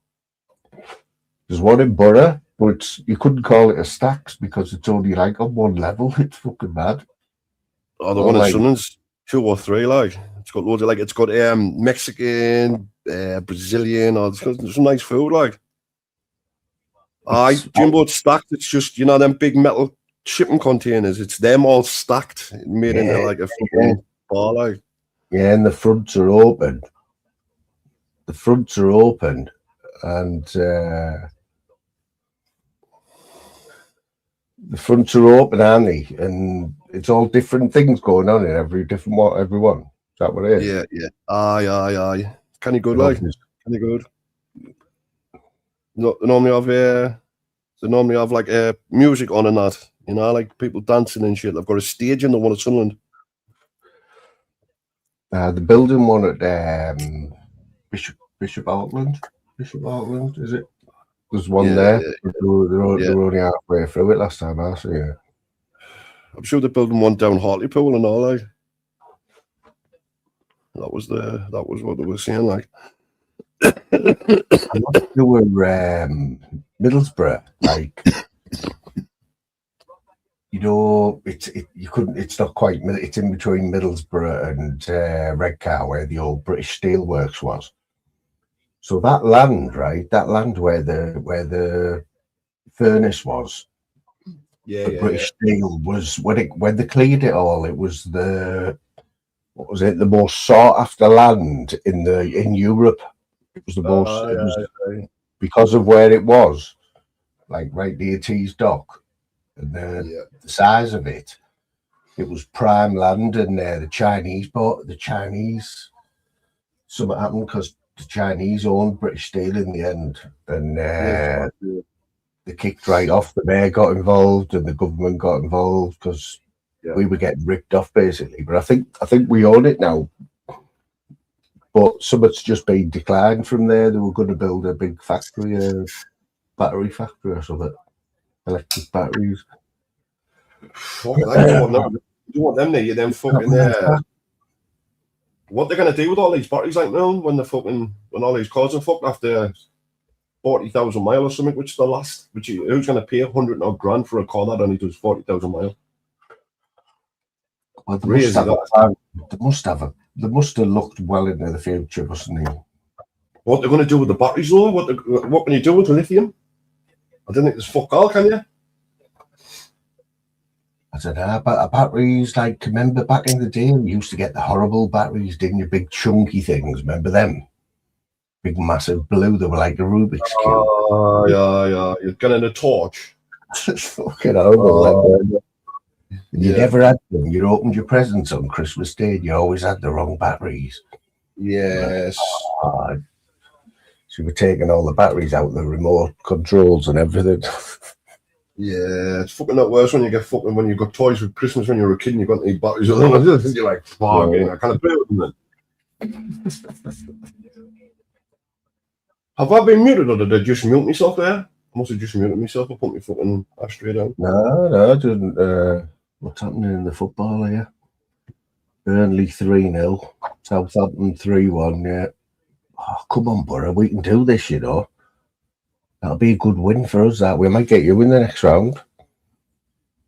Speaker 1: There's one in Borough, but you couldn't call it a Stacks because it's only like on one level. It's fucking mad.
Speaker 2: Oh, the one in Sunderland's 2 or 3, like. It's got loads of, like, it's got Mexican, Brazilian, or it's got some nice food, like. Jimbo, it's stacked. It's just, you know, them big metal shipping containers. It's them all stacked, made into like a fucking bar, like.
Speaker 1: Yeah, and the fronts are open. The fronts are open, and the fronts are open, aren't they? And it's all different things going on in every one. Is that what it is?
Speaker 2: Yeah. Aye. Kind of good, like. Kind of good. No, they normally have like music on and that, you know, like people dancing and shit. They've got a stage in the one at Sunderland.
Speaker 1: The building one at Bishop Auckland. Bishop Auckland, is it? There's one there. Yeah. They were only halfway through it last time I saw it.
Speaker 2: I'm sure they're building one down Hartlepool and all, like. That was what they were saying, like.
Speaker 1: They were Middlesbrough, like you know, you couldn't. It's not quite. It's in between Middlesbrough and Redcar, where the old British Steelworks was. So that land, right? That land where the furnace was,
Speaker 2: Yeah,
Speaker 1: the
Speaker 2: yeah,
Speaker 1: British Steel was when they cleared it all. It was the what was it? The most sought after land in Europe. It was the most. It was
Speaker 2: yeah.
Speaker 1: because of where it was, like right near Tees Dock, and
Speaker 2: Yeah.
Speaker 1: the size of it. It was prime land, and the Chinese bought the Chinese. Something happened because the Chinese owned British Steel in the end, and
Speaker 2: Yeah.
Speaker 1: they kicked right off. The mayor got involved, and the government got involved because
Speaker 2: Yeah.
Speaker 1: we were getting ripped off basically. But I think we own it now. But some it's just been declined from there. They were going to build a big factory, a battery factory or something, electric batteries.
Speaker 2: Fuck, I don't want them there. You them fucking what they're gonna do with all these batteries like now when all these cars are fucked after 40,000 miles or something, which is the last. Who's gonna pay 100 odd grand for a car that only does 40,000 miles?
Speaker 1: Well, they must have looked well into the future, mustn't they?
Speaker 2: What they're gonna do with the batteries though? What can you do with lithium? I don't think there's fuck all, can you?
Speaker 1: I don't know, but batteries, like, remember back in the day, you used to get the horrible batteries, didn't you? Big chunky things, remember them? Big massive blue, they were like a Rubik's Cube.
Speaker 2: Oh, yeah. You're getting a torch.
Speaker 1: It's fucking horrible. You
Speaker 2: Yeah.
Speaker 1: never had them. You opened your presents on Christmas Day, and you always had the wrong batteries.
Speaker 2: Yes.
Speaker 1: So you were taking all the batteries out, the remote controls and everything.
Speaker 2: Yeah, it's fucking not worse when you got toys for Christmas when you were a kid and you got any batteries or something. You're like, fuck, I can't play with them then. Have I been muted or did I just mute myself there? I must have just muted myself and put my fucking ashtray down.
Speaker 1: No, I didn't. What's happening in the football here? Burnley 3-0, Southampton 3-1, yeah. Oh, come on, Borough, we can do this, you know. That'll be a good win for us, that. We might get you in the next round.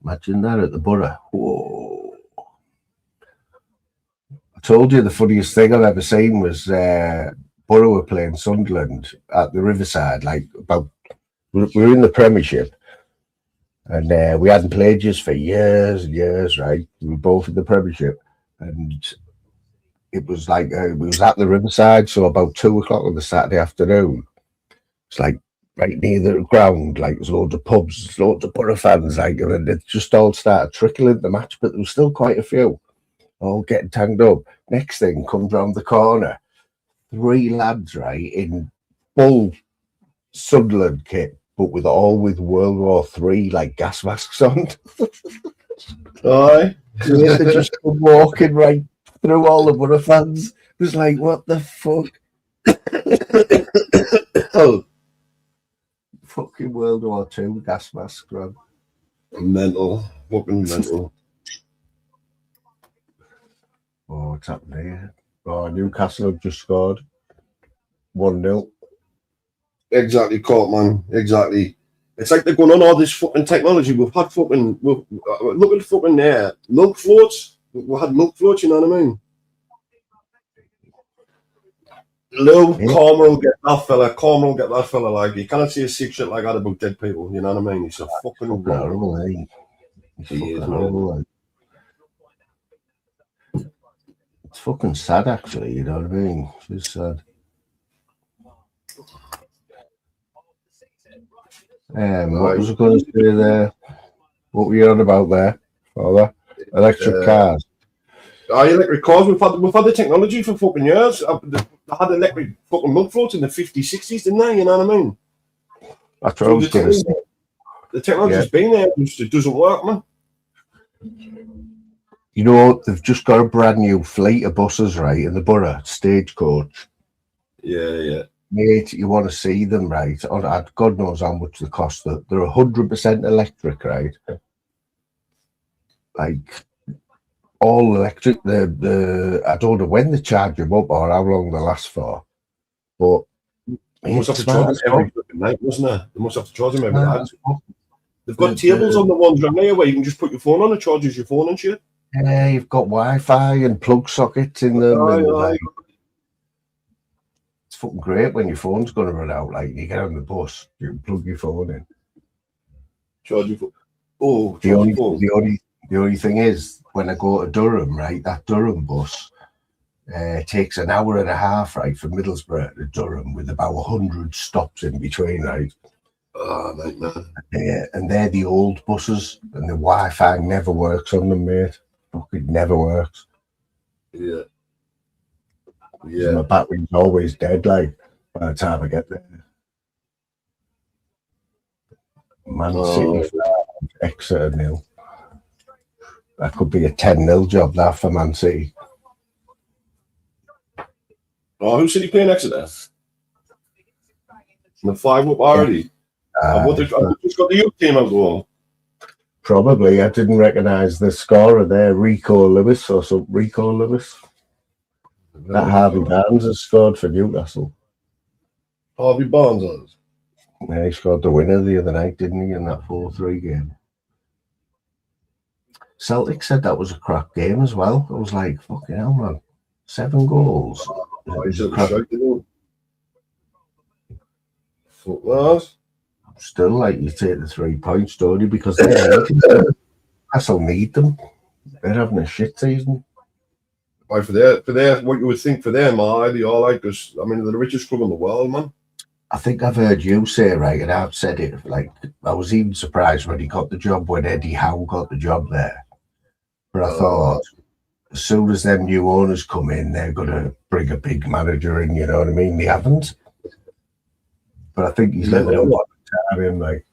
Speaker 1: Imagine that at the Borough. Whoa. I told you the funniest thing I've ever seen was Borough were playing Sunderland at the Riverside, like we were in the Premiership, and we hadn't played just for years and years, right? We were both in the Premiership, and it was like we was at the Riverside, so about 2:00 on the Saturday afternoon. It's like right near the ground, like there's loads of pubs, loads of Borough fans, like, and it just all started trickling the match, but there was still quite a few, all getting tagged up. Next thing comes round the corner, 3 lads, right, in full Sunderland kit, but with World War III like gas masks on.
Speaker 2: Aye.
Speaker 1: They're just walking right through all the Borough fans. It was like, what the fuck? Oh, fucking World War II gas mask, man.
Speaker 2: Mental. Fucking mental.
Speaker 1: Oh, what's happening here? Oh, Newcastle have just scored 1-0.
Speaker 2: Exactly, caught, man. Exactly. It's like they're going on all this fucking technology. We've had fucking look at fucking milk floats. We had milk floats, you know what I mean? Lou,
Speaker 1: Yeah.
Speaker 2: Cormer will get that fella. Cormer will get that fella. Like, you cannot see a sick shit like that about dead people. You know what I mean? He's a fucking
Speaker 1: horrible, eh?
Speaker 2: He is,
Speaker 1: horrible, It's fucking sad, actually. You know what I mean? It's sad. What was I going to say there? What were you on about there, Father? Electric cars.
Speaker 2: Electric cars. We've had the technology for fucking years. They had electric fucking milk floats in the 50s, 60s, didn't they? You know what I mean?
Speaker 1: That's what I was going to say.
Speaker 2: The technology's been there, it doesn't work, man.
Speaker 1: You know, they've just got a brand new fleet of buses, right, in the Borough, Stagecoach.
Speaker 2: Yeah.
Speaker 1: Mate, you want to see them, right? God knows how much they cost. They're 100% electric, right? Like, all electric. I don't know when they charge them up or how long they last for. But
Speaker 2: they must have to charge them every night, wasn't it? They must have to charge them every night. They've got tables on the ones around there where you can just put your phone on, it charges your phone and shit.
Speaker 1: Yeah, you've got Wi-Fi and plug sockets in them. And, like, it's fucking great when your phone's going to run out. Like, you get on the bus, you can plug your phone in.
Speaker 2: Charge your phone. Oh,
Speaker 1: The only thing is, when I go to Durham, right, that Durham bus takes an hour and a half, right, from Middlesbrough to Durham with about 100 stops in between, right?
Speaker 2: Oh, nightmare.
Speaker 1: Yeah, and they're the old buses, and the Wi-Fi never works on them, mate. Fucking never works.
Speaker 2: Yeah.
Speaker 1: So my battery's always dead, like, by the time I get there. Man City, Exeter 0. That could be a 10-0 job, that, for Man City.
Speaker 2: Oh, who's City playing Exeter? The 5-up already. I've just got the youth team out going.
Speaker 1: Probably. I didn't recognise the scorer there, Rico Lewis or something. Rico Lewis. That Harvey Barnes has scored for Newcastle.
Speaker 2: Harvey Barnes has?
Speaker 1: Yeah, he scored the winner the other night, didn't he, in that 4-3 game? Celtic said that was a crap game as well. I was like, fucking hell, man. 7 goals. Still, like, you take the 3 points, don't you? Because Newcastle need them. They're having a shit season.
Speaker 2: Why, for their, what you would think for them, they are like, because, I mean, they're the richest club in the world, man.
Speaker 1: I think I've heard you say, right, and I've said it, like, I was even surprised when he got the job, when Eddie Howe got the job there. But I thought, as soon as them new owners come in, they're going to bring a big manager in, you know what I mean? They haven't. But I think he's living up to him, like,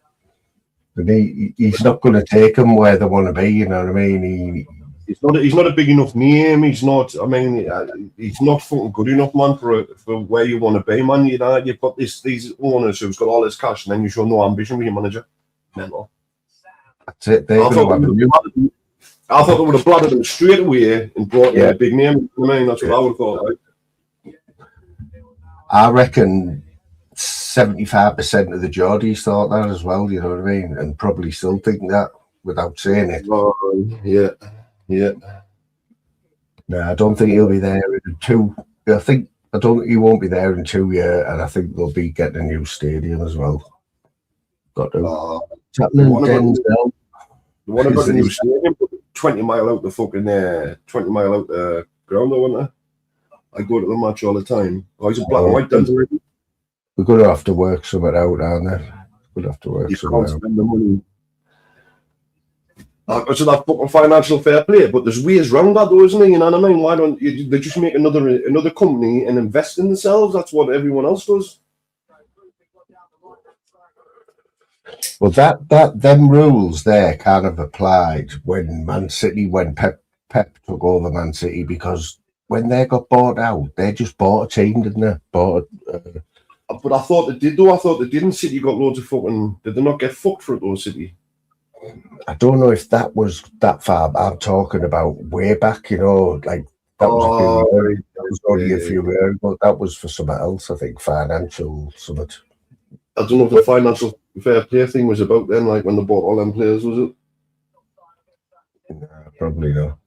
Speaker 1: and he's not going to take them where they want to be, you know what I mean?
Speaker 2: He's not a big enough name. He's not. I mean, he's not fucking good enough, man, for where you want to be, man. You know, you've got these owners who's got all this cash, and then you show no ambition with your manager. Mental.
Speaker 1: That's it. I
Speaker 2: thought they would have bladdered him straight away and brought in a big name. I mean, that's what I would have thought. Like.
Speaker 1: I reckon 75% of the Geordies thought that as well. You know what I mean, and probably still think that without saying it.
Speaker 2: Yeah.
Speaker 1: No, I don't think he'll be there in 2. I don't think he won't be there in 2 years, and I think they'll be getting a new stadium as well. Got to.
Speaker 2: The one about the new stadium, 20 mile out the fucking 20 mile out the ground, though, wasn't I? I go to the match all the time. Oh, he's a black and white dancer.
Speaker 1: We're going to have to work something out, aren't we? We're going to have to work something out.
Speaker 2: Spend the money. So that fucking financial fair play, but there's ways around that, though, isn't there? You know what I mean? Why don't they just make another company and invest in themselves? That's what everyone else does.
Speaker 1: Well, them rules there kind of applied when Man City, when Pep took over Man City, because when they got bought out, they just bought a team, didn't they? But
Speaker 2: I thought they did, though. I thought they didn't. City got loads of fucking. Did they not get fucked for it, though, City?
Speaker 1: I don't know if that was that far. I'm talking about way back, you know, like that was only a few years ago. That was for something else, I think, financial something.
Speaker 2: I don't know if the financial fair play thing was about then, like when they bought all them players, was it?
Speaker 1: No, probably not.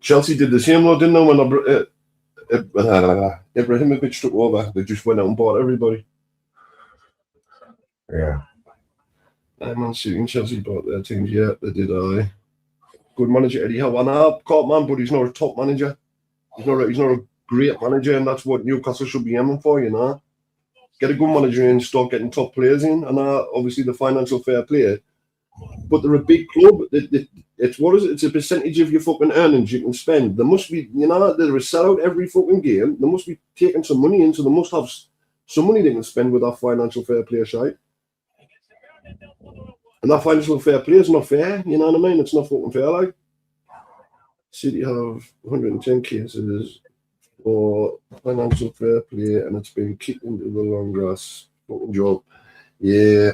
Speaker 2: Chelsea did the same, though, didn't they? When Ibrahimovic took over, they just went out and bought everybody.
Speaker 1: Yeah.
Speaker 2: Man City and Chelsea bought their teams. Yeah, they did. Good manager Eddie Howe. And I caught man, but he's not a top manager. He's not a great manager, and that's what Newcastle should be aiming for. You know, get a good manager in, start getting top players in, and obviously the financial fair play. But they're a big club. It's what is it? It's a percentage of your fucking earnings you can spend. There must be, you know, they're a sellout every fucking game. They must be taking some money in, so they must have some money they can spend with that financial fair play shite. And that financial fair play is not fair, you know what I mean? It's not fucking fair, like. City have 110 cases for financial fair play, and it's been kicked into the long grass. Fucking job. Yeah.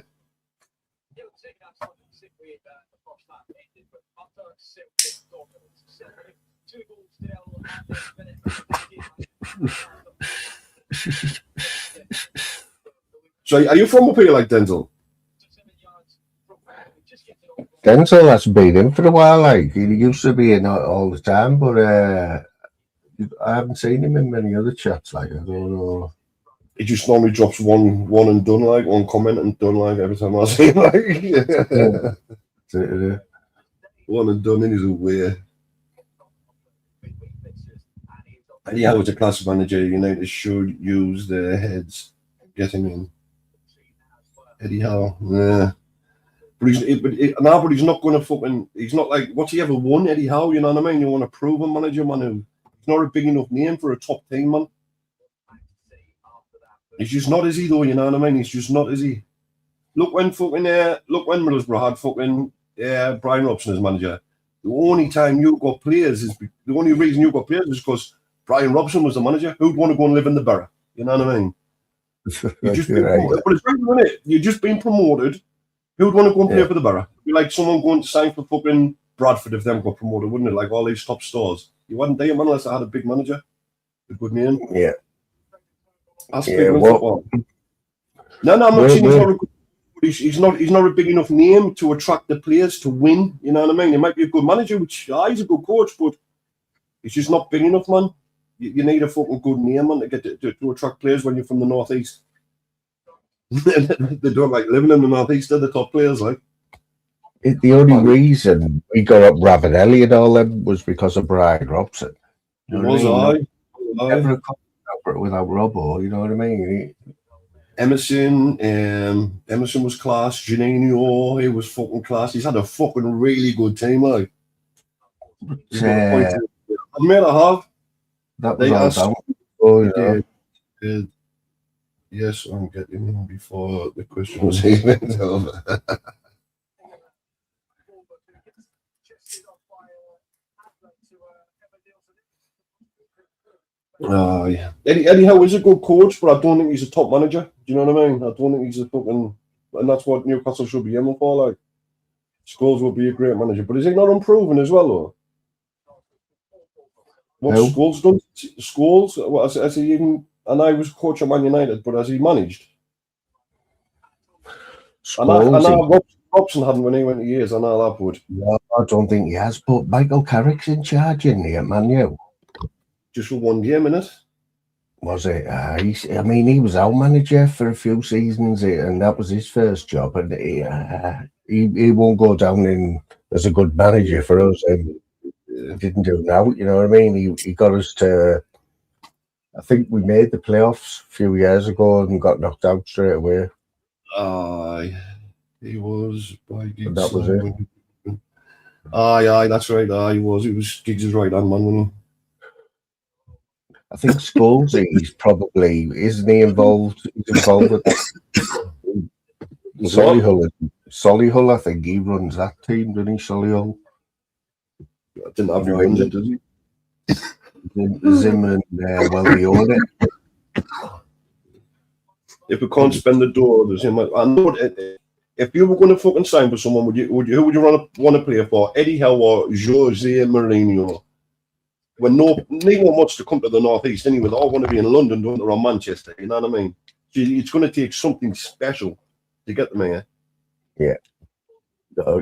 Speaker 2: So, are you from up here, like Denzel?
Speaker 1: Denzel hasn't been in for a while. Like he used to be in all the time, but I haven't seen him in many other chats. Like I don't know.
Speaker 2: He just normally drops one and done, like one comment and done, like every time I see him, like one and done in his own way. Eddie Howe was a class manager. United should use their heads. Get him in. Eddie Howe, yeah. But he's not going to fucking. He's not like what's he ever won, Eddie Howe? You know what I mean? You want to prove a manager, man. He's not a big enough name for a top team, man. He's just not, is he? Though, you know what I mean? He's just not, is he? Look when Middlesbrough had fucking Brian Robson as manager. The only time you got players the only reason you got players is because Brian Robson was the manager. Who'd want to go and live in the Borough? You know what I mean? You've just been promoted. But it's right, isn't it? You've just been promoted. Who'd want to go and play for the Borough? It'd be like someone going to sign for fucking Bradford if them got promoted, wouldn't it? Like all these top stores. You wouldn't there, man, unless I had a big manager. A good name.
Speaker 1: Yeah.
Speaker 2: That's big football. No, I'm not saying he's not a big enough name to attract the players to win. You know what I mean? He might be a good manager, which he's a good coach, but he's just not big enough, man. You need a fucking good name, man, to get to attract players when you're from the northeast. They don't like living in the northeast. They're the top players, like.
Speaker 1: The only reason we got up Ravanelli and all them was because of Brian Robson.
Speaker 2: You know
Speaker 1: never without Robbo, you know what I mean?
Speaker 2: Emerson was class. Juninho, he was fucking class. He's had a fucking really good team, like. I made a half.
Speaker 1: That was all down. Oh,
Speaker 2: yeah. Yes, I'm getting him before the question was even over. Yeah. Eddie Howe is a good coach, but I don't think he's a top manager. Do you know what I mean? I don't think he's a fucking, and that's what Newcastle should be aiming for. Like, Scholes will be a great manager, but is he not unproven as well, though? What's Scholes done? Scholes, has he even? And I was coach at Man United, but has he managed? And Robson hadn't when he went to years. I know that would.
Speaker 1: No, I don't think he has. But Michael Carrick's in charge, isn't he, at Man U?
Speaker 2: Just for 1 game, innit?
Speaker 1: Was it? He was our manager for a few seasons, and that was his first job. And he won't go down in as a good manager for us. He didn't do now, you know what I mean? He got us to. I think we made the playoffs a few years ago and got knocked out straight away.
Speaker 2: He was.
Speaker 1: That was it.
Speaker 2: Aye, that's right. He was Giggs' right hand man, wasn't he?
Speaker 1: I think Scholes, isn't he involved? He's involved with Solihull, I think he runs that team, doesn't he, Solihull?
Speaker 2: I didn't have him in it, does he?
Speaker 1: Zim and they own it.
Speaker 2: If we can't spend the dough, there's him. I know if you were going to fucking sign for someone, who would you want to play for? Eddie Howe or Jose Mourinho? When no one wants to come to the northeast anyway, they all want to be in London, don't they, or Manchester, you know what I mean? So it's going to take something special to get them here.
Speaker 1: Yeah.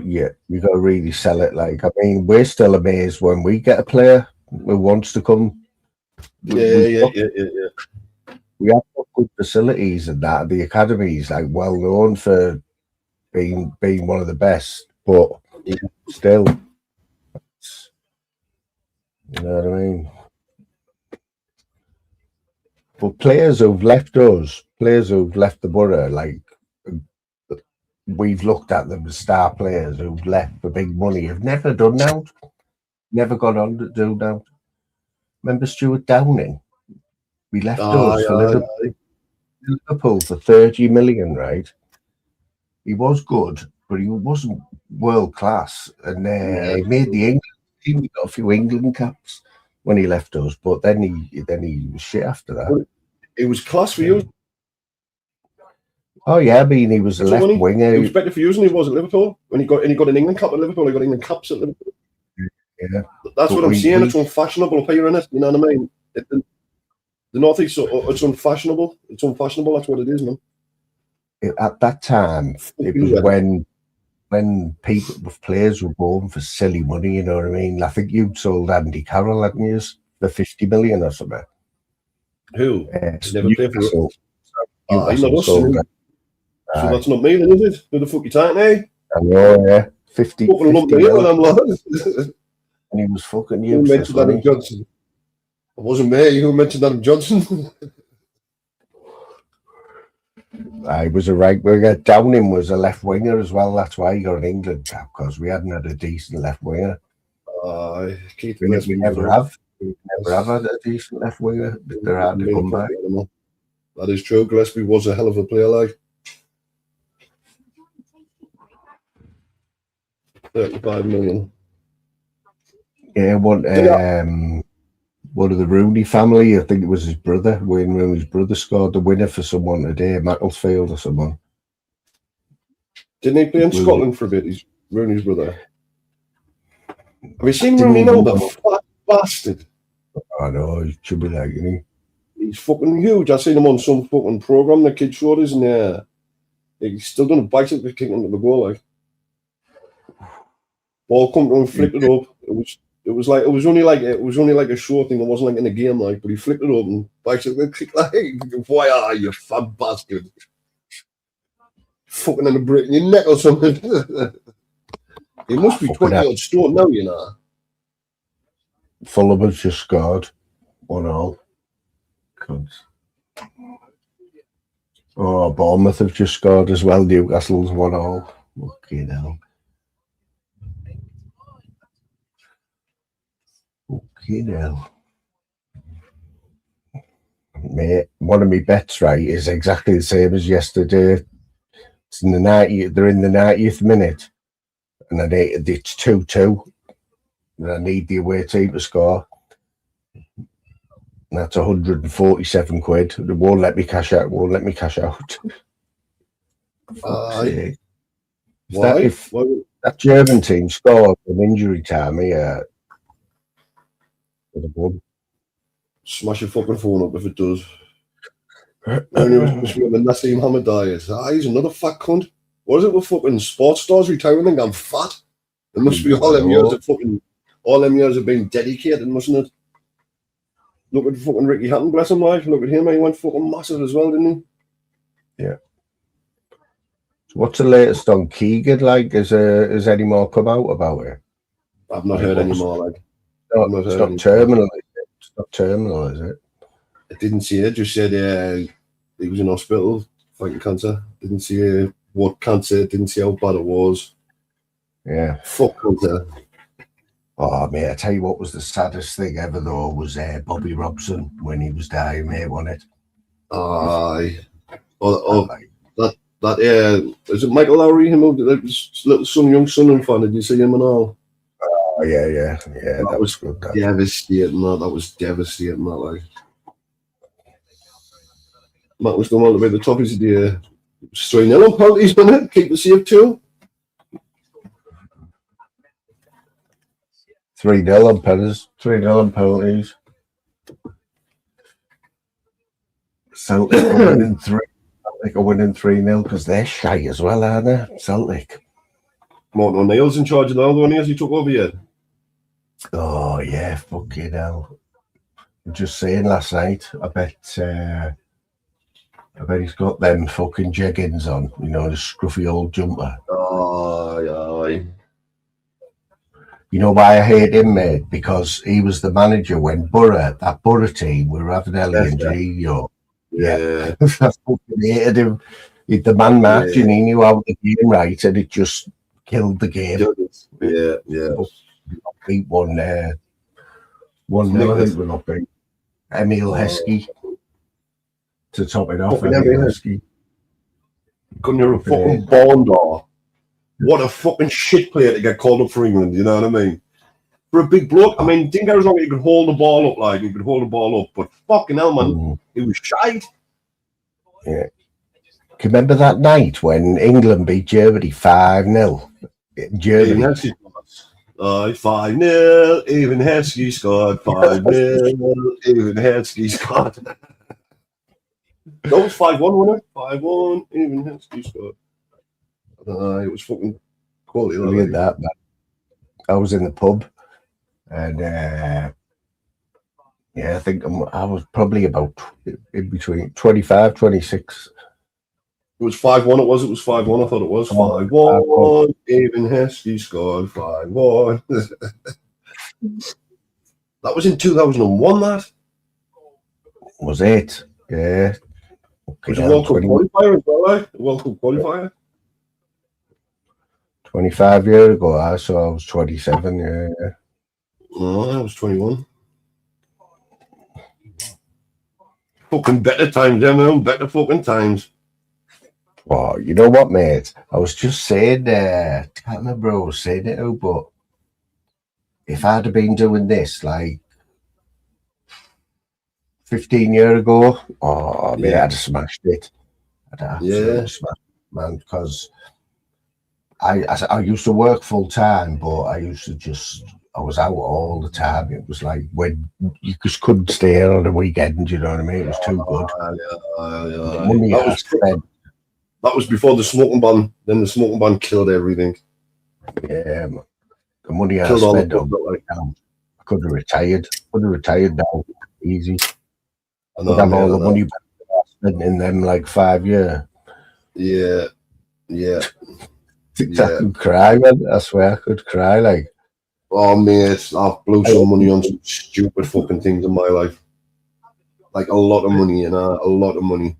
Speaker 1: Yeah, you got to really sell it. Like, I mean, we're still amazed when we get a player who wants to come.
Speaker 2: Yeah.
Speaker 1: We have good facilities and that. The academy's like well known for being one of the best, but still. You know what I mean? But players who've left us, players who've left the Borough, like we've looked at them as star players who've left for big money, have never done now, never got on to do now. Remember Stuart Downing? We left us for Liverpool for 30 million, right? He was good, but he wasn't world class, and he made the England. He got a few England caps when he left us, but then he was shit after that.
Speaker 2: It was class for you.
Speaker 1: Oh yeah, I mean he was a left winger.
Speaker 2: It was better for you than he was at Liverpool. When he got an England cap at Liverpool, he got England caps at Liverpool.
Speaker 1: Yeah,
Speaker 2: that's what I'm saying. It's unfashionable up here, innit? You know what I mean? The northeast, it's unfashionable. It's unfashionable. That's what it is, man.
Speaker 1: At that time, it was when when people with players were born for silly money, you know what I mean? I think you sold Andy Carroll, hadn't you, for 50 million or something.
Speaker 2: Who? He never played for us. I'm not us.
Speaker 1: Sold
Speaker 2: So
Speaker 1: Aye.
Speaker 2: that's not me, then, is it? Who the fuck you talking, eh?
Speaker 1: I know, yeah. 50,
Speaker 2: Fucking
Speaker 1: 50
Speaker 2: lump me in
Speaker 1: mil,
Speaker 2: when I'm like,
Speaker 1: and he was fucking
Speaker 2: who
Speaker 1: useless,
Speaker 2: mentioned Adam
Speaker 1: wasn't he?
Speaker 2: Johnson? It wasn't me. Who mentioned Adam Johnson?
Speaker 1: I was a right winger. Downing was a left winger as well. That's why he got an England cap, because we hadn't had a decent left winger.
Speaker 2: Keith
Speaker 1: We
Speaker 2: Gillespie
Speaker 1: never
Speaker 2: was
Speaker 1: have. We never have had a decent left winger. They're hard to come back.
Speaker 2: That is true. Gillespie was a hell of a player, like. 35 million.
Speaker 1: Yeah, one of the Rooney family, I think it was his brother, Wayne Rooney's brother, scored the winner for someone today, Macclesfield or someone.
Speaker 2: Didn't he play in Scotland for a bit? He's Rooney's brother. Have you seen Rooney now, the fat bastard?
Speaker 1: I know, he's chubby like, isn't he?
Speaker 2: He's fucking huge. I seen him on some fucking program the kid showed us, and he's still doing a bicycle kick into the goal, like. Ball come to him, flicked it up. It was only like a short thing. It wasn't like in a game, like. But he flicked it up and bicycle kick, like. Why are you fat bastard? Fucking in the brick in your neck or something. He must be 20 odd stone now, you know.
Speaker 1: Fulham has just scored 1-0. Oh, Bournemouth have just scored as well. Newcastle's 1-0. Fucking hell. Fucking hell. Mate, one of my bets, right, is exactly the same as yesterday. It's in the 90th, they're in the 90th minute, and it's 2-2. And I need the away team to score. And that's 147 quid. They won't let me cash out.
Speaker 2: Why?
Speaker 1: If that German team scored an injury time here,
Speaker 2: smash your fucking phone up if it does. When Nassim Hamadai is, he's another fat cunt. What is it with fucking sports stars retiring and I'm fat? It must be all them years of being dedicated, mustn't it? Look at fucking Ricky Hatton, bless him, like. Look at him, he went fucking massive as well, didn't
Speaker 1: he? Yeah. So what's the latest on Keegan? Like, has any more come out about it?
Speaker 2: I've not heard any more. Like,
Speaker 1: it's not terminal. It's not terminal, is it?
Speaker 2: I didn't see it. Just said he was in hospital fighting cancer. Didn't see what cancer. Didn't see how bad it was.
Speaker 1: Yeah.
Speaker 2: Fuck cancer.
Speaker 1: Oh, mate, I tell you what was the saddest thing ever, though, was Bobby Robson when he was dying, mate, wasn't it?
Speaker 2: Aye. Is it Michael Lowry, him, his little son, young son and fan? Did you see him and all?
Speaker 1: Oh, yeah. That was good.
Speaker 2: Devastating, that was devastating, that, like. Matt was going all the way to the top. He's the 3-0 on penalties, wasn't it? Keep the save too.
Speaker 1: 3-0 on penalties. 3-0 on penalties. Celtic are winning 3-0 because they're shy as well, aren't they? Celtic.
Speaker 2: Martin O'Neill's in charge of the other one. He took over yet?
Speaker 1: Oh yeah, fucking hell! I'm just saying last night. I bet he's got them fucking jeggings on. You know, the scruffy old jumper.
Speaker 2: Oh yeah.
Speaker 1: You know why I hate him, mate? Because he was the manager when that Borough team were having Ellie and Gio.
Speaker 2: Yeah.
Speaker 1: I fucking hated him. The man marching, he knew how the game right, and it just killed the game.
Speaker 2: Yeah.
Speaker 1: Beat 1-0, I think we're not beat. Emil Heskey to top it off. Emil Heskey.
Speaker 2: Couldn't you a fucking Bondor? What a fucking shit player to get called up for England, you know what I mean? For a big bloke, I mean, didn't get as long as he could hold the ball up, like, he could hold the ball up, but fucking hell, man, he was shite.
Speaker 1: Yeah. Can you remember that night when England beat Germany 5-0? Germany.
Speaker 2: 5-0, even Heskey scored. 5-0, even Heskey scored. That was 5-1, wasn't it? 5-1, even Heskey scored. It was fucking Quality,
Speaker 1: Brilliant
Speaker 2: like.
Speaker 1: that, man. I was in the pub, and yeah, I think I was probably about in between 25, 26.
Speaker 2: It was 5-1. It was 5-1. I thought it was
Speaker 1: Oh,
Speaker 2: 5-1. Even Heskey scored 5-1. That was in 2001. That
Speaker 1: was it? Yeah.
Speaker 2: was a World Cup qualifier as well. A World Cup qualifier.
Speaker 1: 25 years ago, so I was 27. Yeah.
Speaker 2: No, I was 21. Fucking better times, man. Better fucking times.
Speaker 1: Oh, you know what, mate? I was just saying, I can't remember who I was saying it to, but if I'd have been doing this like 15 years ago, oh, mate,
Speaker 2: Yeah.
Speaker 1: I'd have smashed it. I'd have absolutely smashed it, man, because I used to work full time, but I was out all the time. It was like when you just couldn't stay here on the weekend, you know what I mean? It was too good. The money I spent.
Speaker 2: That was before the smoking ban. Then the smoking ban killed everything.
Speaker 1: Yeah, the money I
Speaker 2: Killed all
Speaker 1: spent
Speaker 2: the
Speaker 1: on
Speaker 2: like,
Speaker 1: I could have retired. Could have retired now, easy.
Speaker 2: I know,
Speaker 1: Could have
Speaker 2: mate,
Speaker 1: all
Speaker 2: I
Speaker 1: the
Speaker 2: know.
Speaker 1: money back that I spent in them like 5 years.
Speaker 2: Yeah.
Speaker 1: I could cry, man. I swear I could cry. Like,
Speaker 2: oh, mate, I've blew some money on some stupid fucking things in my life. Like a lot of money, you know, a lot of money.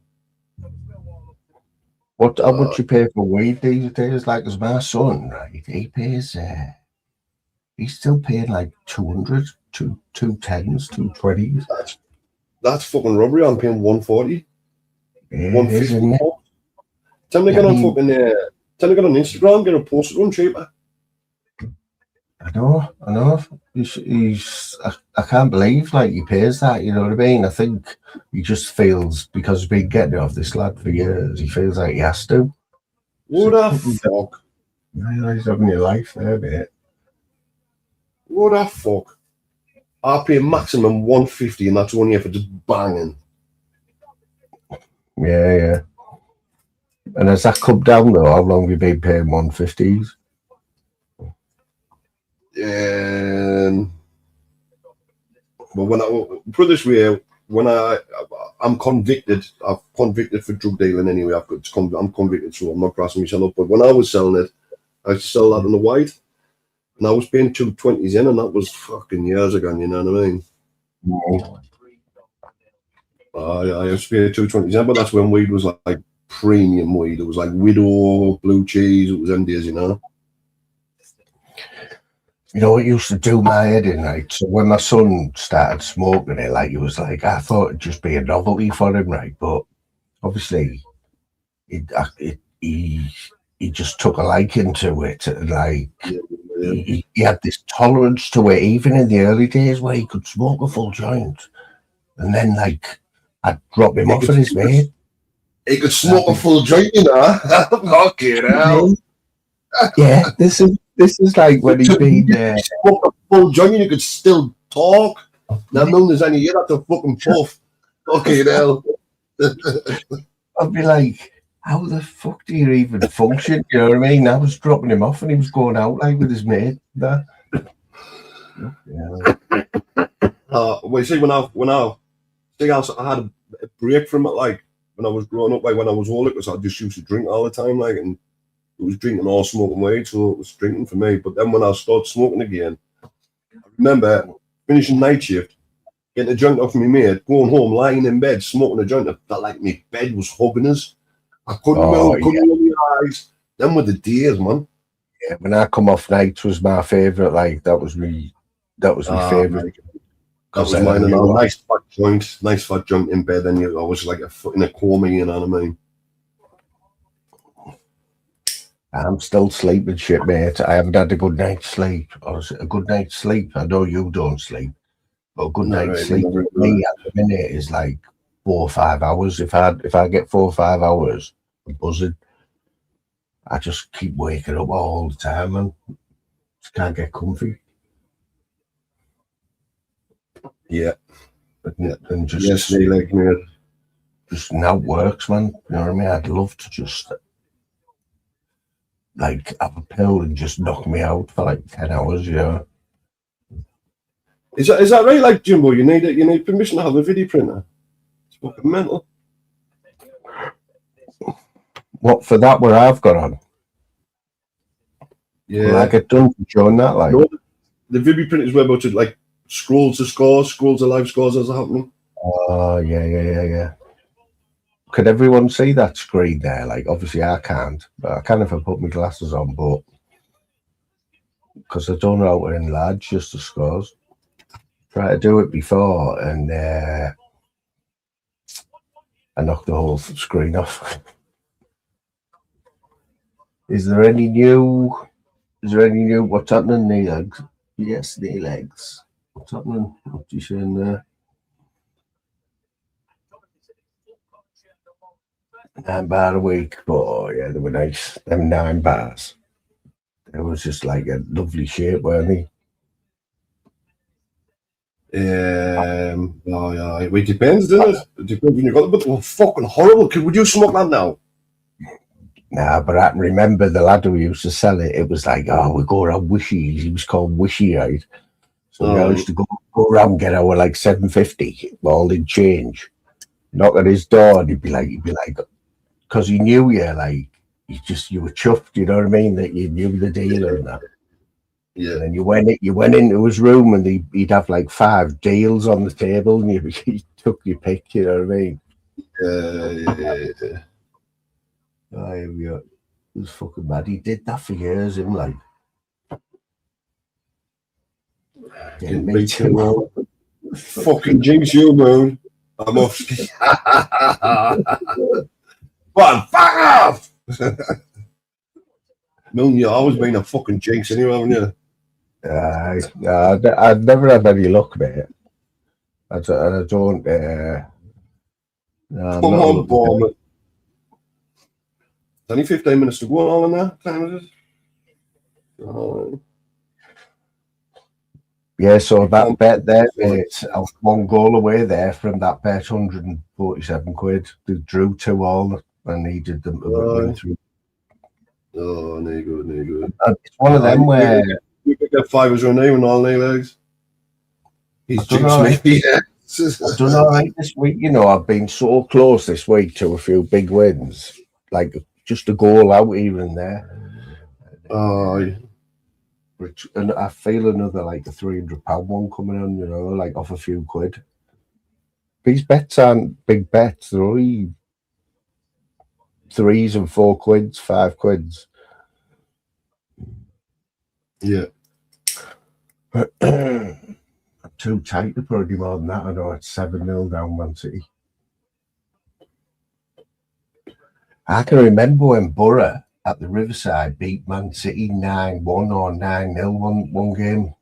Speaker 1: how much you pay for weed these days? Like, as my son, right? He pays. He's still paying like 200, 210s, 220s.
Speaker 2: That's fucking robbery. I'm paying 140,
Speaker 1: Yeah,
Speaker 2: 150. Tell me to get on fucking tell me to get on Instagram, get a post run cheaper.
Speaker 1: I know. I can't believe like he pays that. You know what I mean? I think he just feels because he's been getting it off this lad for years. He feels like he has to.
Speaker 2: What the fuck?
Speaker 1: He's having your life there, mate.
Speaker 2: What the fuck? I pay maximum 150, and that's only if it's banging.
Speaker 1: Yeah. And has that come down though? How long have you been paying 150s?
Speaker 2: But when I put it this way, when I'm convicted, I've convicted for drug dealing anyway. I'm convicted, so I'm not grassing myself up. But when I was selling it, I used to sell that in the white, and I was paying 220s in, and that was fucking years ago. You know what I mean? I used to pay 220s in, but that's when weed was like premium weed. It was like Widow, Blue Cheese. It was them days, you know.
Speaker 1: You know what used to do my head in, right? So when my son started smoking it, like it was like I thought it'd just be a novelty for him, right? But obviously, he just took a liking to it, and like he had this tolerance to it, even in the early days where he could smoke a full joint, and then like I'd drop him off at his mate.
Speaker 2: He could smoke a full joint, you know. Fucking hell.
Speaker 1: Yeah, this is like when he's been
Speaker 2: smoke a full joint, you could still talk. Now, none there's any, that's a fucking puff. Fucking hell.
Speaker 1: I'd be like, how the fuck do you even function? You know what I mean? I was dropping him off and he was going out like with his mate. Well,
Speaker 2: you see, when I had a break from it, like when I was growing up, like when I was older, because I just used to drink all the time, like, and it was drinking or smoking weed, so it was drinking for me. But then when I started smoking again, I remember finishing night shift, getting a joint off my mate, going home, lying in bed, smoking a joint. I felt like my bed was hugging us. I couldn't move, couldn't open my eyes. Then with the days, man.
Speaker 1: Yeah, when I come off nights was my favourite. Like that was my favourite.
Speaker 2: That was mine. And a nice fat joint in bed. And I was like a foot in a coma, you know what I mean?
Speaker 1: I'm still sleeping shit, mate. I haven't had a good night's sleep. Or a good night's sleep. I know you don't sleep, but a good night's sleep for me at the minute is like 4 or 5 hours. If I get 4 or 5 hours, I'm buzzing. I just keep waking up all the time and just can't get comfy.
Speaker 2: Yeah.
Speaker 1: And just
Speaker 2: yes, like me.
Speaker 1: Just now works, man. You know what I mean? I'd love to just like have a pill and just knock me out for like 10 hours, you know.
Speaker 2: Is that right? Like Jimbo, you need permission to have a video printer. It's fucking mental.
Speaker 1: What for that? What I've got on?
Speaker 2: Yeah.
Speaker 1: Will I get done for showing that? Like,
Speaker 2: no, the video printers were about to like scroll to live scores as they're happening.
Speaker 1: oh yeah. Could everyone see that screen there? Like, obviously I can't, but I can if I put my glasses on. But because I don't know how to enlarge just the scores. Try to do it before, and I knocked the whole screen off. Is there any new? What's happening, knee legs? Yes, knee legs. What's happening? What's you saying there? 9 bar a week. Oh yeah, they were nice. Them 9 bars. It was just like a lovely shape, weren't they?
Speaker 2: Oh yeah, it depends, doesn't it? It depends when you got it, but they were fucking horrible. Would you smoke that now?
Speaker 1: Nah, but I can remember the lad who used to sell it. It was like, oh, we go around Wishy. He was called Wishy, right? So we used to go around and get our like 750 all in change. Knock at his door, and he'd be like, because he knew you, like you were chuffed, you know what I mean? That you knew the deal and that.
Speaker 2: Yeah.
Speaker 1: And then you went into his room, and he'd have like 5 deals on the table, and you took your pick, you know what I mean?
Speaker 2: Yeah.
Speaker 1: Oh, here we go. It was fucking mad. He did that for years, him like. Didn't me too.
Speaker 2: Fucking jinx you, man. I'm off. Well, fuck off! Milne, you've always been a fucking jinx anyway, haven't you?
Speaker 1: I've never had any luck, mate. I don't.
Speaker 2: Come on, Bournemouth. It's only 15 minutes to go on there. Time is it?
Speaker 1: Yeah, so that bet there, mate, I was 1 goal away there from that bet, 147 quid. They drew 2-2. I needed them to win through.
Speaker 2: Oh, no good.
Speaker 1: It's one of them where
Speaker 2: you could get 5 as your name and all knee legs. He's jinxed me.
Speaker 1: I've done all right this week. You know, I've been so close this week to a few big wins, like just a goal out even there.
Speaker 2: Oh,
Speaker 1: and I feel another like a £300 one coming on, you know, like off a few quid. These bets aren't big bets, they're only 3s and 4 quids, 5 quids.
Speaker 2: Yeah.
Speaker 1: Too tight to put any more than that. I know it's 7-0 down Man City. I can remember when Borough at the Riverside beat Man City 9-1 or 9-0 one game.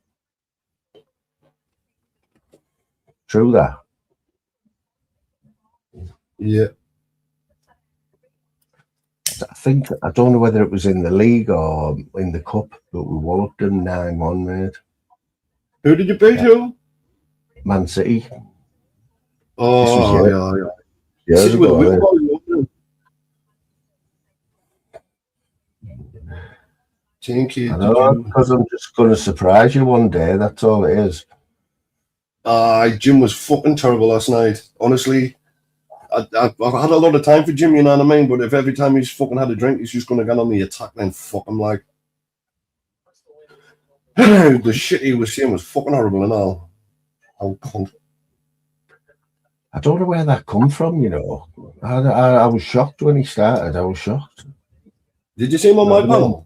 Speaker 1: True that.
Speaker 2: Yeah.
Speaker 1: I don't know whether it was in the league or in the cup, but we walloped them 9-1, mate.
Speaker 2: Who did you beat? Who?
Speaker 1: Man City.
Speaker 2: Oh, yeah.
Speaker 1: Years ago,
Speaker 2: Thank you.
Speaker 1: Because I'm just going to surprise you one day. That's all it is.
Speaker 2: Jim was fucking terrible last night. Honestly, I had a lot of time for Jim, you know what I mean? But if every time he's fucking had a drink, he's just going to get on the attack, then fuck him like. The shit he was saying was fucking horrible and all. Oh, cunt.
Speaker 1: I don't know where that come from, you know. I was shocked when he started. I was shocked.
Speaker 2: Did you see him on my panel?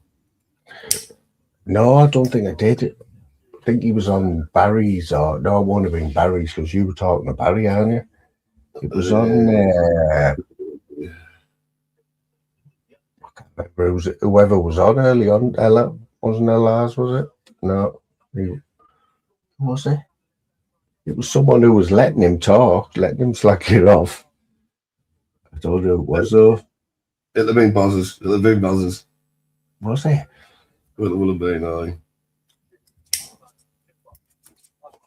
Speaker 1: No, I don't think I did. I think he was on Barry's, or no, it won't have been Barry's because you were talking to Barry, aren't you? It was on. I can't remember. It was whoever was on early on. Ella wasn't it Lars? Was it? No, was it? It was someone who was letting him talk, letting him slack it off. I don't know who it was though.
Speaker 2: It'll have been Buzzers.
Speaker 1: Was it?
Speaker 2: It would have been, aye.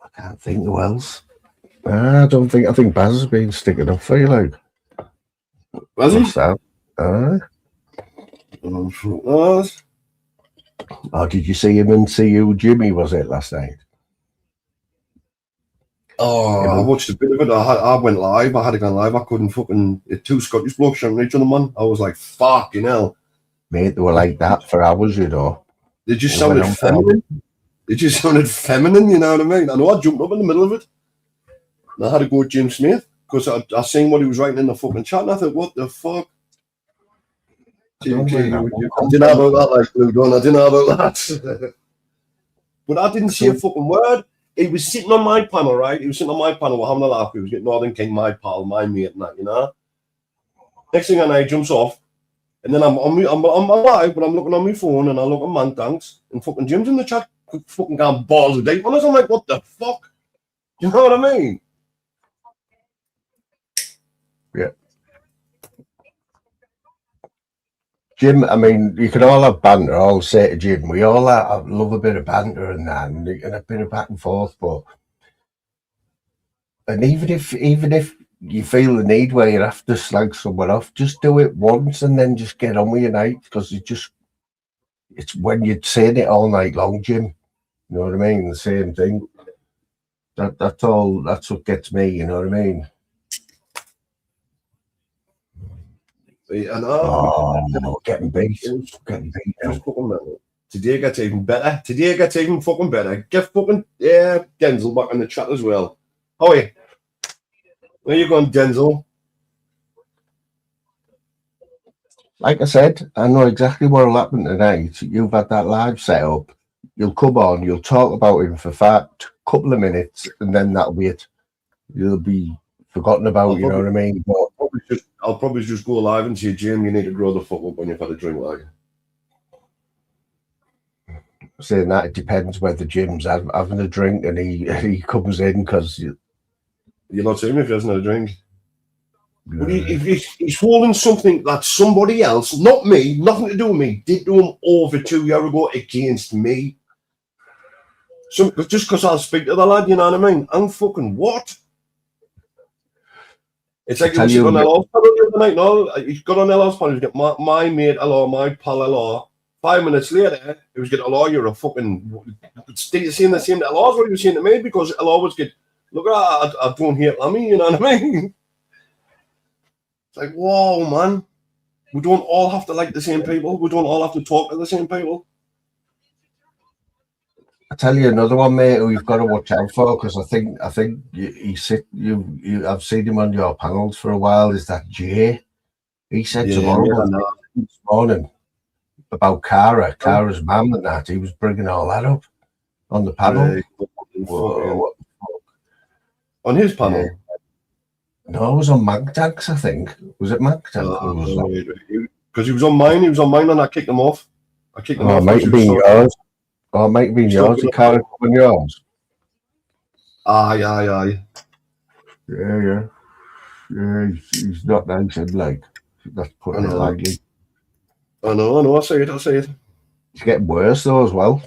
Speaker 1: I can't think who else. I think Baz has been sticking up for you, like.
Speaker 2: Was he?
Speaker 1: Aye. Oh, did you see him and see you, Jimmy? Was it last night?
Speaker 2: Oh,
Speaker 1: Yeah,
Speaker 2: I watched a bit of it. I went live. I had to go live. I couldn't fucking. Two Scottish blokes shouting at each other, man. I was like, fucking hell.
Speaker 1: mate, they were like that for hours, you know.
Speaker 2: They just
Speaker 1: They went
Speaker 2: sounded
Speaker 1: on for hours.
Speaker 2: feminine. They just sounded feminine, you know what I mean? I know I jumped up in the middle of it. And I had to go with Jim Smith because I seen what he was writing in the fucking chat and I thought, what the fuck?
Speaker 1: I don't
Speaker 2: Okay,
Speaker 1: know
Speaker 2: I didn't know about that, like Blue Dawn. I didn't know about that. But I didn't see a fucking word. He was sitting on my panel, right? He was sitting on my panel. We're having a laugh. He was getting Northern King, my pal, my mate, and that, you know? Next thing I know, he jumps off. And then I'm live, but I'm looking on my phone and I look at Man Thanks and fucking Jim's in the chat fucking going balls of deep on us. I'm like, what the fuck? You know what I mean?
Speaker 1: Yeah. Jim, I mean, you can all have banter. I'll say to Jim, we all love a bit of banter and that, and a bit of back and forth. And even if you feel the need where you have to slag someone off, just do it once and then just get on with your night, because it's when you're saying it all night long, Jim. You know what I mean? The same thing. That's all. That's what gets me. You know what I mean?
Speaker 2: And
Speaker 1: getting beat. Getting beat now.
Speaker 2: Today gets even better. Today gets even fucking better. Get fucking Denzel back in the chat as well. How are you? Where you going, Denzel?
Speaker 1: Like I said, I know exactly what will happen tonight. You've had that live set up. You'll come on, you'll talk about him for a couple of minutes, and then that'll be it. You'll be forgotten about, you know what I mean? But
Speaker 2: I'll probably just go live and say, Jim, you need to grow the fuck up when you've had a drink, like.
Speaker 1: Saying that, it depends whether Jim's having a drink and he comes in, because
Speaker 2: you're not seeing him if he hasn't had a drink. But he's holding something that somebody else, not me, nothing to do with me, did to him over 2 years ago against me. So just because I'll speak to the lad, you know what I mean? I'm fucking what? It's like he was on LR's panel the other night. No, he got on LR's panel. He got my mate LR, my pal LR. 5 minutes later, he was getting LR, you're a fucking. Saying the same to LR's what he was saying to me, because LR was get, look, I don't hate Lammy, you know what I mean? It's like, whoa, man. We don't all have to like the same people. We don't all have to talk to the same people.
Speaker 1: I tell you another one, mate, who you've got to watch out for, because I think I've seen him on your panels for a while. Is that Jay? He said tomorrow this morning about Cara's mum and that. He was bringing all that up on the panel.
Speaker 2: On his panel?
Speaker 1: Yeah. No, it was on Magtanks, I think. Was it Magtanks?
Speaker 2: Because he was on mine. He was on mine, and I kicked him off.
Speaker 1: It might have been yours. Oh, it might have been yours. The car on yours.
Speaker 2: Aye.
Speaker 1: Yeah. He's not nice, and like that's putting it lightly.
Speaker 2: I know. I say it.
Speaker 1: It's getting worse though as well.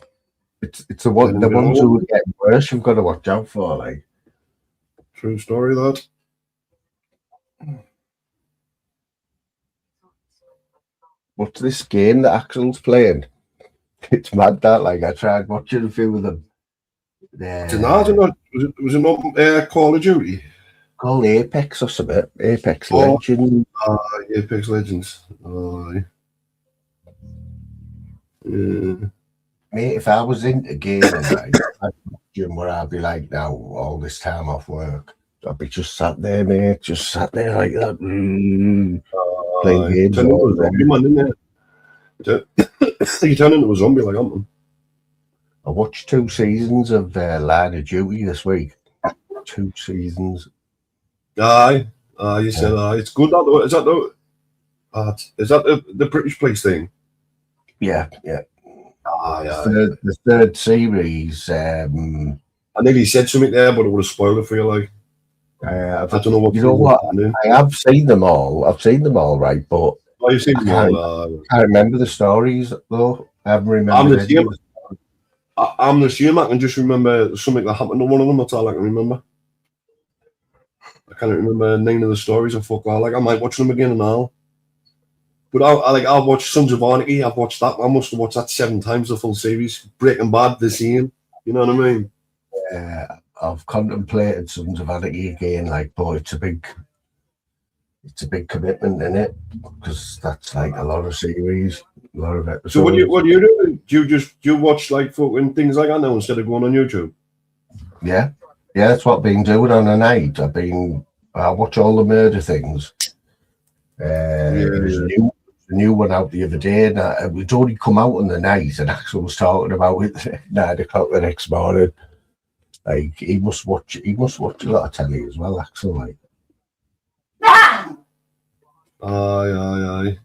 Speaker 1: It's the ones who are getting worse. You've got to watch out for, like.
Speaker 2: True story, that.
Speaker 1: What's this game that Axel's playing? It's mad that, like, I tried watching a few of them.
Speaker 2: Was it not Call of Duty?
Speaker 1: Called Apex or something. Apex Legends.
Speaker 2: Apex Legends.
Speaker 1: Mate, if I was into gaming, like, Jim, what I'd be like now, all this time off work, I'd be just sat there, mate, just sat there like that, playing games.
Speaker 2: You turn into a zombie like I'm.
Speaker 1: I watched 2 seasons of Line of Duty this week. 2 seasons.
Speaker 2: Aye. You said it's good. Is that the British police thing?
Speaker 1: Yeah.
Speaker 2: Aye.
Speaker 1: The third series.
Speaker 2: I nearly said something there, but it would have spoiled it for you. Like, I don't know what.
Speaker 1: You know what? I have seen them all. Right, but
Speaker 2: you've seen them all.
Speaker 1: I can't remember the stories though. I haven't remembered.
Speaker 2: I'm the same. I can just remember something that happened to one of them. That's all I can remember. I can't remember the name of the stories. I might watch them again and all.
Speaker 3: But I watched Sons of Anarchy. I've watched that. I must have watched that 7 times, the full series. Breaking Bad, the same. You know what I mean?
Speaker 1: I've contemplated Sons of Anarchy again, like, but it's a big commitment in it because that's like a lot of series, a lot of episodes.
Speaker 3: So what do you do? Do you watch like fucking things like that now instead of going on YouTube?
Speaker 1: Yeah, that's what I've been doing on a night. I watch all the murder things. There's a new one out the other day, and it's only come out on the night, and Axel was talking about it at 9 o'clock the next morning. Like he must watch a lot of telly as well, Axel. Like,
Speaker 3: aye.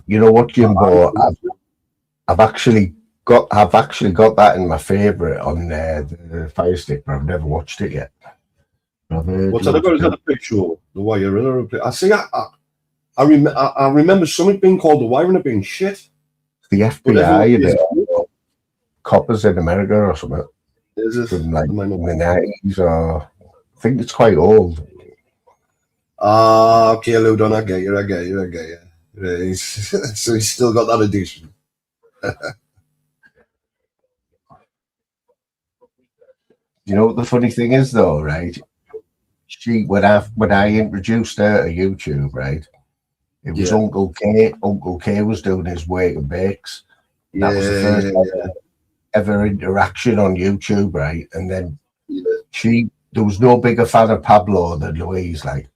Speaker 1: you know what, Jimbo? I've actually got that in my favourite on the Fire Stick, but I've never watched it yet.
Speaker 3: What's that about? Is that a big show? The Wire? I see. I remember something being called The Wire and it being shit.
Speaker 1: The FBI and coppers in America or something.
Speaker 3: Is it?
Speaker 1: From like in the 90s, or I think it's quite old.
Speaker 3: Okay, Ludon, I get you. Right. So he's still got that edition.
Speaker 1: You know what the funny thing is though, right? When I introduced her to YouTube, right? It was Uncle K. Uncle K was doing his wake and bakes. That was the first ever interaction on YouTube, right? And then there was no bigger fan of Pablo than Louise, like,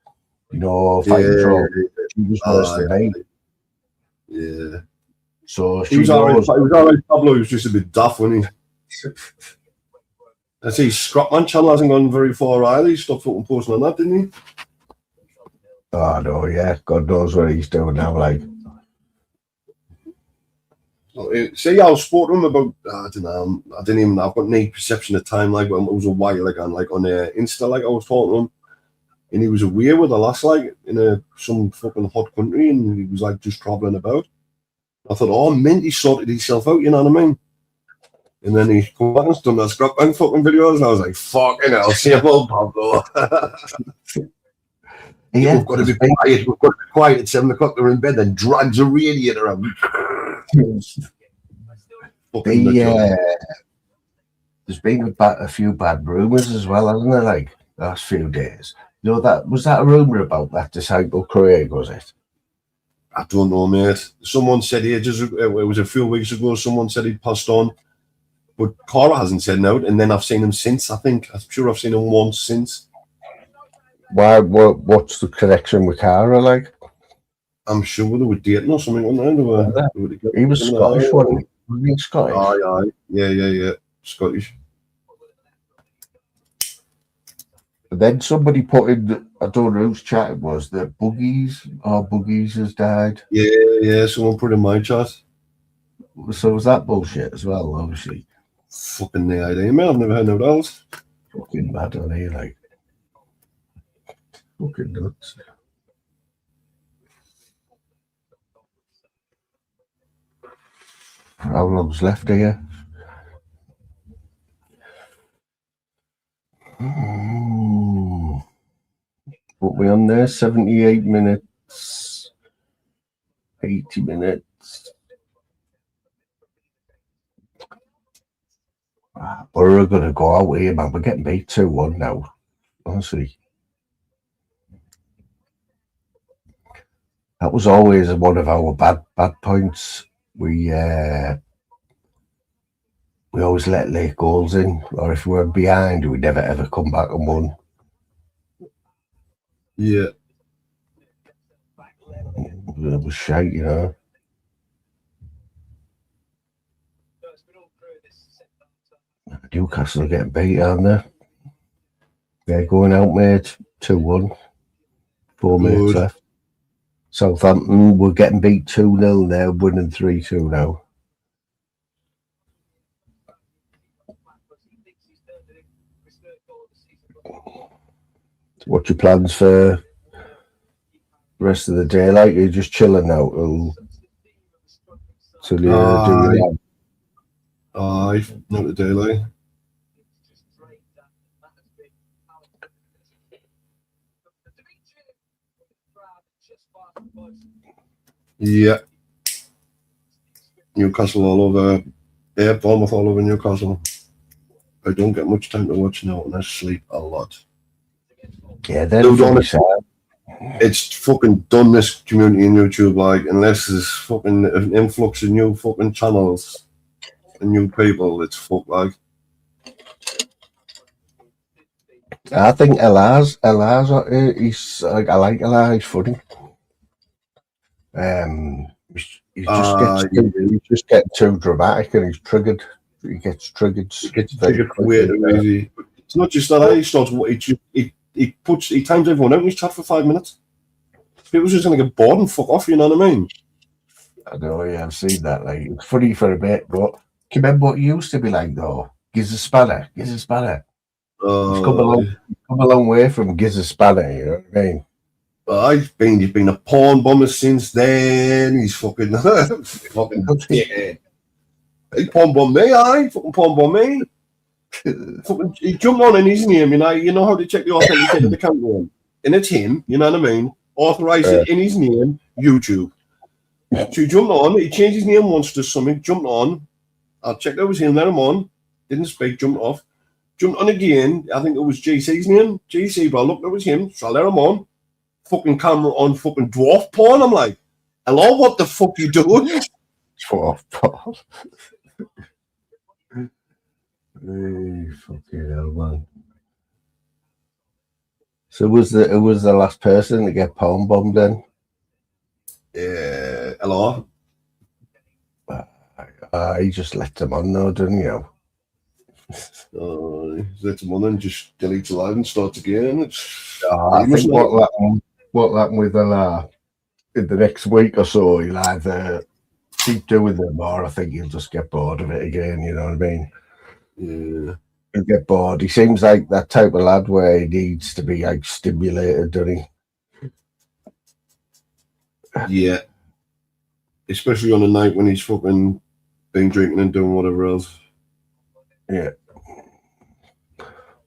Speaker 1: you know, fighting through. She was worse than me.
Speaker 3: Yeah.
Speaker 1: So
Speaker 3: he was all right. Pablo was just a bit daft, wasn't he? I see Scrapman channel hasn't gone very far either. He stopped fucking posting on that, didn't he?
Speaker 1: Oh no, yeah. God knows what he's doing now, like.
Speaker 3: See, I was spoke to him about, I don't know, I've got no perception of time, like, when it was a while ago, like, on Insta, like, I was talking to him, and he was away with a lass, like, in some fucking hot country, and he was, like, just travelling about. I thought, oh, mint, he sorted himself out, you know what I mean? And then he come back and done that Scrapman fucking videos, and I was like, fucking hell, same old Pablo.
Speaker 1: Yeah,
Speaker 3: we've got to be quiet at 7 o'clock, they're in bed, then drags a radiator around.
Speaker 1: There's been a few bad rumours as well, hasn't there? Like the last few days. You know, that was that a rumour about that disciple Craig, was it?
Speaker 3: I don't know, mate. Someone said it was a few weeks ago. Someone said he'd passed on, but Cara hasn't said no. And then I've seen him since. I'm sure I've seen him once since.
Speaker 1: Why? What's the connection with Cara like?
Speaker 3: I'm sure they were dating or something.
Speaker 1: He was Scottish, wasn't he? Was he Scottish?
Speaker 3: Aye. Yeah. Scottish.
Speaker 1: And then somebody put in, I don't know whose chat it was, that Boogies has died.
Speaker 3: Yeah, someone put in my chat.
Speaker 1: So was that bullshit as well, obviously?
Speaker 3: Fucking the idea, man. I've never heard no else.
Speaker 1: Fucking mad, aren't they? Like, fucking nuts. How long's left here? What we on there? 78 minutes, 80 minutes. We're gonna go out here, man. We're getting beat 2-1 now. Honestly, that was always one of our bad points. We always let late goals in, or if we were behind, we never ever come back and won.
Speaker 3: Yeah.
Speaker 1: It was shite, you know. Newcastle are getting beat, aren't they? They're going out, mate. 2-1. 4 minutes left. Southampton, we're getting beat 2-0 now, winning 3-2 now. What's your plans for the rest of the day? Like, you're just chilling out till you do your life?
Speaker 3: Aye, not the daylight. Yeah. Newcastle all over. Yeah, Bournemouth all over Newcastle. I don't get much time to watch now, and I sleep a lot.
Speaker 1: Yeah, they're
Speaker 3: Dude,
Speaker 1: really
Speaker 3: honestly,
Speaker 1: sad.
Speaker 3: it's fucking done this community in YouTube, like, unless there's fucking an influx of new fucking channels and new people, it's fuck like.
Speaker 1: I think Elias, he's like, I like Elias, he's funny. He just getting too dramatic, and he's triggered. He gets triggered.
Speaker 3: It gets triggered way too easy. It's not just that he starts. He times everyone out in his chat for 5 minutes. People's just gonna get bored and fuck off. You know what I mean?
Speaker 1: I know. Yeah, I've seen that. Like, it's funny for a bit, but can you remember what he used to be like though? Giz a spanner. He's come a long way from Giz a spanner. You know what I mean?
Speaker 3: He's been a porn bomber since then. He's fucking dickhead. He porn bombed me, fucking porn bombed me. Fucking, he jumped on in his name, you know how to check the authenticated of the account name. And it's him, you know what I mean? Authorised it in his name, YouTube. So he jumped on, he changed his name once to something, jumped on. I checked it was him, let him on. Didn't speak, jumped off. Jumped on again, I think it was GC's name. GC, but I looked, it was him, so I let him on. Fucking camera on fucking dwarf porn. I'm like, hello, what the fuck you doing?
Speaker 1: Dwarf porn. Hey, fucking hell, man. So who was the last person to get porn bombed then?
Speaker 3: Hello?
Speaker 1: He just let them on though, didn't you?
Speaker 3: Let him on and just delete the live and start again.
Speaker 1: I think what happened with Ella in the next week or so, he'll either keep doing them or I think he'll just get bored of it again, you know what I mean?
Speaker 3: Yeah.
Speaker 1: He'll get bored. He seems like that type of lad where he needs to be like stimulated, doesn't he?
Speaker 3: Yeah. Especially on a night when he's fucking been drinking and doing whatever else.
Speaker 1: Yeah.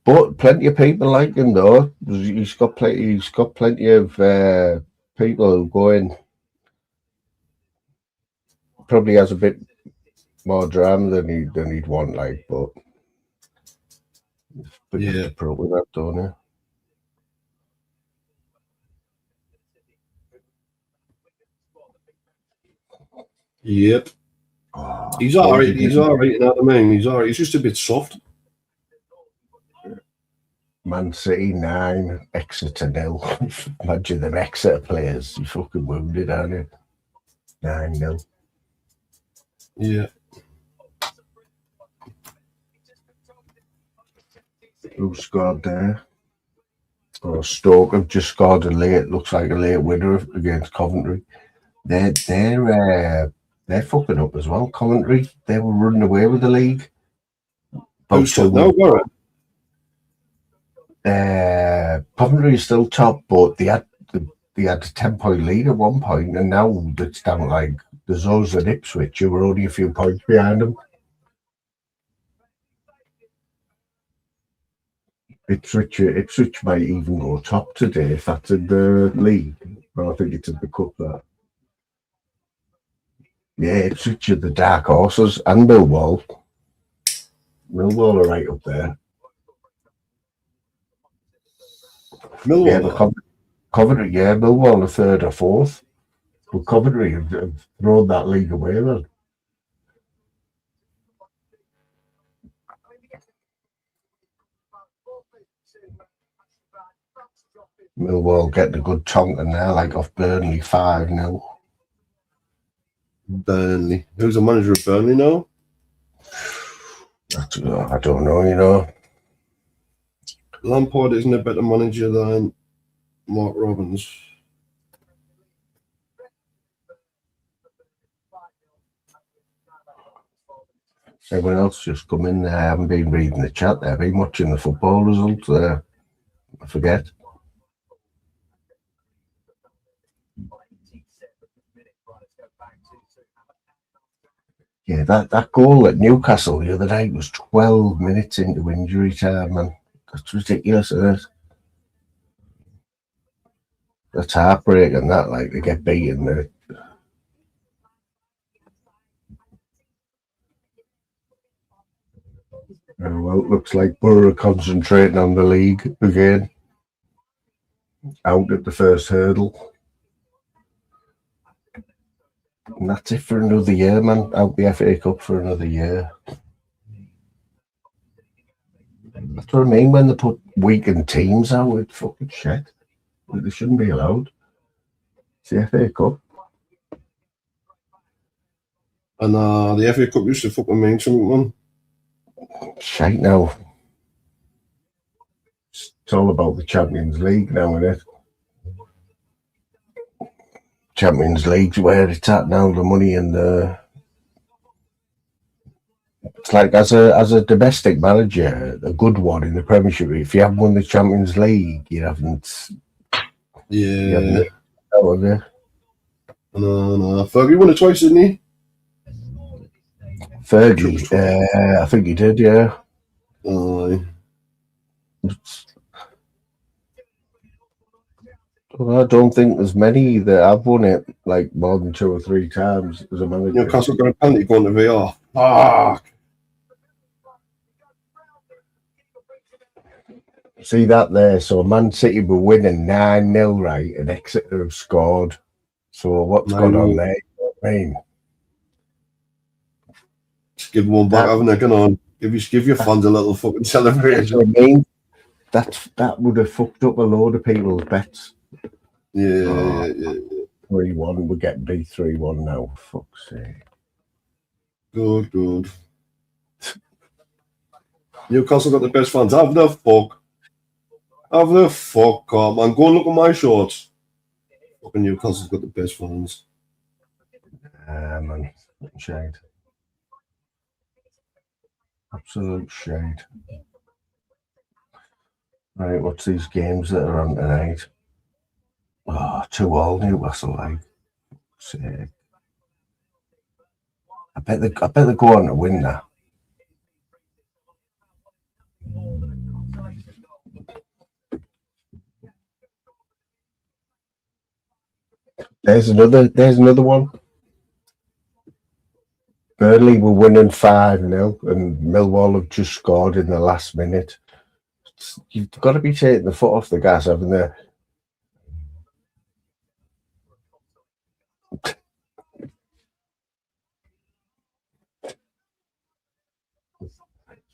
Speaker 1: But plenty of people like him though. He's got plenty of people who go in. Probably has a bit more drama than he'd want, like, but
Speaker 3: Yeah,
Speaker 1: pro with that, don't you?
Speaker 3: Yep. He's alright. He's alright. You know what I mean? He's alright. He's just a bit soft.
Speaker 1: Man City 9, Exeter 0. Imagine them Exeter players. You fucking wounded, aren't you? 9-0.
Speaker 3: Yeah.
Speaker 1: Who scored there? Oh, Stoke have just scored looks like a late winner against Coventry. They're fucking up as well. Coventry, they were running away with the league.
Speaker 3: Who's still now, Warren?
Speaker 1: Coventry is still top, but they had a 10-point lead at one point, and now it's down like there's us and Ipswich who were only a few points behind them. Ipswich might even go top today if that's in the league. But I think it's in the cup there. Yeah, Ipswich are the dark horses, and Millwall. Millwall are right up there.
Speaker 3: Millwall.
Speaker 1: Yeah, but Coventry, yeah, Millwall are third or fourth. But Coventry have thrown that league away then. Millwall getting a good tonking there, like off Burnley 5-0.
Speaker 3: Burnley. Who's the manager of Burnley now?
Speaker 1: I don't know, you know.
Speaker 3: Lampard isn't a better manager than Mark Robbins.
Speaker 1: Everyone else just come in there. I haven't been reading the chat there. I've been watching the football results there. I forget. Yeah, that goal at Newcastle the other night was 12 minutes into injury time, man. That's ridiculous, isn't it? That's heartbreaking, that, like, they get beaten there. Well, it looks like Borough are concentrating on the league again. Out at the first hurdle. And that's it for another year, man. Out the FA Cup for another year. That's what I mean when they put weakened teams out. It's fucking shit. They shouldn't be allowed. It's the FA Cup.
Speaker 3: And the FA Cup used to fucking mean something, man.
Speaker 1: Shite now. It's all about the Champions League now, isn't it? Champions League's where it's at now, the money and the... It's like as a domestic manager, a good one in the Premiership, if you haven't won the Champions League, you haven't...
Speaker 3: Yeah.
Speaker 1: Out of it.
Speaker 3: No. Fergie won it twice, didn't he?
Speaker 1: Fergie, I think he did, yeah. Well, I don't think there's many that have won it like more than 2 or 3 times as a manager.
Speaker 3: Newcastle got a penalty going to VR. Fuck.
Speaker 1: See that there? So Man City were winning 9-0, right? And Exeter have scored. So what's gone on there? You know what I mean?
Speaker 3: Just give one back, haven't I? Come on. Give your fans a little fucking celebration.
Speaker 1: What I mean, that would have fucked up a load of people's bets.
Speaker 3: Yeah.
Speaker 1: 3-1, we're getting beat 3-1 now. Fuck's sake.
Speaker 3: Good. Newcastle got the best fans. Have the fuck up, man. Go and look at my shorts. Fucking Newcastle's got the best fans.
Speaker 1: Man. Shade. Absolute shade. Right, what's these games that are on tonight? Oh, 2-2 Newcastle, like. Sick. I bet they go on to win that. There's another one. Burnley were winning 5-0 and Millwall have just scored in the last minute. You've got to be taking the foot off the gas, haven't they? I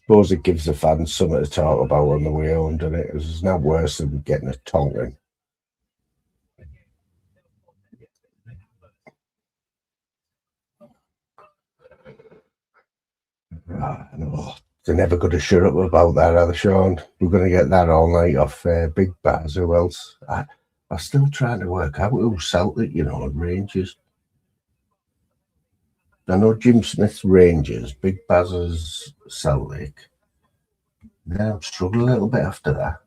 Speaker 1: suppose it gives the fans something to talk about on the way home, doesn't it? It's not worse than getting a tonking. No, they're never going to shut up about that, are they, Sean? We're going to get that all night off Big Baz. Who else? I'm still trying to work out who's Celtic, and Rangers. I know Jim Smith's Rangers, Big Baz's Celtic. Then I'm struggling a little bit after that.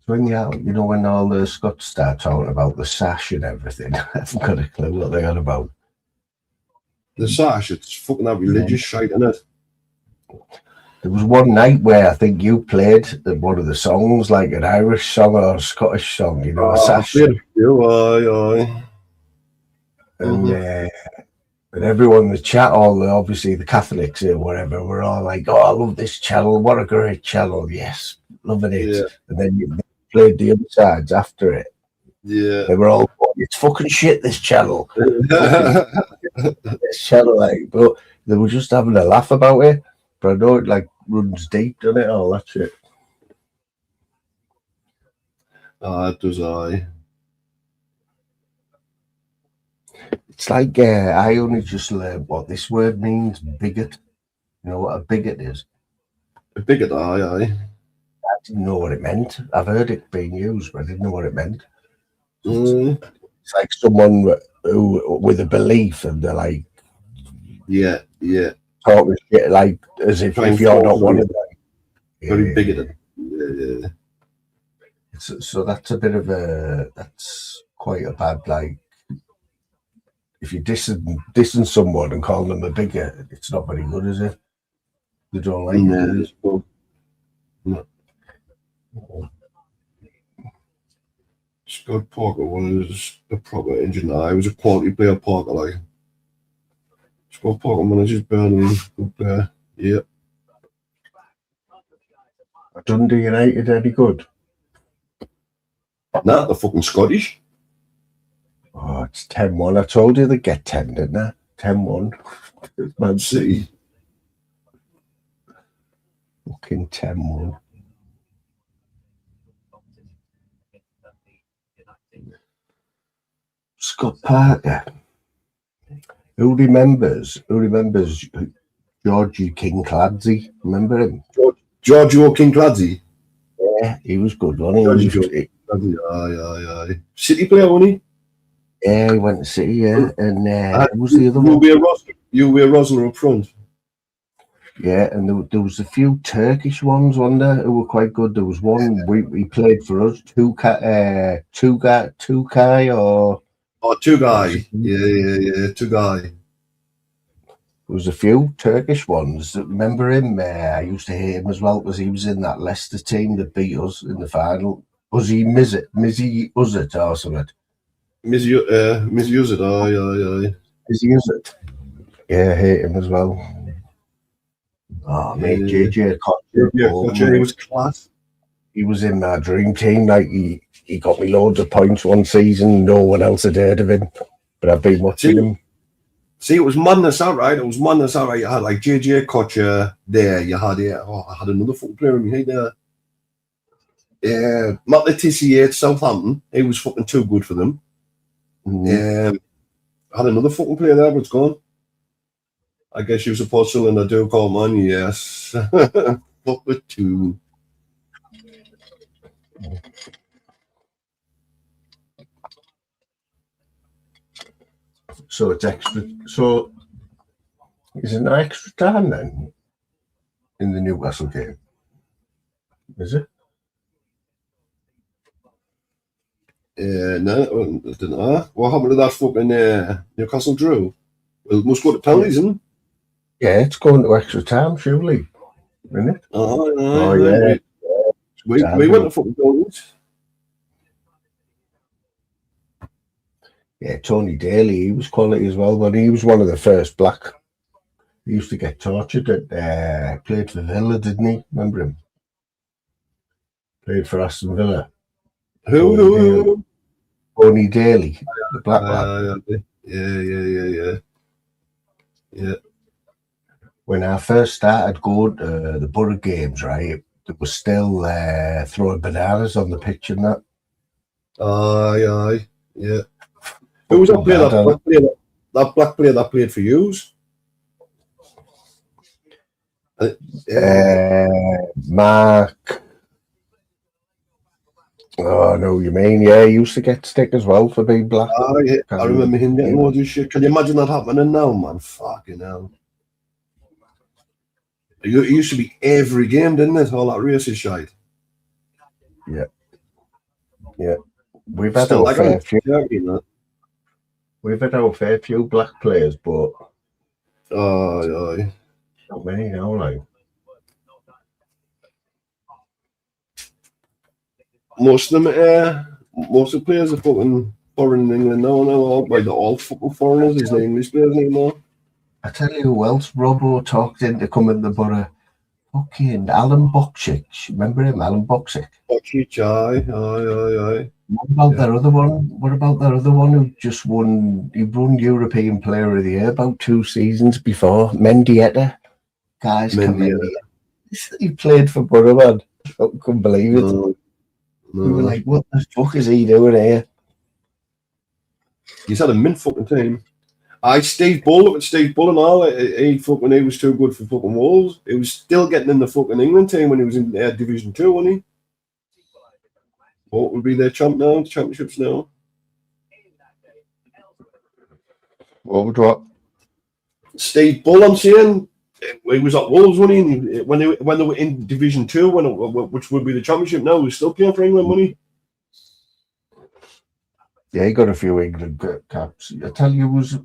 Speaker 1: When when all the Scots start talking about the sash and everything, I haven't got a clue what they're on about.
Speaker 3: The sash, it's fucking that religious shite, isn't it?
Speaker 1: There was one night where I think you played one of the songs, like an Irish song or a Scottish song, a sash.
Speaker 3: Aye.
Speaker 1: And everyone in the chat, obviously the Catholics or whatever, were all like, "Oh, I love this channel. What a great channel! Yes, loving it." Yeah. And then you played the other sides after it.
Speaker 3: Yeah,
Speaker 1: they were all, "It's fucking shit, this channel." This channel, but they were just having a laugh about it. But I know it runs deep, doesn't it? All that shit.
Speaker 3: It does. Aye.
Speaker 1: It's like I only just learned what this word means, bigot. You know what a bigot is?
Speaker 3: A bigot, aye.
Speaker 1: I didn't know what it meant. I've heard it being used, but I didn't know what it meant. It's like someone who with a belief, and they're like,
Speaker 3: yeah,
Speaker 1: talking shit, as if you're not one of them.
Speaker 3: Very bigoted. Yeah.
Speaker 1: So that's a bit of that's quite a bad, if you dissing someone and calling them a bigot, it's not very good, is it? They don't like it.
Speaker 3: No. Scott Parker was a proper engineer. He was a quality player, Parker. What pocket managers, Burnley, yeah.
Speaker 1: Dundee United any good?
Speaker 3: Nah, the fucking Scottish.
Speaker 1: Oh, it's 10-1. I told you they'd get 10, didn't I? 10-1. Man City. Fucking 10-1. Scott Parker. Who remembers Georgie King-Clancy? Remember him?
Speaker 3: Giorgio King-Clancy.
Speaker 1: Yeah, he was good, wasn't he?
Speaker 3: Aye. City player, wasn't he?
Speaker 1: Yeah, he went to City, yeah. And who was the other one?
Speaker 3: You were Rosner up front.
Speaker 1: Yeah, and there was a few Turkish ones, wasn't there, who were quite good. There was one, he played for us, Tugay or...
Speaker 3: Oh, Tugay. Yeah, Tugay.
Speaker 1: There was a few Turkish ones. Remember him? I used to hate him as well because he was in that Leicester team that beat us in the final. Mizzy Uzit or something.
Speaker 3: Mizzy Uzit, aye.
Speaker 1: Mizzy Uzit. Yeah, I hate him as well. Oh, mate, JJ
Speaker 3: Kocher, he was class.
Speaker 1: He was in my dream team. Like he got me loads of points one season. No one else had heard of him, but I've been watching him.
Speaker 3: See, it was madness, all right. It was madness, all right. You had like JJ Kocher there. You had I had another football player in my head there. Yeah, Matt Letizia at Southampton. He was fucking too good for them. I had another fucking player there, but it's gone. I guess you supposed to and I do call man, yes. Fuck with two.
Speaker 1: So it's extra. So is it an extra time then in the Newcastle game? Is it?
Speaker 3: No, I don't know. What happened to that fucking Newcastle drew? Well, it must go to penalties, isn't it?
Speaker 1: Yeah, it's going to extra time, surely, isn't it?
Speaker 3: Oh yeah. We went to fucking penalties.
Speaker 1: Yeah, Tony Daly, he was quality as well, but he was one of the first black. He used to get tortured at played for Villa, didn't he? Remember him? Played for Aston Villa.
Speaker 3: Who?
Speaker 1: Tony Daly, the black lad.
Speaker 3: Yeah.
Speaker 1: When I first started going to the Borough games, right, there was still throwing bananas on the pitch and that.
Speaker 3: Aye. Yeah. Who was that player? That black player that played for yous?
Speaker 1: Mark. Oh, no, you mean? Yeah, he used to get stick as well for being black.
Speaker 3: Yeah. I remember him getting all this shit. Can you imagine that happening now, man? Fucking hell. It used to be every game, didn't it? All that racist shit.
Speaker 1: Yeah. We've had our fair few. We've had our fair few black players, but
Speaker 3: aye.
Speaker 1: Not many now, like.
Speaker 3: Most of the players are fucking foreign in England now. They're all fucking foreigners. There's no English players anymore.
Speaker 1: I tell you who else Robbo talked into coming to the Borough. Fucking Alan Boksic. Remember him, Alan Boksic?
Speaker 3: Boksic, aye.
Speaker 1: What about that other one? What about that other one who just won? He won European Player of the Year about 2 seasons before. Mendieta. Guys, he played for Borough, man. I couldn't believe it.
Speaker 3: No.
Speaker 1: We were like, what the fuck is he doing here?
Speaker 3: He's had a mint fucking team. Steve Bull, look at Steve Bull and all. He was too good for fucking Wolves. He was still getting in the fucking England team when he was in Division 2, wasn't he? What would be their championships now?
Speaker 1: What?
Speaker 3: Steve Bull, I'm saying. He was at Wolves, wasn't he? When they were in Division 2, which would be the championship now, he was still playing for England, wasn't he?
Speaker 1: Yeah, he got a few England caps. I tell you who's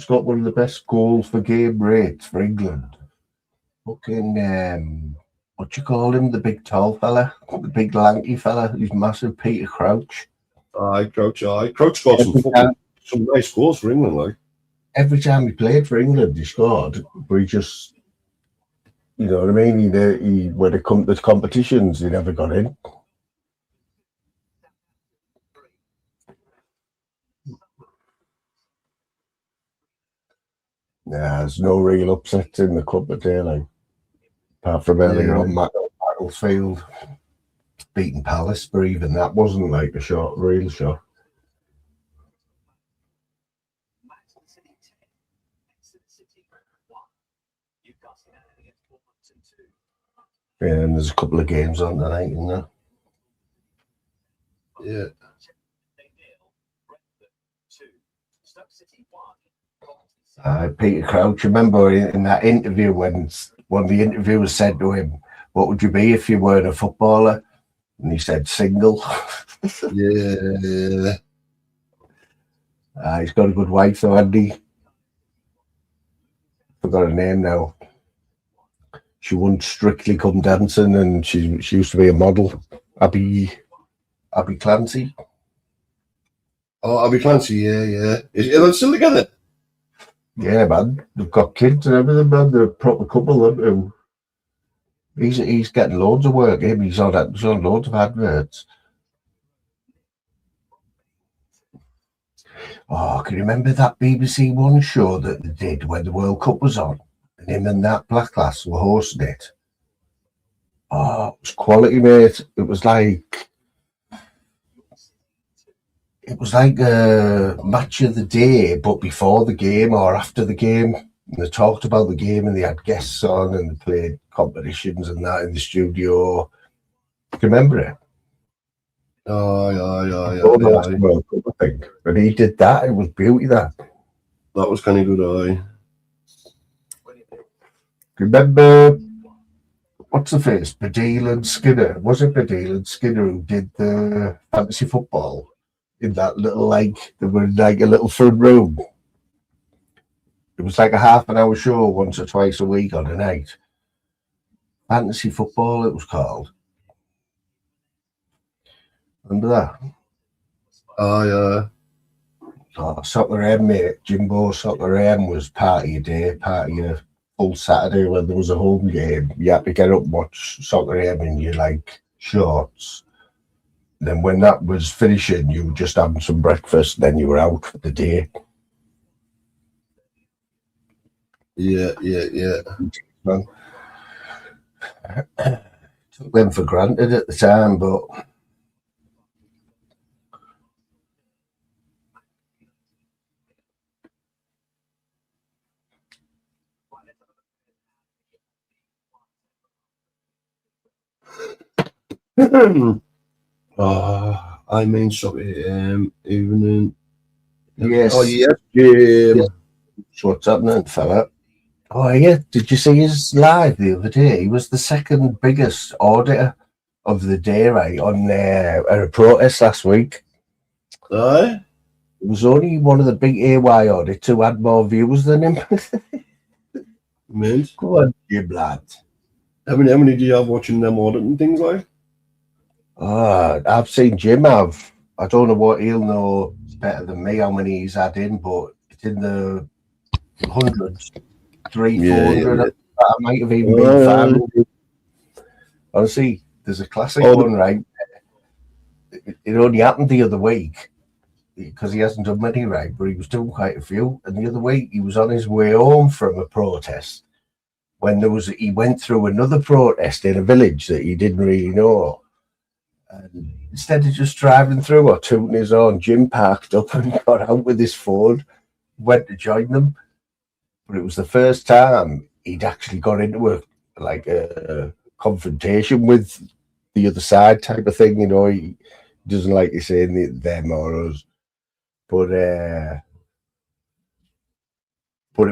Speaker 1: got one of the best goals for game rates for England. Fucking what you call him? The big tall fella, the big lanky fella. He's massive. Peter Crouch.
Speaker 3: Crouch got some nice goals for England, like.
Speaker 1: every time he played for England, he scored. But he just, you know what I mean? He when it come to competitions, he never got in. Nah, there's no real upsets in the cup today, like apart from earlier on Macclesfield beating Palace, but even that wasn't like a real shock. Yeah, and there's a couple of games on tonight, isn't there?
Speaker 3: Yeah.
Speaker 1: Peter Crouch, remember in that interview when one of the interviewers said to him, "What would you be if you weren't a footballer?" And he said, "Single."
Speaker 3: Yeah.
Speaker 1: He's got a good wife though, hasn't he? Forgot her name now. She won Strictly Come Dancing, and she used to be a model. Abby Clancy.
Speaker 3: Oh, Abby Clancy, yeah. Are they still together?
Speaker 1: Yeah, man. They've got kids and everything, man. They're a proper couple. Aren't they? He's getting loads of work. He's on loads of adverts. Oh, can you remember that BBC One show that they did when the World Cup was on? And him and that black lass were hosting it. Oh, it was quality, mate. It was like a match of the day, but before the game or after the game. And they talked about the game and they had guests on and they played competitions and that in the studio. Do you remember it?
Speaker 3: Oh,
Speaker 1: The last World Cup, I think. But he did that. It was beauty, that.
Speaker 3: That was kind of good, aye.
Speaker 1: Remember, what's the face? Badil and Skinner. Was it Badil and Skinner who did the fantasy football in that little, like, they were in like a little front room? It was like a half-an-hour show once or twice a week on a night. Fantasy football, it was called. Remember that?
Speaker 3: Oh,
Speaker 1: Soccer M, mate. Jimbo Soccer M was party a day, party a full Saturday when there was a home game. You had to get up and watch Soccer M in your like shorts. Then when that was finishing, you were just having some breakfast, then you were out for the day.
Speaker 3: Yeah.
Speaker 1: Well, took them for granted at the time, but
Speaker 3: I mean soccer evening.
Speaker 1: yes.
Speaker 3: Oh yeah.
Speaker 1: Yeah. So what's happening, fella? Oh yeah, did you see his live the other day? He was the second biggest auditor of the day, right, on a protest last week.
Speaker 3: Aye.
Speaker 1: It was only one of the big AY audits who had more views than him.
Speaker 3: Means.
Speaker 1: Go on, Jim, lad.
Speaker 3: How many do you have watching them audit and things like?
Speaker 1: I've seen Jim have. I don't know what he'll know better than me how many he's had in, but it's in the hundreds, 400. I might have even been 500. Honestly, there's a classic one, right? It only happened the other week because he hasn't done many, right? But he was doing quite a few. And the other week, he was on his way home from a protest when he went through another protest in a village that he didn't really know. And instead of just driving through or tooting his horn, Jim parked up and got out with his phone, went to join them. But it was the first time he'd actually got into a confrontation with the other side type of thing. You know, he doesn't like you saying them or us. But it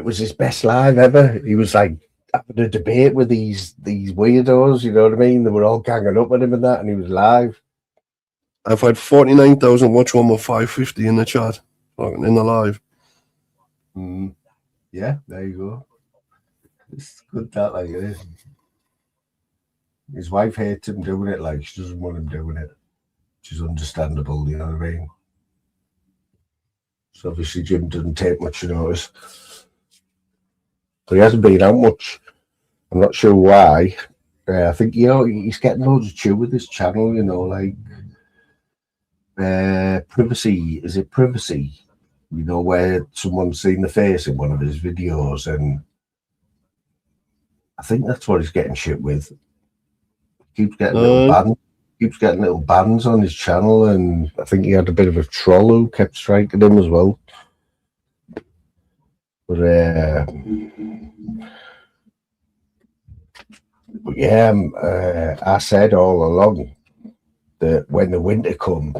Speaker 1: was his best live ever. He was like having a debate with these weirdos, you know what I mean? They were all ganging up with him and that, and he was live.
Speaker 3: I've had 49,000 watch one with 550 in the chat, in the live.
Speaker 1: Yeah, there you go. It's good that, like, it is. His wife hates him doing it, like, she doesn't want him doing it. Which is understandable, you know what I mean? So obviously Jim doesn't take much notice. But he hasn't been out much. I'm not sure why. I think, he's getting loads of chew with his channel, like privacy. Is it privacy? Where someone's seen the face in one of his videos, and I think that's what he's getting shit with. Keeps getting little bans on his channel, and I think he had a bit of a troll who kept striking him as well. But yeah, I said all along that when the winter comes,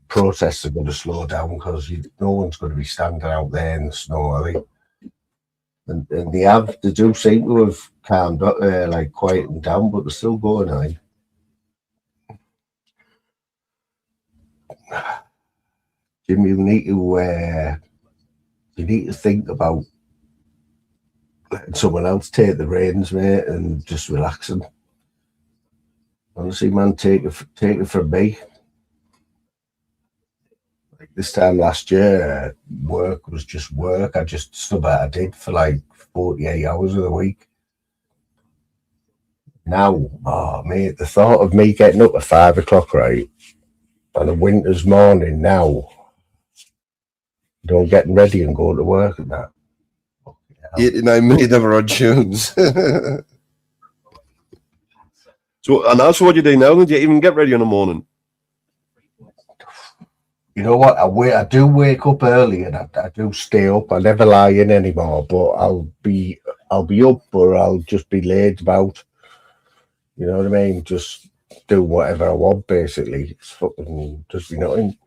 Speaker 1: protests are going to slow down because no one's going to be standing out there in the snow, are they? And they do seem to have calmed up, like quieting down, but they're still going on. Jim, you need to think about letting someone else take the reins, mate, and just relaxing. Honestly, man, take it from me. Like this time last year, work was just work. I just stuff that I did for like 48 hours of the week. Now, oh mate, the thought of me getting up at 5 o'clock, right, on a winter's morning now, getting ready and going to work and that.
Speaker 3: 89 million never on tunes. So, and that's what you do now. Did you even get ready in the morning?
Speaker 1: You know what? I do wake up early and I do stay up. I never lie in anymore. But I'll be up, or I'll just be laid about. You know what I mean? Just do whatever I want, basically. It's fucking just be nothing.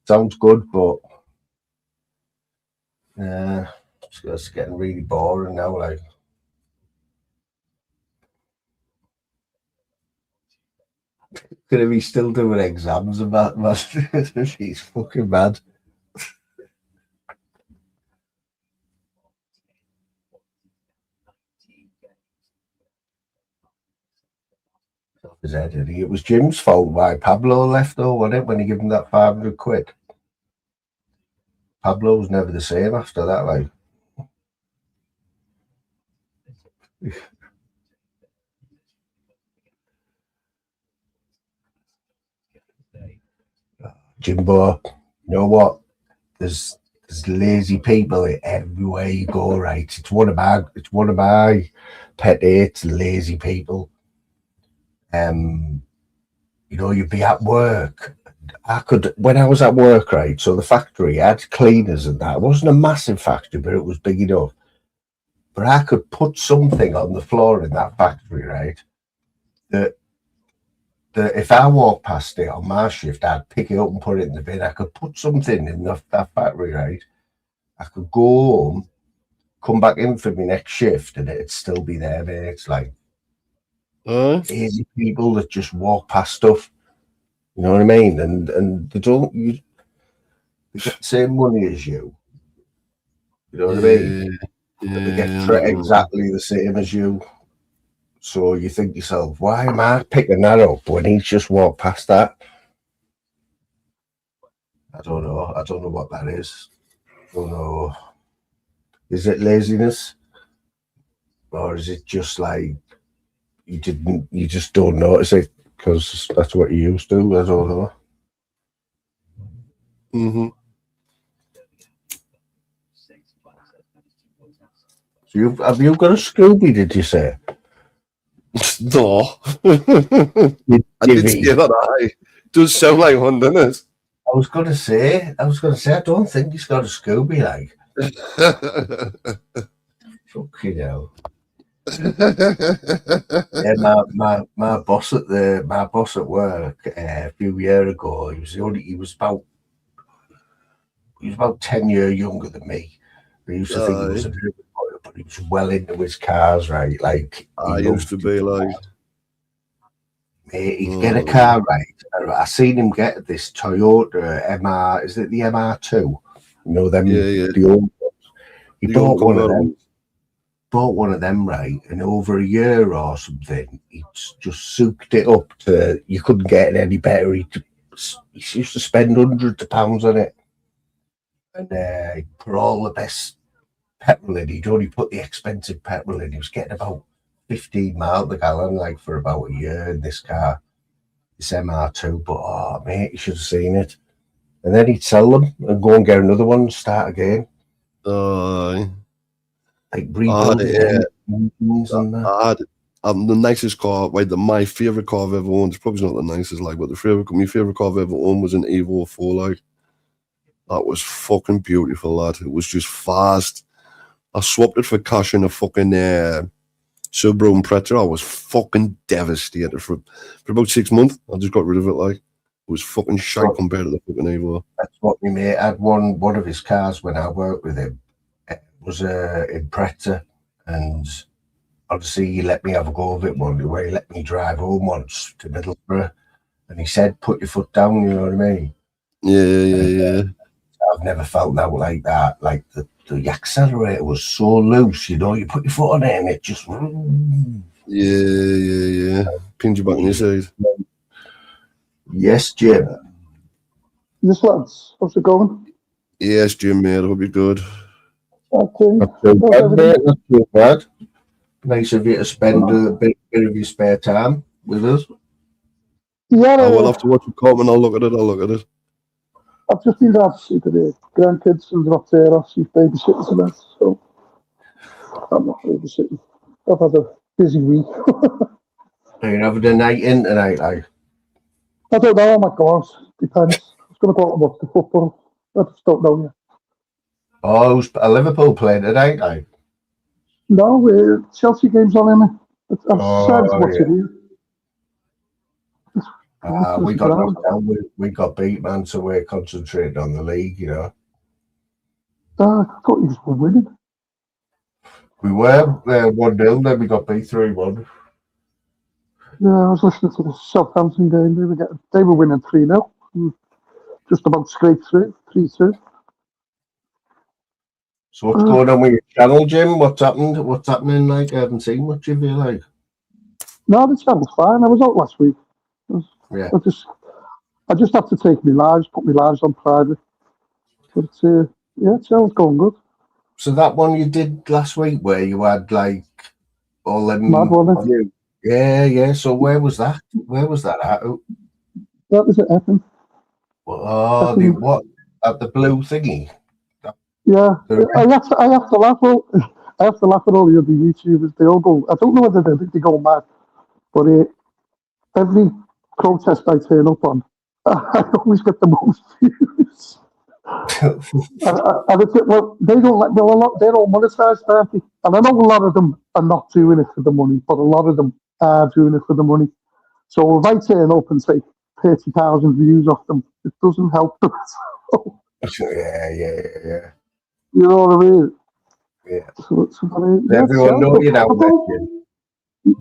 Speaker 1: Sounds good, but it's getting really boring now. Like, could he be still doing exams and that? He's fucking mad. His head, it was Jim's fault why Pablo left, though, wasn't it? When he gave him that 500 quid. Pablo was never the same after that, like. Jimbo, you know what? There's lazy people everywhere you go, right? It's one of my pet hates, lazy people. You'd be at work. When I was at work, right? So the factory had cleaners and that. It wasn't a massive factory, but it was big enough. But I could put something on the floor in that factory, right? That if I walked past it on my shift, I'd pick it up and put it in the bin. I could put something in that factory, right? I could go home, come back in for my next shift, and it'd still be there, mate. It's like lazy people that just walk past stuff. You know what I mean? And they get the same money as you. You know what I mean? They get exactly the same as you. So you think to yourself, why am I picking that up when he's just walked past that? I don't know. I don't know what that is. I don't know. Is it laziness? Or is it just like you just don't notice it because that's what you used to? I don't know.
Speaker 3: Mm-hmm.
Speaker 1: So have you got a Scooby, did you say?
Speaker 3: No. I did say that. It does sound like one, doesn't it?
Speaker 1: I was gonna say, I don't think he's got a Scooby, like. Fucking hell. Yeah, my boss at work a few years ago, he was about 10 years younger than me. I used to think he was a bit of a boy, but he was well into his cars, right? Like
Speaker 3: I used to be like,
Speaker 1: mate, he'd get a car, right? I seen him get this Toyota MR. Is it the MR2? You know them?
Speaker 3: Yeah.
Speaker 1: The old ones. He bought one of them. Bought one of them, right? And over a year or something, he just soaked it up to you couldn't get it any better. He used to spend hundreds of pounds on it. and he put all the best petrol in. He'd only put the expensive petrol in. He was getting about 15 miles per gallon, like for about a year in this car, this MR2. But oh mate, you should have seen it. And then he'd sell them and go and get another one and start again. Like rebuilding engines and that.
Speaker 3: The nicest car, like my favourite car I've ever owned. It's probably not the nicest, like, but my favourite car I've ever owned was an Evo 4, like. That was fucking beautiful, lad. It was just fast. I swapped it for cash in a fucking Subaru Impreza. I was fucking devastated for about 6 months. I just got rid of it, like. It was fucking shite compared to the fucking Evo.
Speaker 1: That's what my mate had. One of his cars when I worked with him, it was a Impreza, and obviously he let me have a go of it one day. He let me drive home once to Middlesbrough, and he said, "Put your foot down." You know what I mean?
Speaker 3: Yeah.
Speaker 1: I've never felt that like that. Like the accelerator was so loose, you know. You put your foot on it and it just.
Speaker 3: Yeah. Pins you back on your side.
Speaker 1: Yes, Jim.
Speaker 4: Yes, lads. How's it going?
Speaker 3: Yes, Jim, mate. I hope you're good.
Speaker 4: Okay.
Speaker 1: Not too bad, mate. Not too bad. Nice of you to spend a bit of your spare time with us.
Speaker 4: Yeah,
Speaker 3: I will have to watch the comment. I'll look at it.
Speaker 4: I've just been down to see the grandkids and they're up there. I'll see babysitting for that, so I'm not babysitting. I've had a busy week.
Speaker 1: Are you having a night in tonight, like?
Speaker 4: I don't know, I might go out. Depends. I was going to go out and watch the football. I just don't know yet.
Speaker 1: Oh, are Liverpool playing tonight, like?
Speaker 4: No, Chelsea game's on, Emma. I've decided to watch it here.
Speaker 1: We got knocked down. We got beat, man, so we're concentrating on the league, you know.
Speaker 4: I thought you were winning.
Speaker 1: We were 1-0, then we got beat 3-1.
Speaker 4: Yeah, I was listening to the Southampton game. They were winning 3-0. Just about scraped through, 3-2.
Speaker 1: So what's going on with your channel, Jim? What's happened? What's happening? Like, I haven't seen much of you, like.
Speaker 4: No, the channel's fine. I was out last week.
Speaker 1: Yeah.
Speaker 4: I just have to take my lives, put my lives on private. But channel's going good.
Speaker 1: So that one you did last week, where you had like all them.
Speaker 4: Mad one.
Speaker 1: Yeah. So where was that? Where was that at?
Speaker 4: That was at Epping.
Speaker 1: Oh, what at the blue thingy?
Speaker 4: Yeah, I have to laugh. I have to laugh at all the other YouTubers. They all go. I don't know whether they go mad, but every protest I turn up on, I always get the most views. and they don't like. Well, they're all monetized, aren't they? And I know a lot of them are not doing it for the money, but a lot of them are doing it for the money. So if I turn up and say 30,000 views off them, it doesn't help them.
Speaker 1: Yeah.
Speaker 4: You know what I mean?
Speaker 1: Yeah.
Speaker 4: So
Speaker 1: everyone know you now,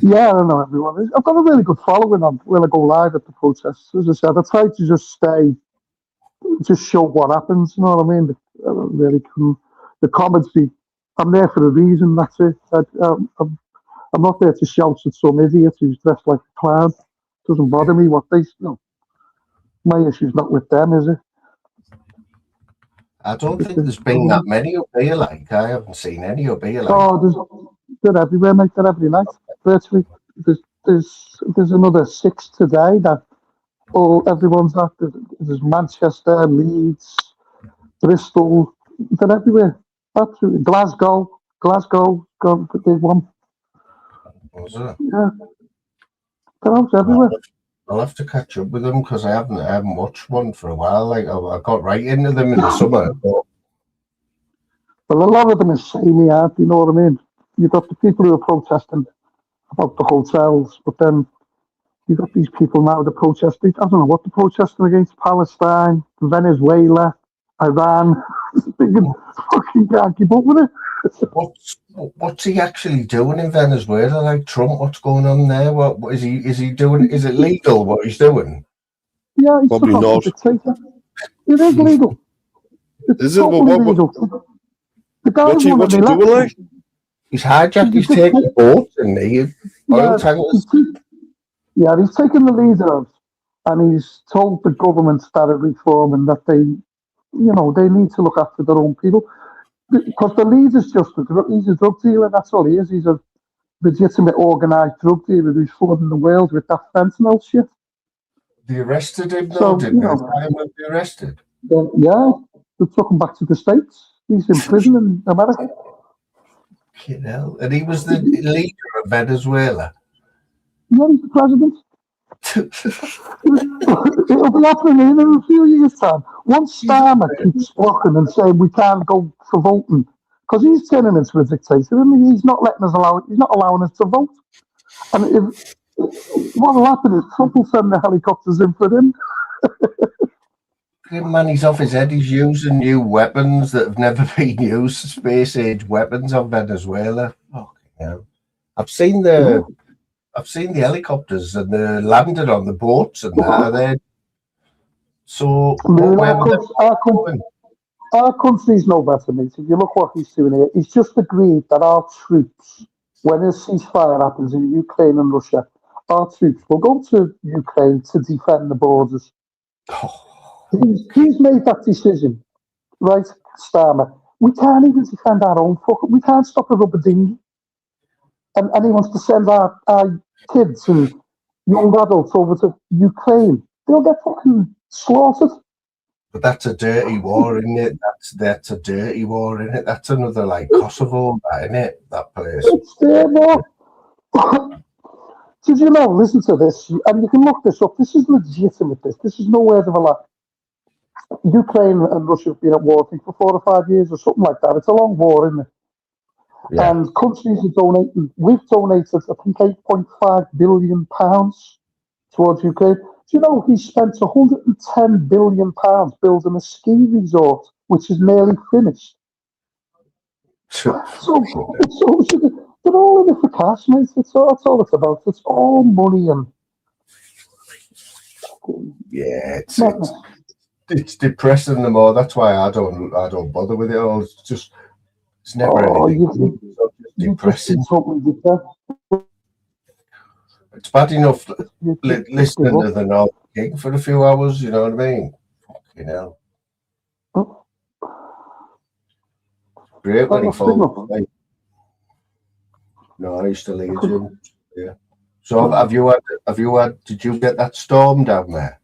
Speaker 4: yeah, I know everyone. I've got a really good following on when I go live at the protests. As I said, I try to just show what happens. You know what I mean? The comedy. I'm there for a reason. That's it. I'm not there to shout at some idiot who's dressed like a clown. It doesn't bother me what they. My issue's not with them, is it?
Speaker 1: I don't think there's been that many up here. Like, I haven't seen any up here. Like.
Speaker 4: Oh, they're everywhere, mate. They're every night. Virtually, there's another 6 today. That everyone's at. There's Manchester, Leeds, Bristol. They're everywhere. Absolutely, Glasgow, got the big one.
Speaker 1: Was it?
Speaker 4: Yeah, they're out everywhere.
Speaker 1: I'll have to catch up with them because I haven't watched one for a while. Like I got right into them in the summer. But...
Speaker 4: Well, a lot of them is samey art. You know what I mean? You've got the people who are protesting about the hotels, but then you've got these people now that are protesting. I don't know what they're protesting against: Palestine, Venezuela, Iran. Thinking, fucking can't keep up with it.
Speaker 1: What's he actually doing in Venezuela? Like Trump, what's going on there? What is he doing? Is it legal what he's doing?
Speaker 4: Yeah, he's
Speaker 3: probably not.
Speaker 4: It is legal.
Speaker 3: Is it?
Speaker 4: Legal.
Speaker 3: What's he doing? Like
Speaker 1: he's hijacked. He's taking boats and oil tankers.
Speaker 4: He's taken the lead out, and he's told the government started reforming that they you know, they need to look after their own people. Because the leader's just he's a drug dealer, that's all he is. He's a legitimate organised drug dealer who's flooding the world with that fentanyl shit.
Speaker 1: They arrested him, though,
Speaker 4: So,
Speaker 1: didn't
Speaker 4: you
Speaker 1: they?
Speaker 4: know,
Speaker 1: Time was they arrested.
Speaker 4: yeah, they took him back to the States. He's in prison in America.
Speaker 1: Fucking hell. And he was the leader of Venezuela.
Speaker 4: Yeah, he's the president. It'll be happening in a few years' time. Once Starmer keeps blocking and saying we can't go for voting, because he's turning into a dictator, and he's not letting us he's not allowing us to vote. And if what will happen is Trump will send the helicopters in for him.
Speaker 1: Man, he's off his head. He's using new weapons that have never been used, space age weapons on Venezuela. Fucking hell. I've seen the helicopters and they're landed on the boats and that. Are they? So
Speaker 4: Our country's no better, mate. If you look what he's doing here, he's just agreed that our troops, when a ceasefire happens in Ukraine and Russia, our troops will go to Ukraine to defend the borders. He's made that decision, right, Starmer? We can't even defend our own we can't stop a rubber dinghy. And he wants to send our kids and young adults over to Ukraine. They'll get fucking slaughtered.
Speaker 1: But that's a dirty war, isn't it? That's a dirty war, isn't it? That's another like Kosovo, isn't it? That place.
Speaker 4: It's their war. Did you know? Listen to this, and you can look this up. This is legitimate. This is no word of a lie. Ukraine and Russia have been at war for 4 or 5 years or something like that. It's a long war, isn't it?
Speaker 1: Yeah.
Speaker 4: And countries are donating. We've donated, I think, £8.5 billion towards Ukraine. Do you know he spent £110 billion building a ski resort, which is nearly finished? So they're all in it for cash, mate. That's all it's about. It's all money and
Speaker 1: yeah, it's depressing the more. That's why I don't bother with it all. It's never anything. Depressing. It's bad enough listening to the North King for a few hours. You know what I mean? Fucking hell. Great when he falls. No, I used to lead him. Yeah. So have you had? Did you get that storm down there?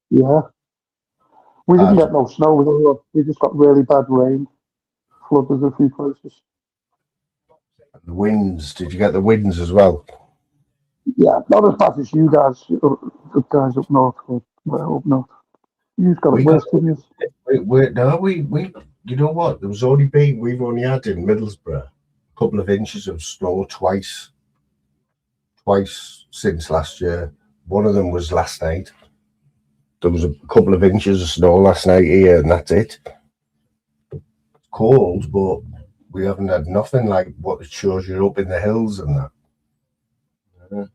Speaker 4: Yeah. We didn't get no snow. We just got really bad rain. Flooded a few places.
Speaker 1: The winds. Did you get the winds as well?
Speaker 4: Yeah, not as bad as you guys. The guys up north. Up north. You've got it worse, didn't you?
Speaker 1: We. You know what? We've only had in Middlesbrough a couple of inches of snow twice since last year. One of them was last night. There was a couple of inches of snow last night here, and that's it. It's cold, but we haven't had nothing like what it shows you up in the hills and that. Yeah.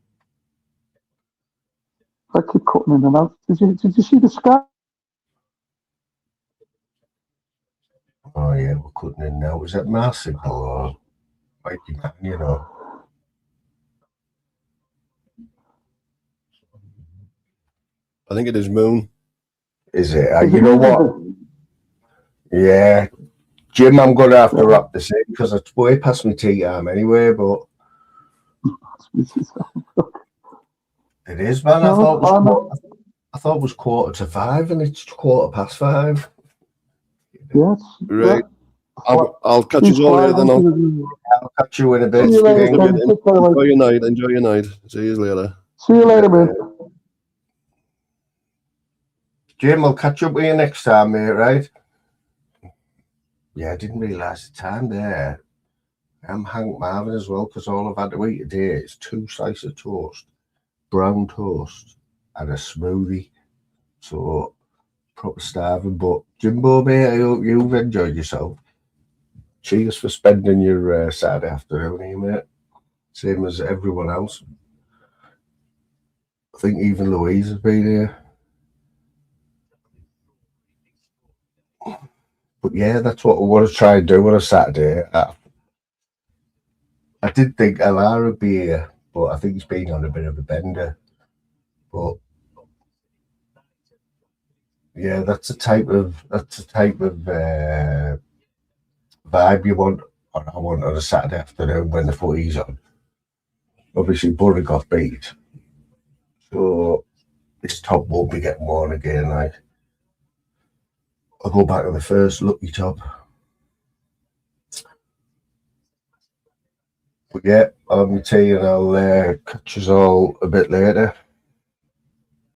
Speaker 4: I keep cutting in and out. Did you see the sky?
Speaker 1: Oh yeah, we're cutting in now. Was that Marsible or Mikey Man, you know?
Speaker 3: I think it is Moon.
Speaker 1: Is it? You know what? Yeah. Jim, I'm going to have to wrap this in because it's way past my tea time anyway, but it is, man. I thought it was 4:45 and it's 5:15.
Speaker 4: Yes.
Speaker 3: Right. I'll catch you all later then.
Speaker 1: I'll catch you in a bit.
Speaker 4: See you later,
Speaker 3: Enjoy your night. See you later.
Speaker 4: See you later, man.
Speaker 1: Jim, I'll catch up with you next time, mate, right? Yeah, I didn't realise the time there. I'm Hank Marvin as well, because all I've had to eat today is 2 slices of toast, brown toast, and a smoothie. So, proper starving. But, Jimbo, mate, I hope you've enjoyed yourself. Cheers for spending your Saturday afternoon here, mate. Same as everyone else. I think even Louise has been here. But yeah, that's what we want to try and do on a Saturday. I did think LR would be here, but I think he's been on a bit of a bender. But Yeah, that's the type of vibe you want, or I want on a Saturday afternoon when the footy's on. Obviously, Borough got beat, so this top won't be getting worn again. Like, I'll go back to the first lucky top. But yeah, I'll have my tea and I'll catch us all a bit later.